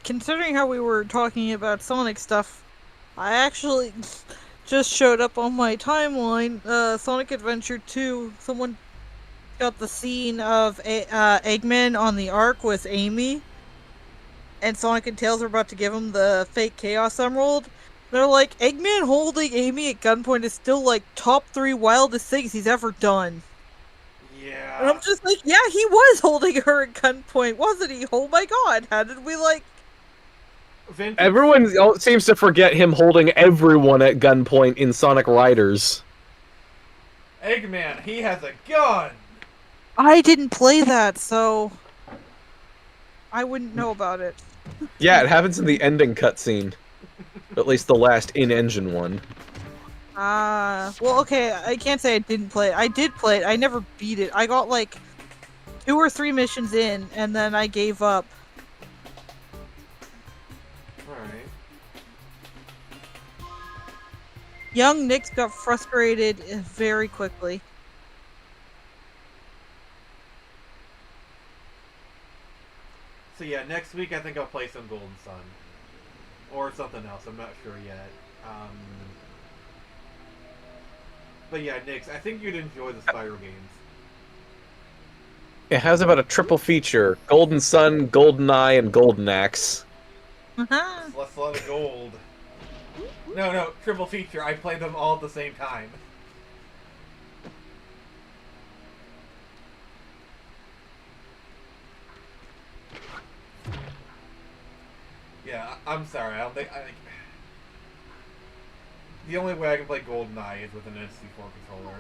considering how we were talking about Sonic stuff, I actually just showed up on my timeline, Sonic Adventure 2. Someone got the scene of Eggman on the Ark with Amy, and Sonic and Tails are about to give him the fake Chaos Emerald. They're like, Eggman holding Amy at gunpoint is still like top 3 wildest things he's ever done. Yeah. And I'm just like, yeah, he was holding her at gunpoint, wasn't he? Oh my god, how did we like... Vintage... Everyone seems to forget him holding everyone at gunpoint in Sonic Riders. Eggman, he has a gun! I didn't play that, so... I wouldn't know about it. Yeah, it happens in the ending cutscene. At least the last in-engine one. Well, okay, I can't say I didn't play it. I did play it, I never beat it. I got like 2 or 3 missions in, and then I gave up. Alright. Young Nix got frustrated very quickly. So yeah, next week I think I'll play some Golden Sun. Or something else, I'm not sure yet. But yeah, Nix, I think you'd enjoy the Spyro games. It has about a triple feature. Golden Sun, Golden Eye, and Golden Axe. That's a lot of gold. No, triple feature. I play them all at the same time. Yeah, I'm sorry. I don't think... The only way I can play GoldenEye is with an N64 controller.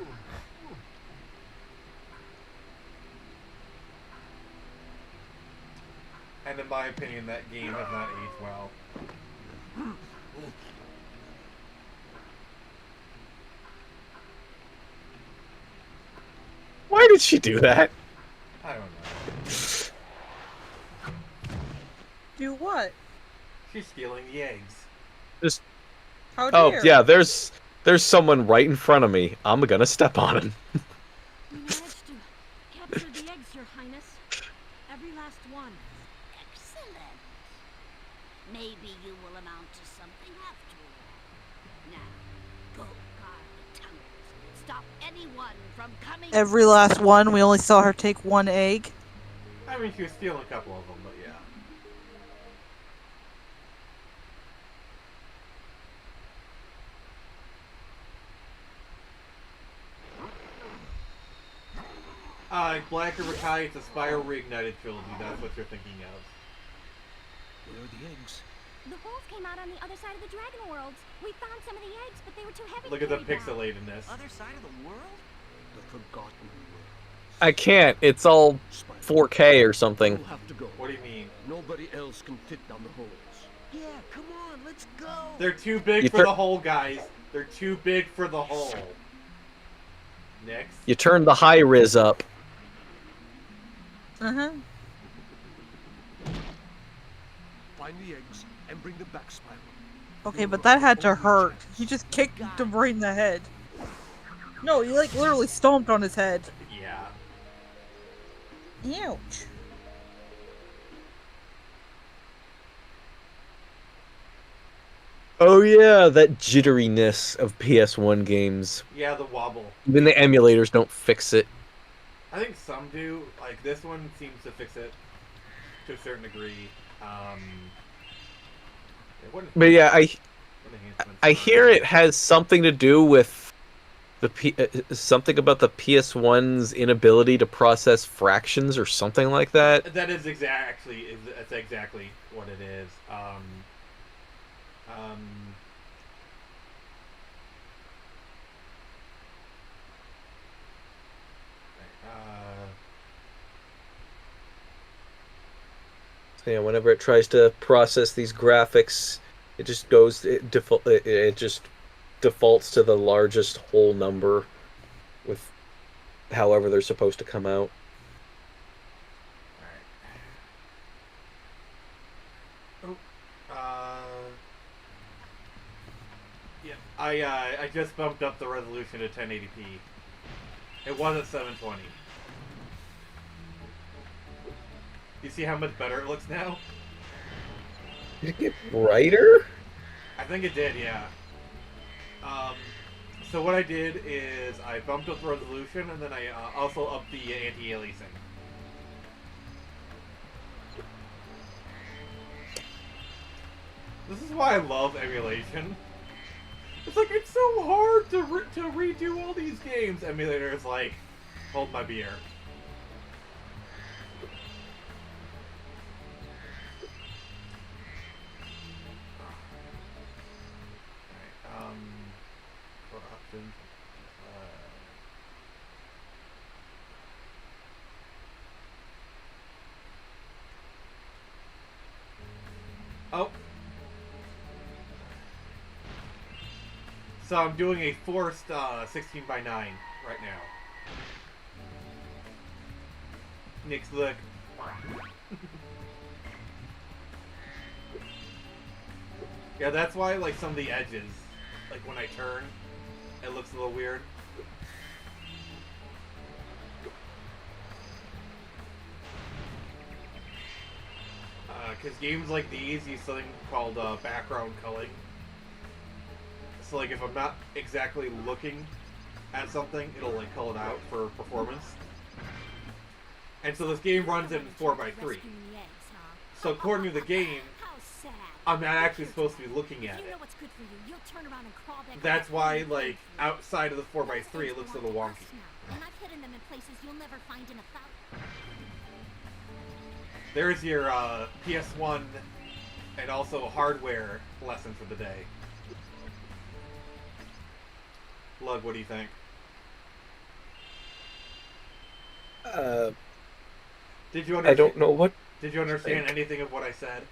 And in my opinion, that game has not aged well. Why did she do that? I don't know. Do what? She's stealing the eggs. Just... How dare? Oh, yeah, there's someone right in front of me. I'm gonna step on him. You managed to capture the eggs, Your Highness. Every last one. Excellent. Maybe you will amount to something after all. Now, go guard the tunnels. Stop anyone from coming. Every last one. We only saw her take 1 egg. I mean, she was stealing a couple of them, but yeah. Black River Kai, it's a Spyro Reignited trilogy, that's what you're thinking of. Where are the eggs? The holes came out on the other side of the Dragon Worlds. We found some of the eggs, but they were too heavy Look to at the carry down. pixelatedness. Other side of the world? The forgotten world. I can't. It's all 4K or something. We'll have to go. What do you mean? Nobody else can fit down the holes. Yeah, come on, let's go. They're too big You for the hole, guys. They're too big for the hole. Next. You turn the high res up. Uh-huh. Find the eggs and bring them back, Spyro. Okay, but that had to hurt. He just kicked him right in the head. No, he like literally stomped on his head. Yeah. Ouch. Oh yeah, that jitteriness of PS1 games. Yeah, the wobble. Even the emulators don't fix it. I think some do. Like, this one seems to fix it to a certain degree. But yeah, I hear it has something to do with the something about the PS1's inability to process fractions or something like that. That is exactly what it is. So yeah, whenever it tries to process these graphics, it just it just defaults to the largest whole number with however they're supposed to come out. I just bumped up the resolution to 1080p. It was at 720. You see how much better it looks now? Did it get brighter? I think it did, yeah. So what I did is I bumped up the resolution, and then I also upped the anti-aliasing. This is why I love emulation. It's like, it's so hard to redo all these games. Emulator is like, hold my beer. Alright, for options, oh. So I'm doing a forced 16:9 right now. Nick's look. Yeah, that's why like some of the edges, like when I turn, it looks a little weird. Because games like these use something called background culling. So like if I'm not exactly looking at something, it'll like cull it out for performance. And so this game runs in 4:3. So according to the game, I'm not actually supposed to be looking at it. That's why like outside of the 4:3 it looks a little wonky. There's your PS1 and also hardware lesson for the day. Lug, what do you think? Did you understand? I don't know what. Did you understand anything of what I said?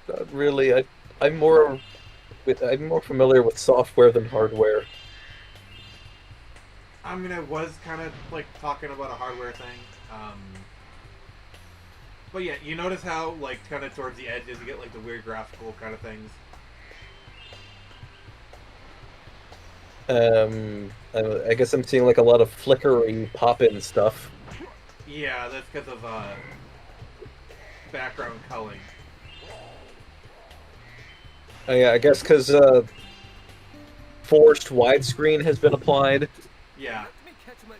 Not really. I'm more familiar with software than hardware. I mean, I was kind of like talking about a hardware thing. But yeah, you notice how like kind of towards the edges you get like the weird graphical kind of things. I guess I'm seeing like a lot of flickering pop-in stuff. Yeah, that's because of background culling. Oh, yeah, I guess because forced widescreen has been applied. Yeah. Let me catch my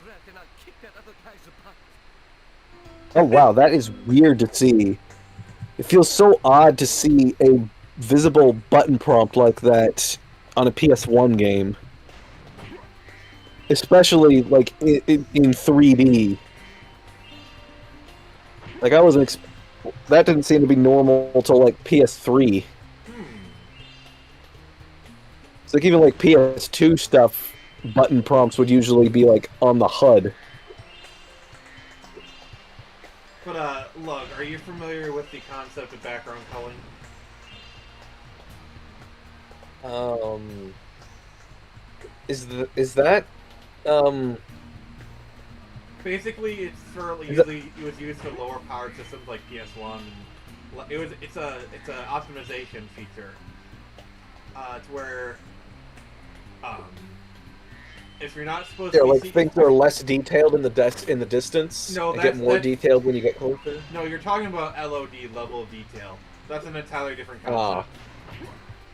breath and I'll kick that other guy's butt. Oh wow, that is weird to see. It feels so odd to see a visible button prompt like that on a PS1 game. Especially, like, in 3D. Like, I wasn't that didn't seem to be normal till, like, PS3. It's like, even, like, PS2 stuff, button prompts would usually be, like, on the HUD. But, Lug, are you familiar with the concept of background culling? Is that, Basically, it's for usually it was used for lower powered systems like PS1. And it's a optimization feature. It's where if you're not supposed to like things that are less detailed in the distance, no, and get more detailed when you get closer. No, you're talking about LOD, level of detail. That's an entirely different concept.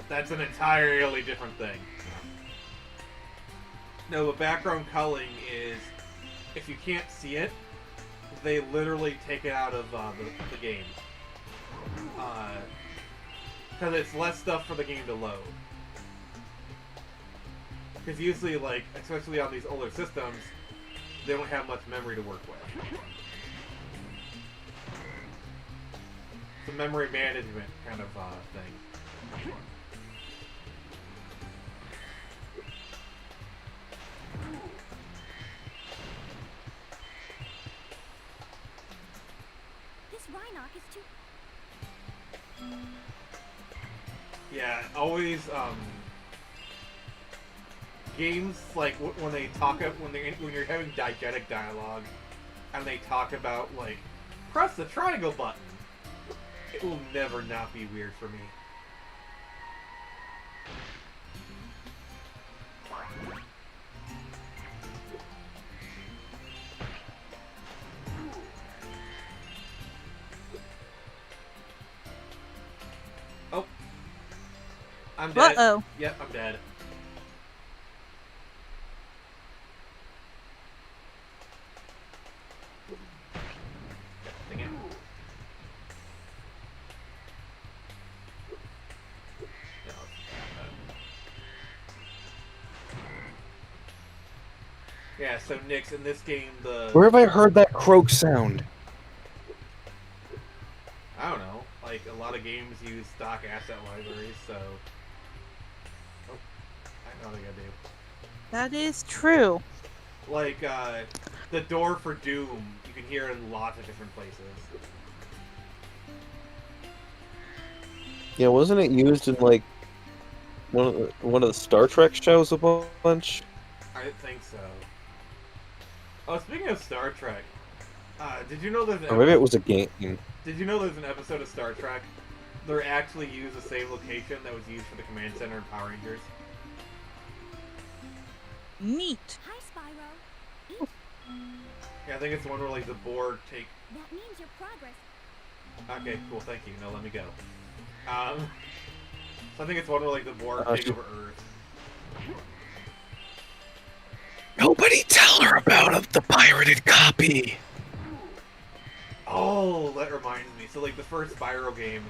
That's an entirely different thing. No, the background culling is if you can't see it, they literally take it out of the game. Because it's less stuff for the game to load. Because usually, like, especially on these older systems, they don't have much memory to work with. It's a memory management kind of thing. This Rhinoc is too... Yeah, always, games like when they talk when you're having diegetic dialogue, and they talk about, like, press the triangle button, it will never not be weird for me. Oh. I'm dead. Uh-oh. Yep, I'm dead. Dang it. Yeah, so Nix, in this game, Where have I heard that croak sound? I don't know, like, a lot of games use stock asset libraries, so... Oh, I know what I gotta do. That is true. Like, the door for Doom, you can hear in lots of different places. Yeah, wasn't it used in, like, one of the Star Trek shows a bunch? I didn't think so. Oh, speaking of Star Trek, did you know there's an Or maybe it was a game. Did you know there's an episode of Star Trek they actually used the same location that was used for the Command Center in Power Rangers? Neat. Hi, Spyro. Yeah, I think it's the one where, like, the Borg take... That means your progress. Okay, cool, thank you. Now let me go. So I think it's one where, like, the Borg take over Earth. Nobody tell her about the pirated copy. Oh, that reminds me. So, like, the first Spyro game,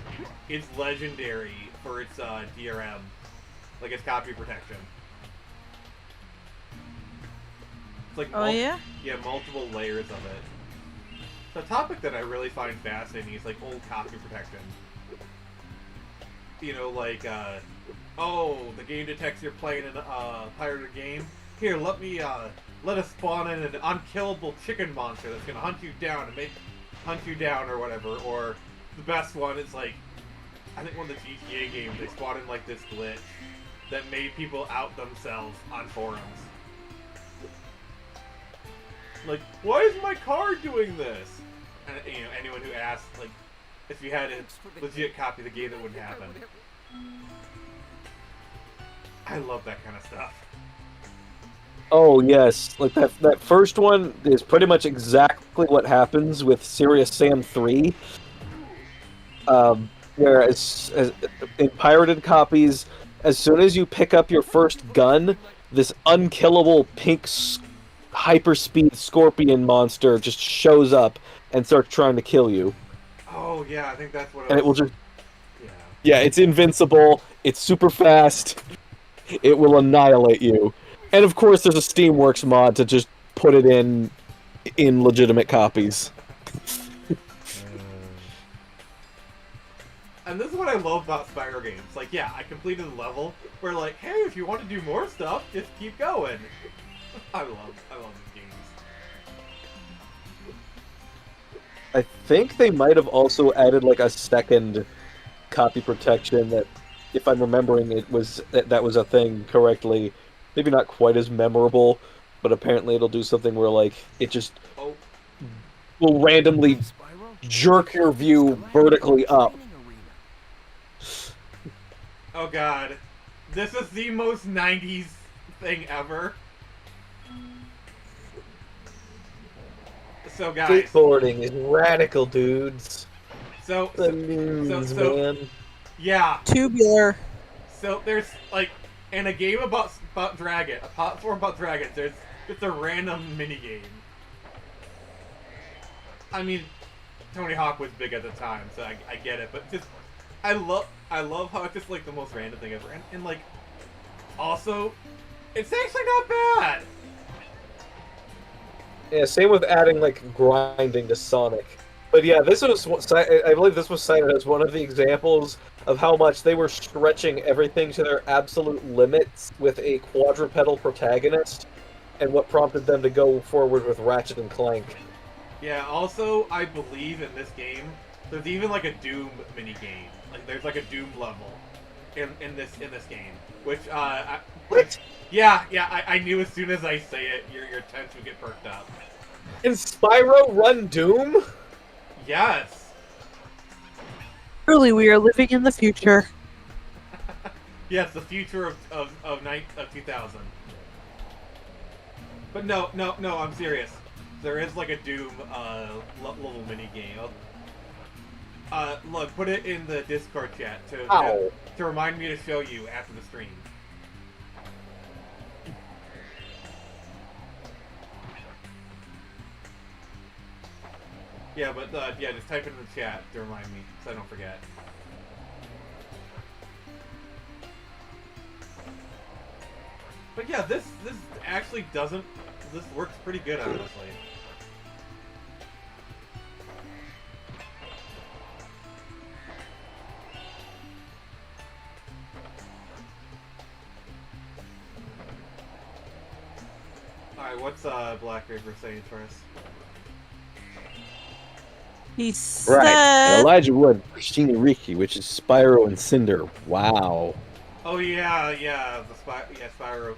it's legendary for its DRM. Like, its copy protection. It's like yeah? Yeah, multiple layers of it. The topic that I really find fascinating is, like, old copy protection. You know, like, oh, the game detects you're playing a pirated game. Here, let us spawn in an unkillable chicken monster that's gonna hunt you down or whatever. Or the best one is, like, I think one of the GTA games, they spawned in, like, this glitch that made people out themselves on forums. Like, why is my car doing this? And, you know, anyone who asked, like, if you had a legit copy of the game, that wouldn't happen. I love that kind of stuff. Oh yes, like that first one is pretty much exactly what happens with Serious Sam 3. Whereas in pirated copies, as soon as you pick up your first gun, this unkillable pink hyperspeed scorpion monster just shows up and starts trying to kill you. Oh yeah, I think that's what. And it will just. Yeah, it's invincible. It's super fast. It will annihilate you. And of course, there's a Steamworks mod to just put it in legitimate copies. And this is what I love about Spyro games. Like, yeah, I completed the level where, like, hey, if you want to do more stuff, just keep going. I love these games. I think they might have also added like a second copy protection that, if I'm remembering it, that was a thing correctly. Maybe not quite as memorable, but apparently it'll do something where like it just will randomly jerk your view vertically up. Oh god. This is the most 90s thing ever. So guys, skateboarding is radical, dudes. So man. Yeah. Tubular. So there's like in a game about dragon, a platform about dragons, there's just a random minigame. I mean, Tony Hawk was big at the time, so I get it, but just I love how it's just like the most random thing ever, and like also it's actually not bad. Yeah, same with adding like grinding to Sonic. But yeah, I believe this was cited as one of the examples of how much they were stretching everything to their absolute limits with a quadrupedal protagonist, and what prompted them to go forward with Ratchet and Clank. Yeah, also, I believe in this game, there's even like a Doom mini-game. Like, there's like a Doom level in this game. Which, What? Yeah, I knew as soon as I say it, your tents would get perked up. Can Spyro run Doom? Yes. Truly, we are living in the future. Yes, the future of 2000. But no, I'm serious. There is like a Doom little mini game. Look, put it in the Discord chat to remind me to show you after the stream. Yeah, but yeah, just type it in the chat to remind me, so I don't forget. But yeah, this actually doesn't. This works pretty good, honestly. Alright, what's Black Reaper saying for us? He said... Right. And Elijah Wood, Christina Ricci, which is Spyro and Cinder. Wow. Oh yeah, Spyro.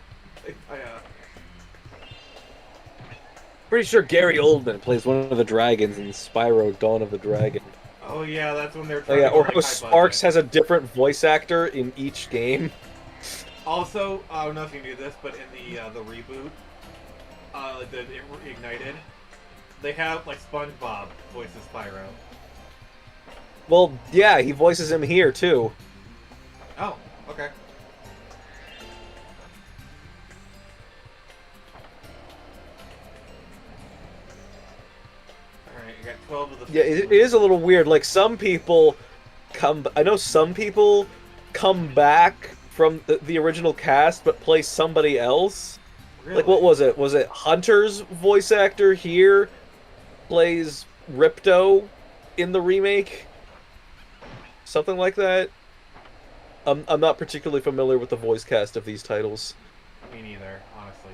Pretty sure Gary Oldman plays one of the dragons in Spyro: Dawn of the Dragon. Oh yeah, that's when they're Oh trying yeah, to or go how high Sparks budget. has a different voice actor in each game. Also, I don't know if you knew this, but in the reboot, the Ignited, they have like SpongeBob voices Spyro. Well, yeah, he voices him here too. Oh, okay. Alright, you got 12 of the... Yeah, it is a little weird. Like, some people I know some people come back from the original cast, but play somebody else. Really? Like, what was it? Was it Hunter's voice actor here plays Ripto in the remake? Something like that? I'm not particularly familiar with the voice cast of these titles. Me neither, honestly.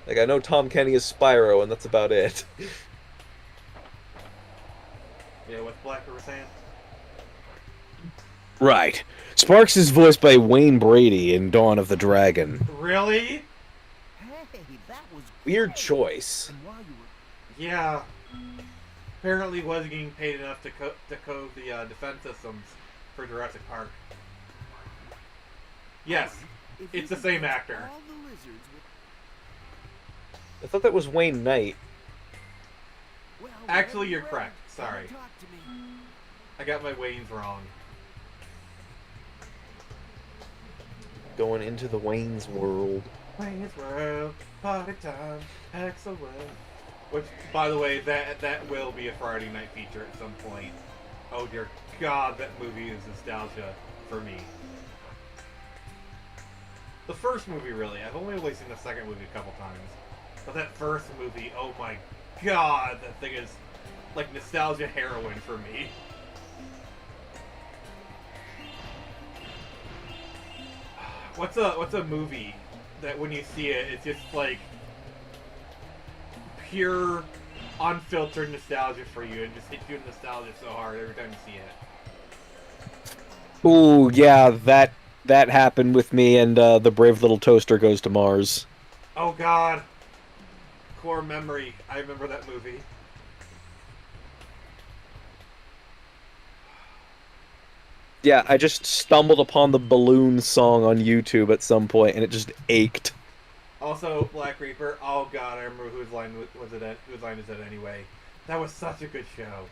Like, I know Tom Kenny is Spyro, and that's about it. Yeah, what's Black River saying? Right. Sparks is voiced by Wayne Brady in Dawn of the Dragon. Really? Hey, that was Weird great. choice. And while you were Yeah. Apparently wasn't getting paid enough to code the defense systems for Jurassic Park. Yes, if it's you the could same catch actor. all the lizards with... I thought that was Wayne Knight. Well, Actually, you're well, correct. come Sorry. talk to me. I got my Waynes wrong. Going into the Wayne's world. Wayne's World, party time, excellent. Which, by the way, that will be a Friday night feature at some point. Oh dear God, that movie is nostalgia for me. The first movie, really. I've only seen the second movie a couple times. But that first movie, oh my God, that thing is like nostalgia heroin for me. What's a movie that when you see it, it's just like pure, unfiltered nostalgia for you, and just hits you in nostalgia so hard every time you see it? Ooh, yeah, that happened with me and The Brave Little Toaster Goes to Mars. Oh God, core memory. I remember that movie. Yeah, I just stumbled upon the Balloon song on YouTube at some point, and it just ached. Also, Black Reaper. Oh God, I remember whose line was it? Whose line is it anyway? That was such a good show.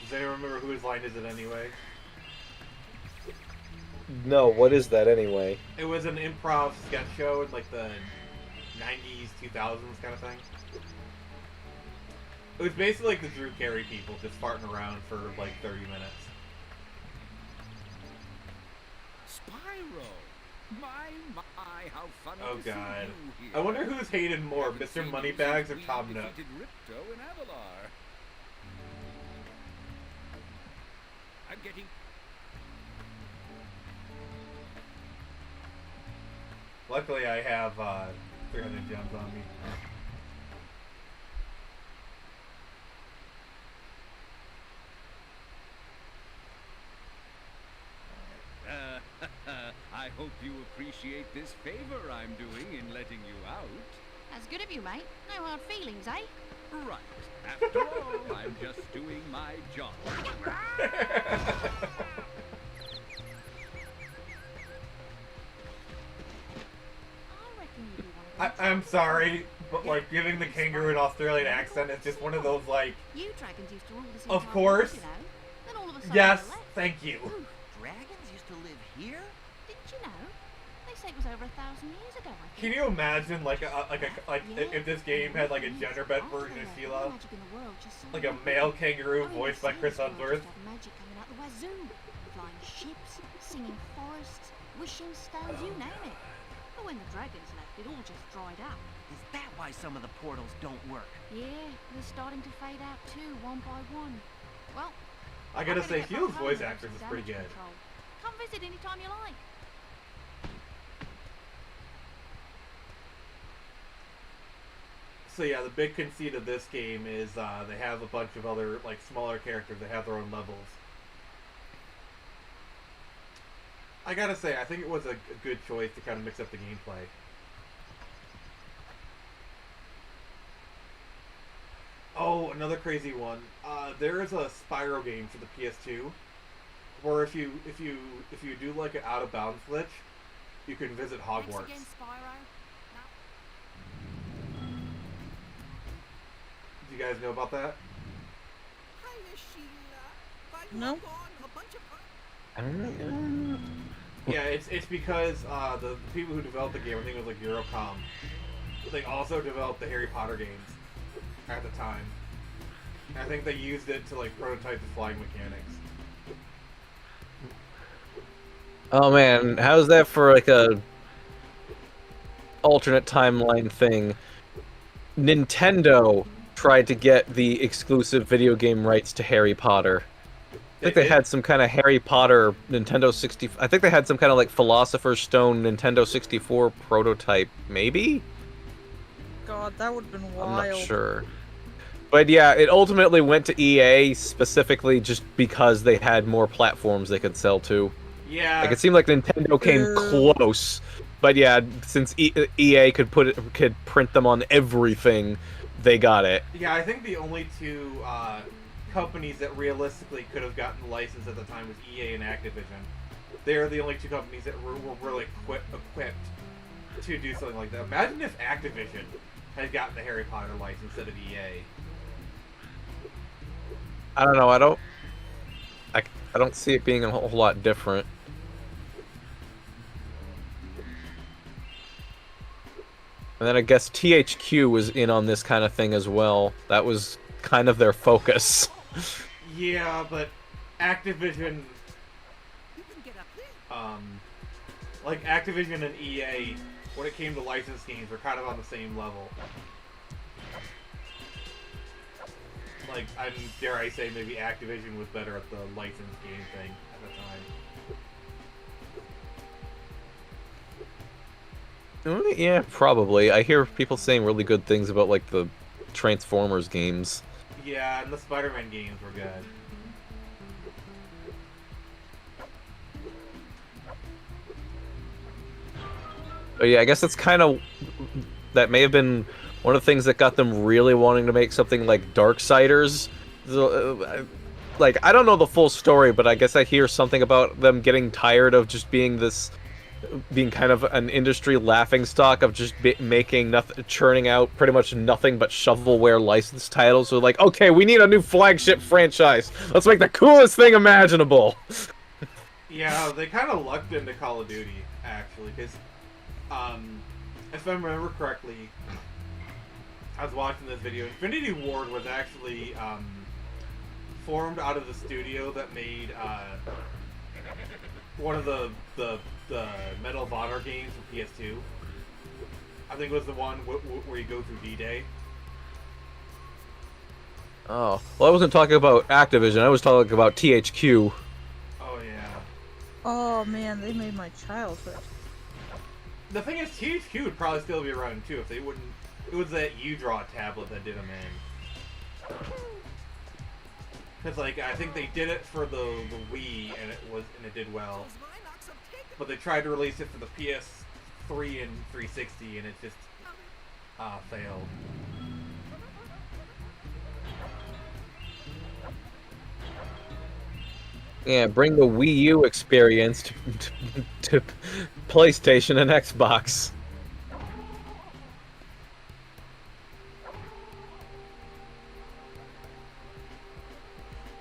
Does anyone remember whose line is it anyway? No, what is that anyway? It was an improv sketch show in like the 90s, 2000s kind of thing. It was basically like the Drew Carey people just farting around for like 30 minutes. Spyro! My, how funny Oh to see God. you here. I wonder who's hated more, Haven't Mr. seen you Moneybags or since Tom we Nook? defeated Ripto and Avalar. I'm getting... Luckily I have 300 gems on me. hope you appreciate this favor I'm doing in letting you out. That's good of you, mate. No hard feelings, eh? Right. After all, I'm just doing my job. I'm sorry, but like giving the kangaroo an Australian accent is just one of those like. You dragons used to rule this Of entire course. world, you know. Then all of a sudden Yes, they left. thank you. Dragons used to live here? Didn't you know? They say it was over 1,000 years ago. I think. Can you imagine like if this game had like a gender bent version of Sheila, Magic in the world, just so like a male kangaroo voiced by Chris Hemsworth? magic coming out the wazoo. Flying ships, singing forests, wishing stones, you name it. But when the dragons left, it all just dried up. Is that why some of the portals don't work? Yeah, they're starting to fade out too, one by one. Well, I gotta I'm say, gonna get Sheila's back home voice and do actress some is pretty damage good. control. Come visit anytime you like. So yeah, the big conceit of this game is they have a bunch of other like smaller characters that have their own levels. I gotta say, I think it was a good choice to kind of mix up the gameplay. Oh, another crazy one. There is a Spyro game for the PS2, where if you do like an out of bounds glitch, you can visit Hogwarts. Thanks again, Spyro. Do you guys know about that? No. I don't know. Yeah, it's because the people who developed the game, I think it was like Eurocom, they also developed the Harry Potter games at the time. I think they used it to like prototype the flying mechanics. Oh man, how's that for like a alternate timeline thing? Nintendo tried to get the exclusive video game rights to Harry Potter. I think they had some kind of Harry Potter Nintendo 60. I think they had some kind of like Philosopher's Stone Nintendo 64 prototype, maybe? God, that would have been wild. I'm not sure. But yeah, it ultimately went to EA specifically just because they had more platforms they could sell to. Yeah. Like it seemed like Nintendo came close, but yeah, since EA could print them on everything, they got it. Yeah, I think the only two companies that realistically could have gotten the license at the time was EA and Activision. They're the only two companies that were really equipped to do something like that. Imagine if Activision had gotten the Harry Potter license instead of EA. I don't know. I don't see it being a whole lot different. And then I guess THQ was in on this kind of thing as well. That was kind of their focus. Yeah, but Activision, like Activision and EA, when it came to licensed games, were kind of on the same level. Like, dare I say, maybe Activision was better at the licensed game thing at the time. Yeah, probably. I hear people saying really good things about like the Transformers games. Yeah, and the Spider-Man games were good. But yeah, I guess that's kind of... That may have been one of the things that got them really wanting to make something like Darksiders. Like, I don't know the full story, but I guess I hear something about them getting tired of just being this... being kind of an industry laughingstock of just making nothing, churning out pretty much nothing but shovelware licensed titles. So like, okay, we need a new flagship franchise. Let's make the coolest thing imaginable. Yeah, they kind of lucked into Call of Duty, actually, because, if I remember correctly, I was watching this video. Infinity Ward was actually, formed out of the studio that made, one of the Medal of Honor games for PS2. I think it was the one where you go through D-Day. Oh, well, I wasn't talking about Activision. I was talking about THQ. Oh, yeah. Oh, man, they made my childhood. The thing is, THQ would probably still be around, too, if they wouldn't... It was that U-Draw tablet that did them in. Because, like, I think they did it for the Wii, and it did well. but they tried to release it for the PS3 and 360, and it just failed. Yeah, bring the Wii U experience to PlayStation and Xbox.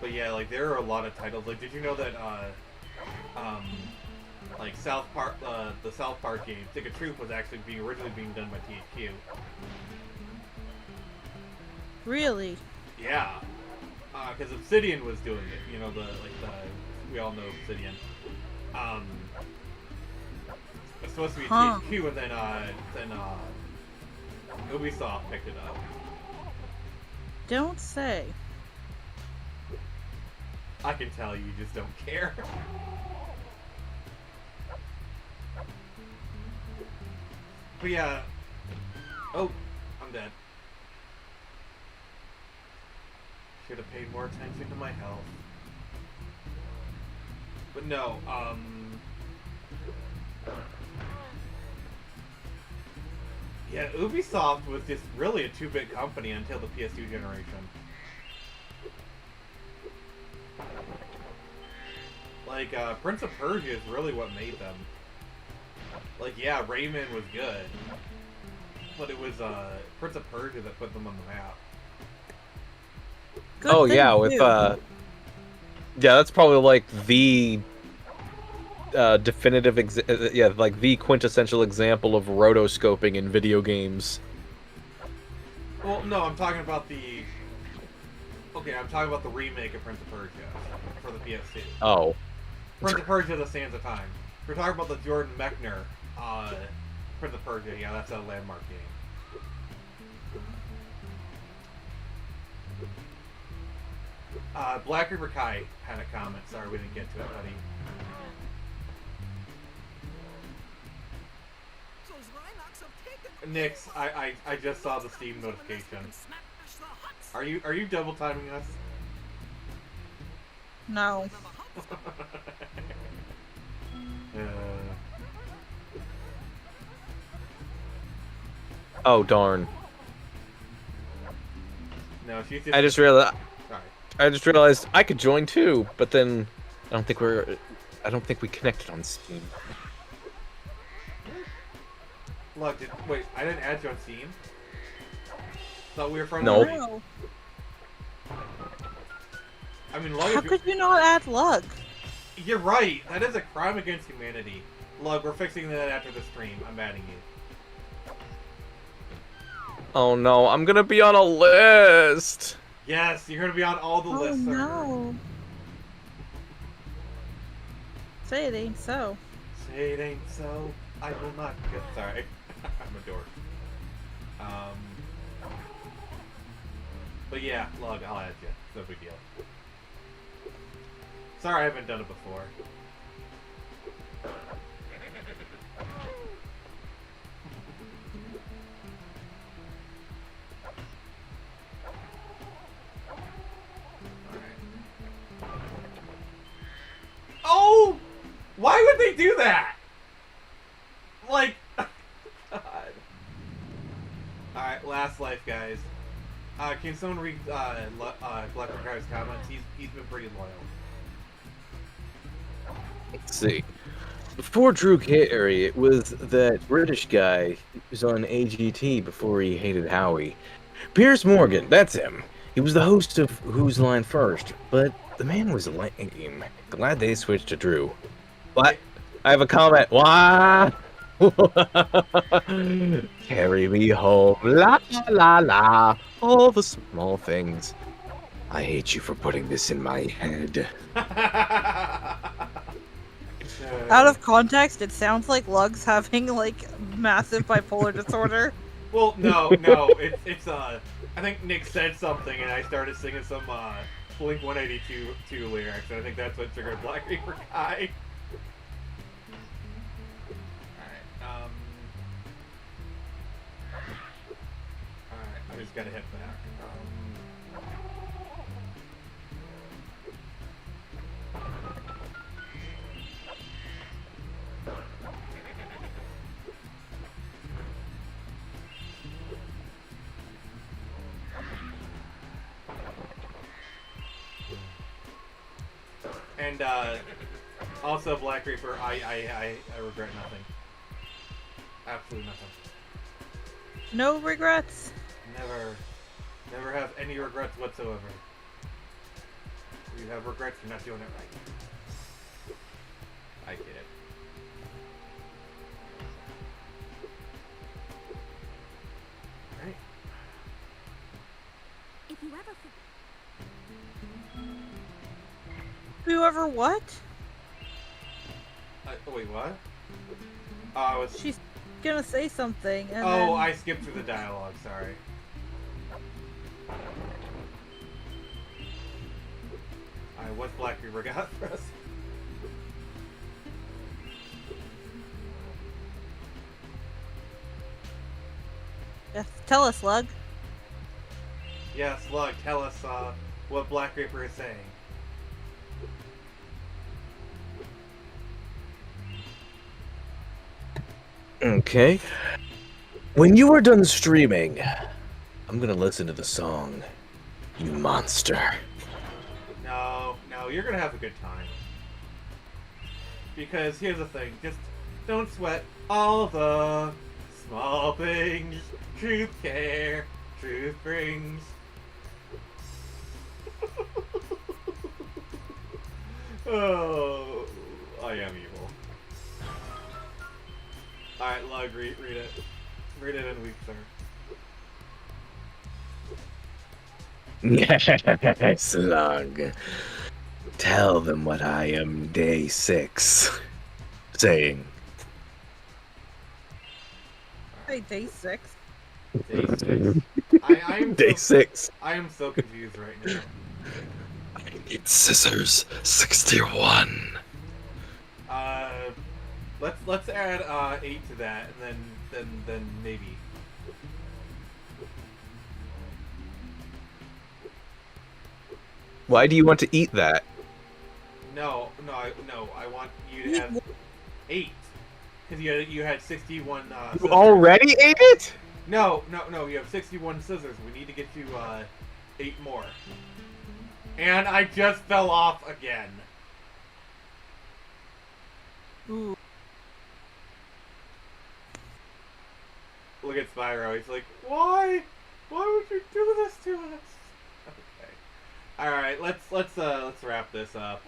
But yeah, like there are a lot of titles. Like, did you know that like South Park, the South Park game, Stick of Truth, was actually originally being done by THQ. Really? Yeah, because Obsidian was doing it. You know, we all know Obsidian. It's supposed to be THQ, and then Ubisoft picked it up. Don't say. I can tell you just don't care. But yeah. Oh, I'm dead. Should have paid more attention to my health. But no, yeah, Ubisoft was just really a 2-bit company until the PS2 generation. Like, Prince of Persia is really what made them. Like, yeah, Rayman was good. But it was, Prince of Persia that put them on the map. Good oh yeah, with yeah, that's probably like the definitive, yeah, like the quintessential example of rotoscoping in video games. Well, no, I'm talking about the. Okay, I'm talking about the remake of Prince of Persia for the PS2. Oh. Prince of Persia: The Sands of Time. We're talking about the Jordan Mechner Prince of Persia. Yeah, that's a landmark game. Black River Kai had a comment. Sorry, we didn't get to it, buddy. Nix, I just saw the Steam notification. Are you double timing us? No. Oh darn. No, she's I just realized. Sorry. I just realized I could join too, but then I don't think we connected on Steam. Look, wait, I didn't add you on Steam? Thought we were friends. No. I mean, Lug, how could you not add Lug? You're right. That is a crime against humanity. Lug, we're fixing that after the stream. I'm adding you. Oh no, I'm gonna be on a list. Yes, you're gonna be on all the lists. Oh no. Say it ain't so. Say it ain't so. I will not get. Sorry, I'm a dork. But yeah, Lug, I'll add you. No big deal. Sorry, I haven't done it before. Oh! Why would they do that? Like, God. Alright, last life, guys. Can someone read Black Guy's comments? He's been pretty loyal. Let's see. Before Drew Carey, it was that British guy who was on AGT before he hated Howie. Piers Morgan, that's him. He was the host of Who's Line First, but the man was lame. Glad they switched to Drew. What? I have a comment. What? Carry me home, la la la. All the small things. I hate you for putting this in my head. Out of context, it sounds like Lug's having like massive bipolar disorder. Well, no, it's I think Nick said something and I started singing some Blink 182 lyrics, and I think that's what triggered Black Reaper Guy. Alright, I just gotta hit back. And also Black Reaper, I regret nothing. Absolutely nothing. No regrets. Never have any regrets whatsoever. If you have regrets, you're not doing it right. I get it. Right. If you ever Whoever what? Wait, what? I was. She's gonna say something. And Oh, then... I skipped through the dialogue. Sorry. Alright, what's Black Reaper got for us? Yes, tell us, Lug. Yeah, Slug, tell us what Black Reaper is saying. Okay. When you are done streaming, I'm gonna listen to the song, you monster. No, you're gonna have a good time. Because here's the thing, just don't sweat all the small things. Truth care, truth brings. Oh, I am evil. Alright, Lug, read it. Read it in weak, sir. Slug. Tell them what I am day 6 saying. Hey, day 6. Day 6. I am Day 6. I am so confused right now. I need scissors. 61. Let's add 8 to that, and then maybe. Why do you want to eat that? No, I want you to have 8. Because you had 61 You already ate it? No, you have 61 scissors. We need to get you 8 more. And I just fell off again. Ooh. Look at Spyro. He's like, why? Why would you do this to us? Okay. All right. Let's wrap this up.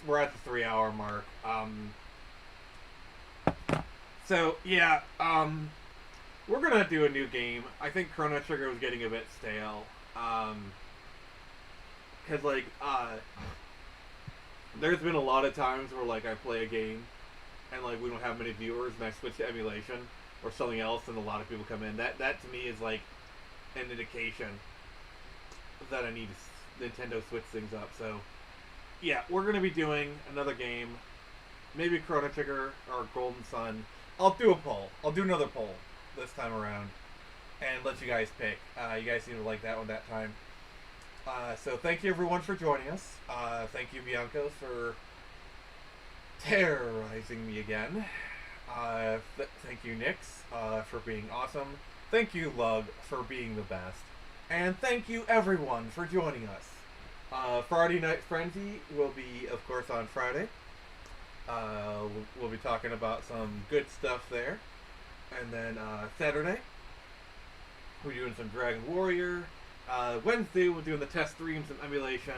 We're at the 3-hour mark. So yeah. We're gonna do a new game. I think Chrono Trigger was getting a bit stale. Cause like there's been a lot of times where like I play a game and like we don't have many viewers and I switch to emulation or something else and a lot of people come in. That to me is like an indication that I need Nintendo switch things up. So yeah, we're gonna be doing another game, maybe Chrono Trigger or Golden Sun. I'll do a poll. I'll do another poll this time around and let you guys pick. You guys seem to like that one that time. So thank you everyone for joining us. Thank you Bianco for terrorizing me again. Thank you Nix for being awesome. Thank you Lug for being the best. And thank you everyone for joining us. Friday Night Frenzy will be of course on Friday. We'll be talking about some good stuff there. And then Saturday we're doing some Dragon Warrior. Wednesday we're doing the test streams and emulation.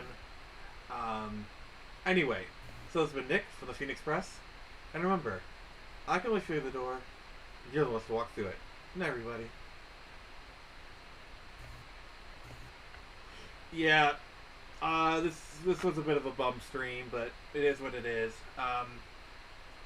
Anyway, so it's been Nick from the Phoenix Press. And remember, I can only show you the door. You're the one to walk through it. Good night, everybody. Yeah, this was a bit of a bum stream, but it is what it is.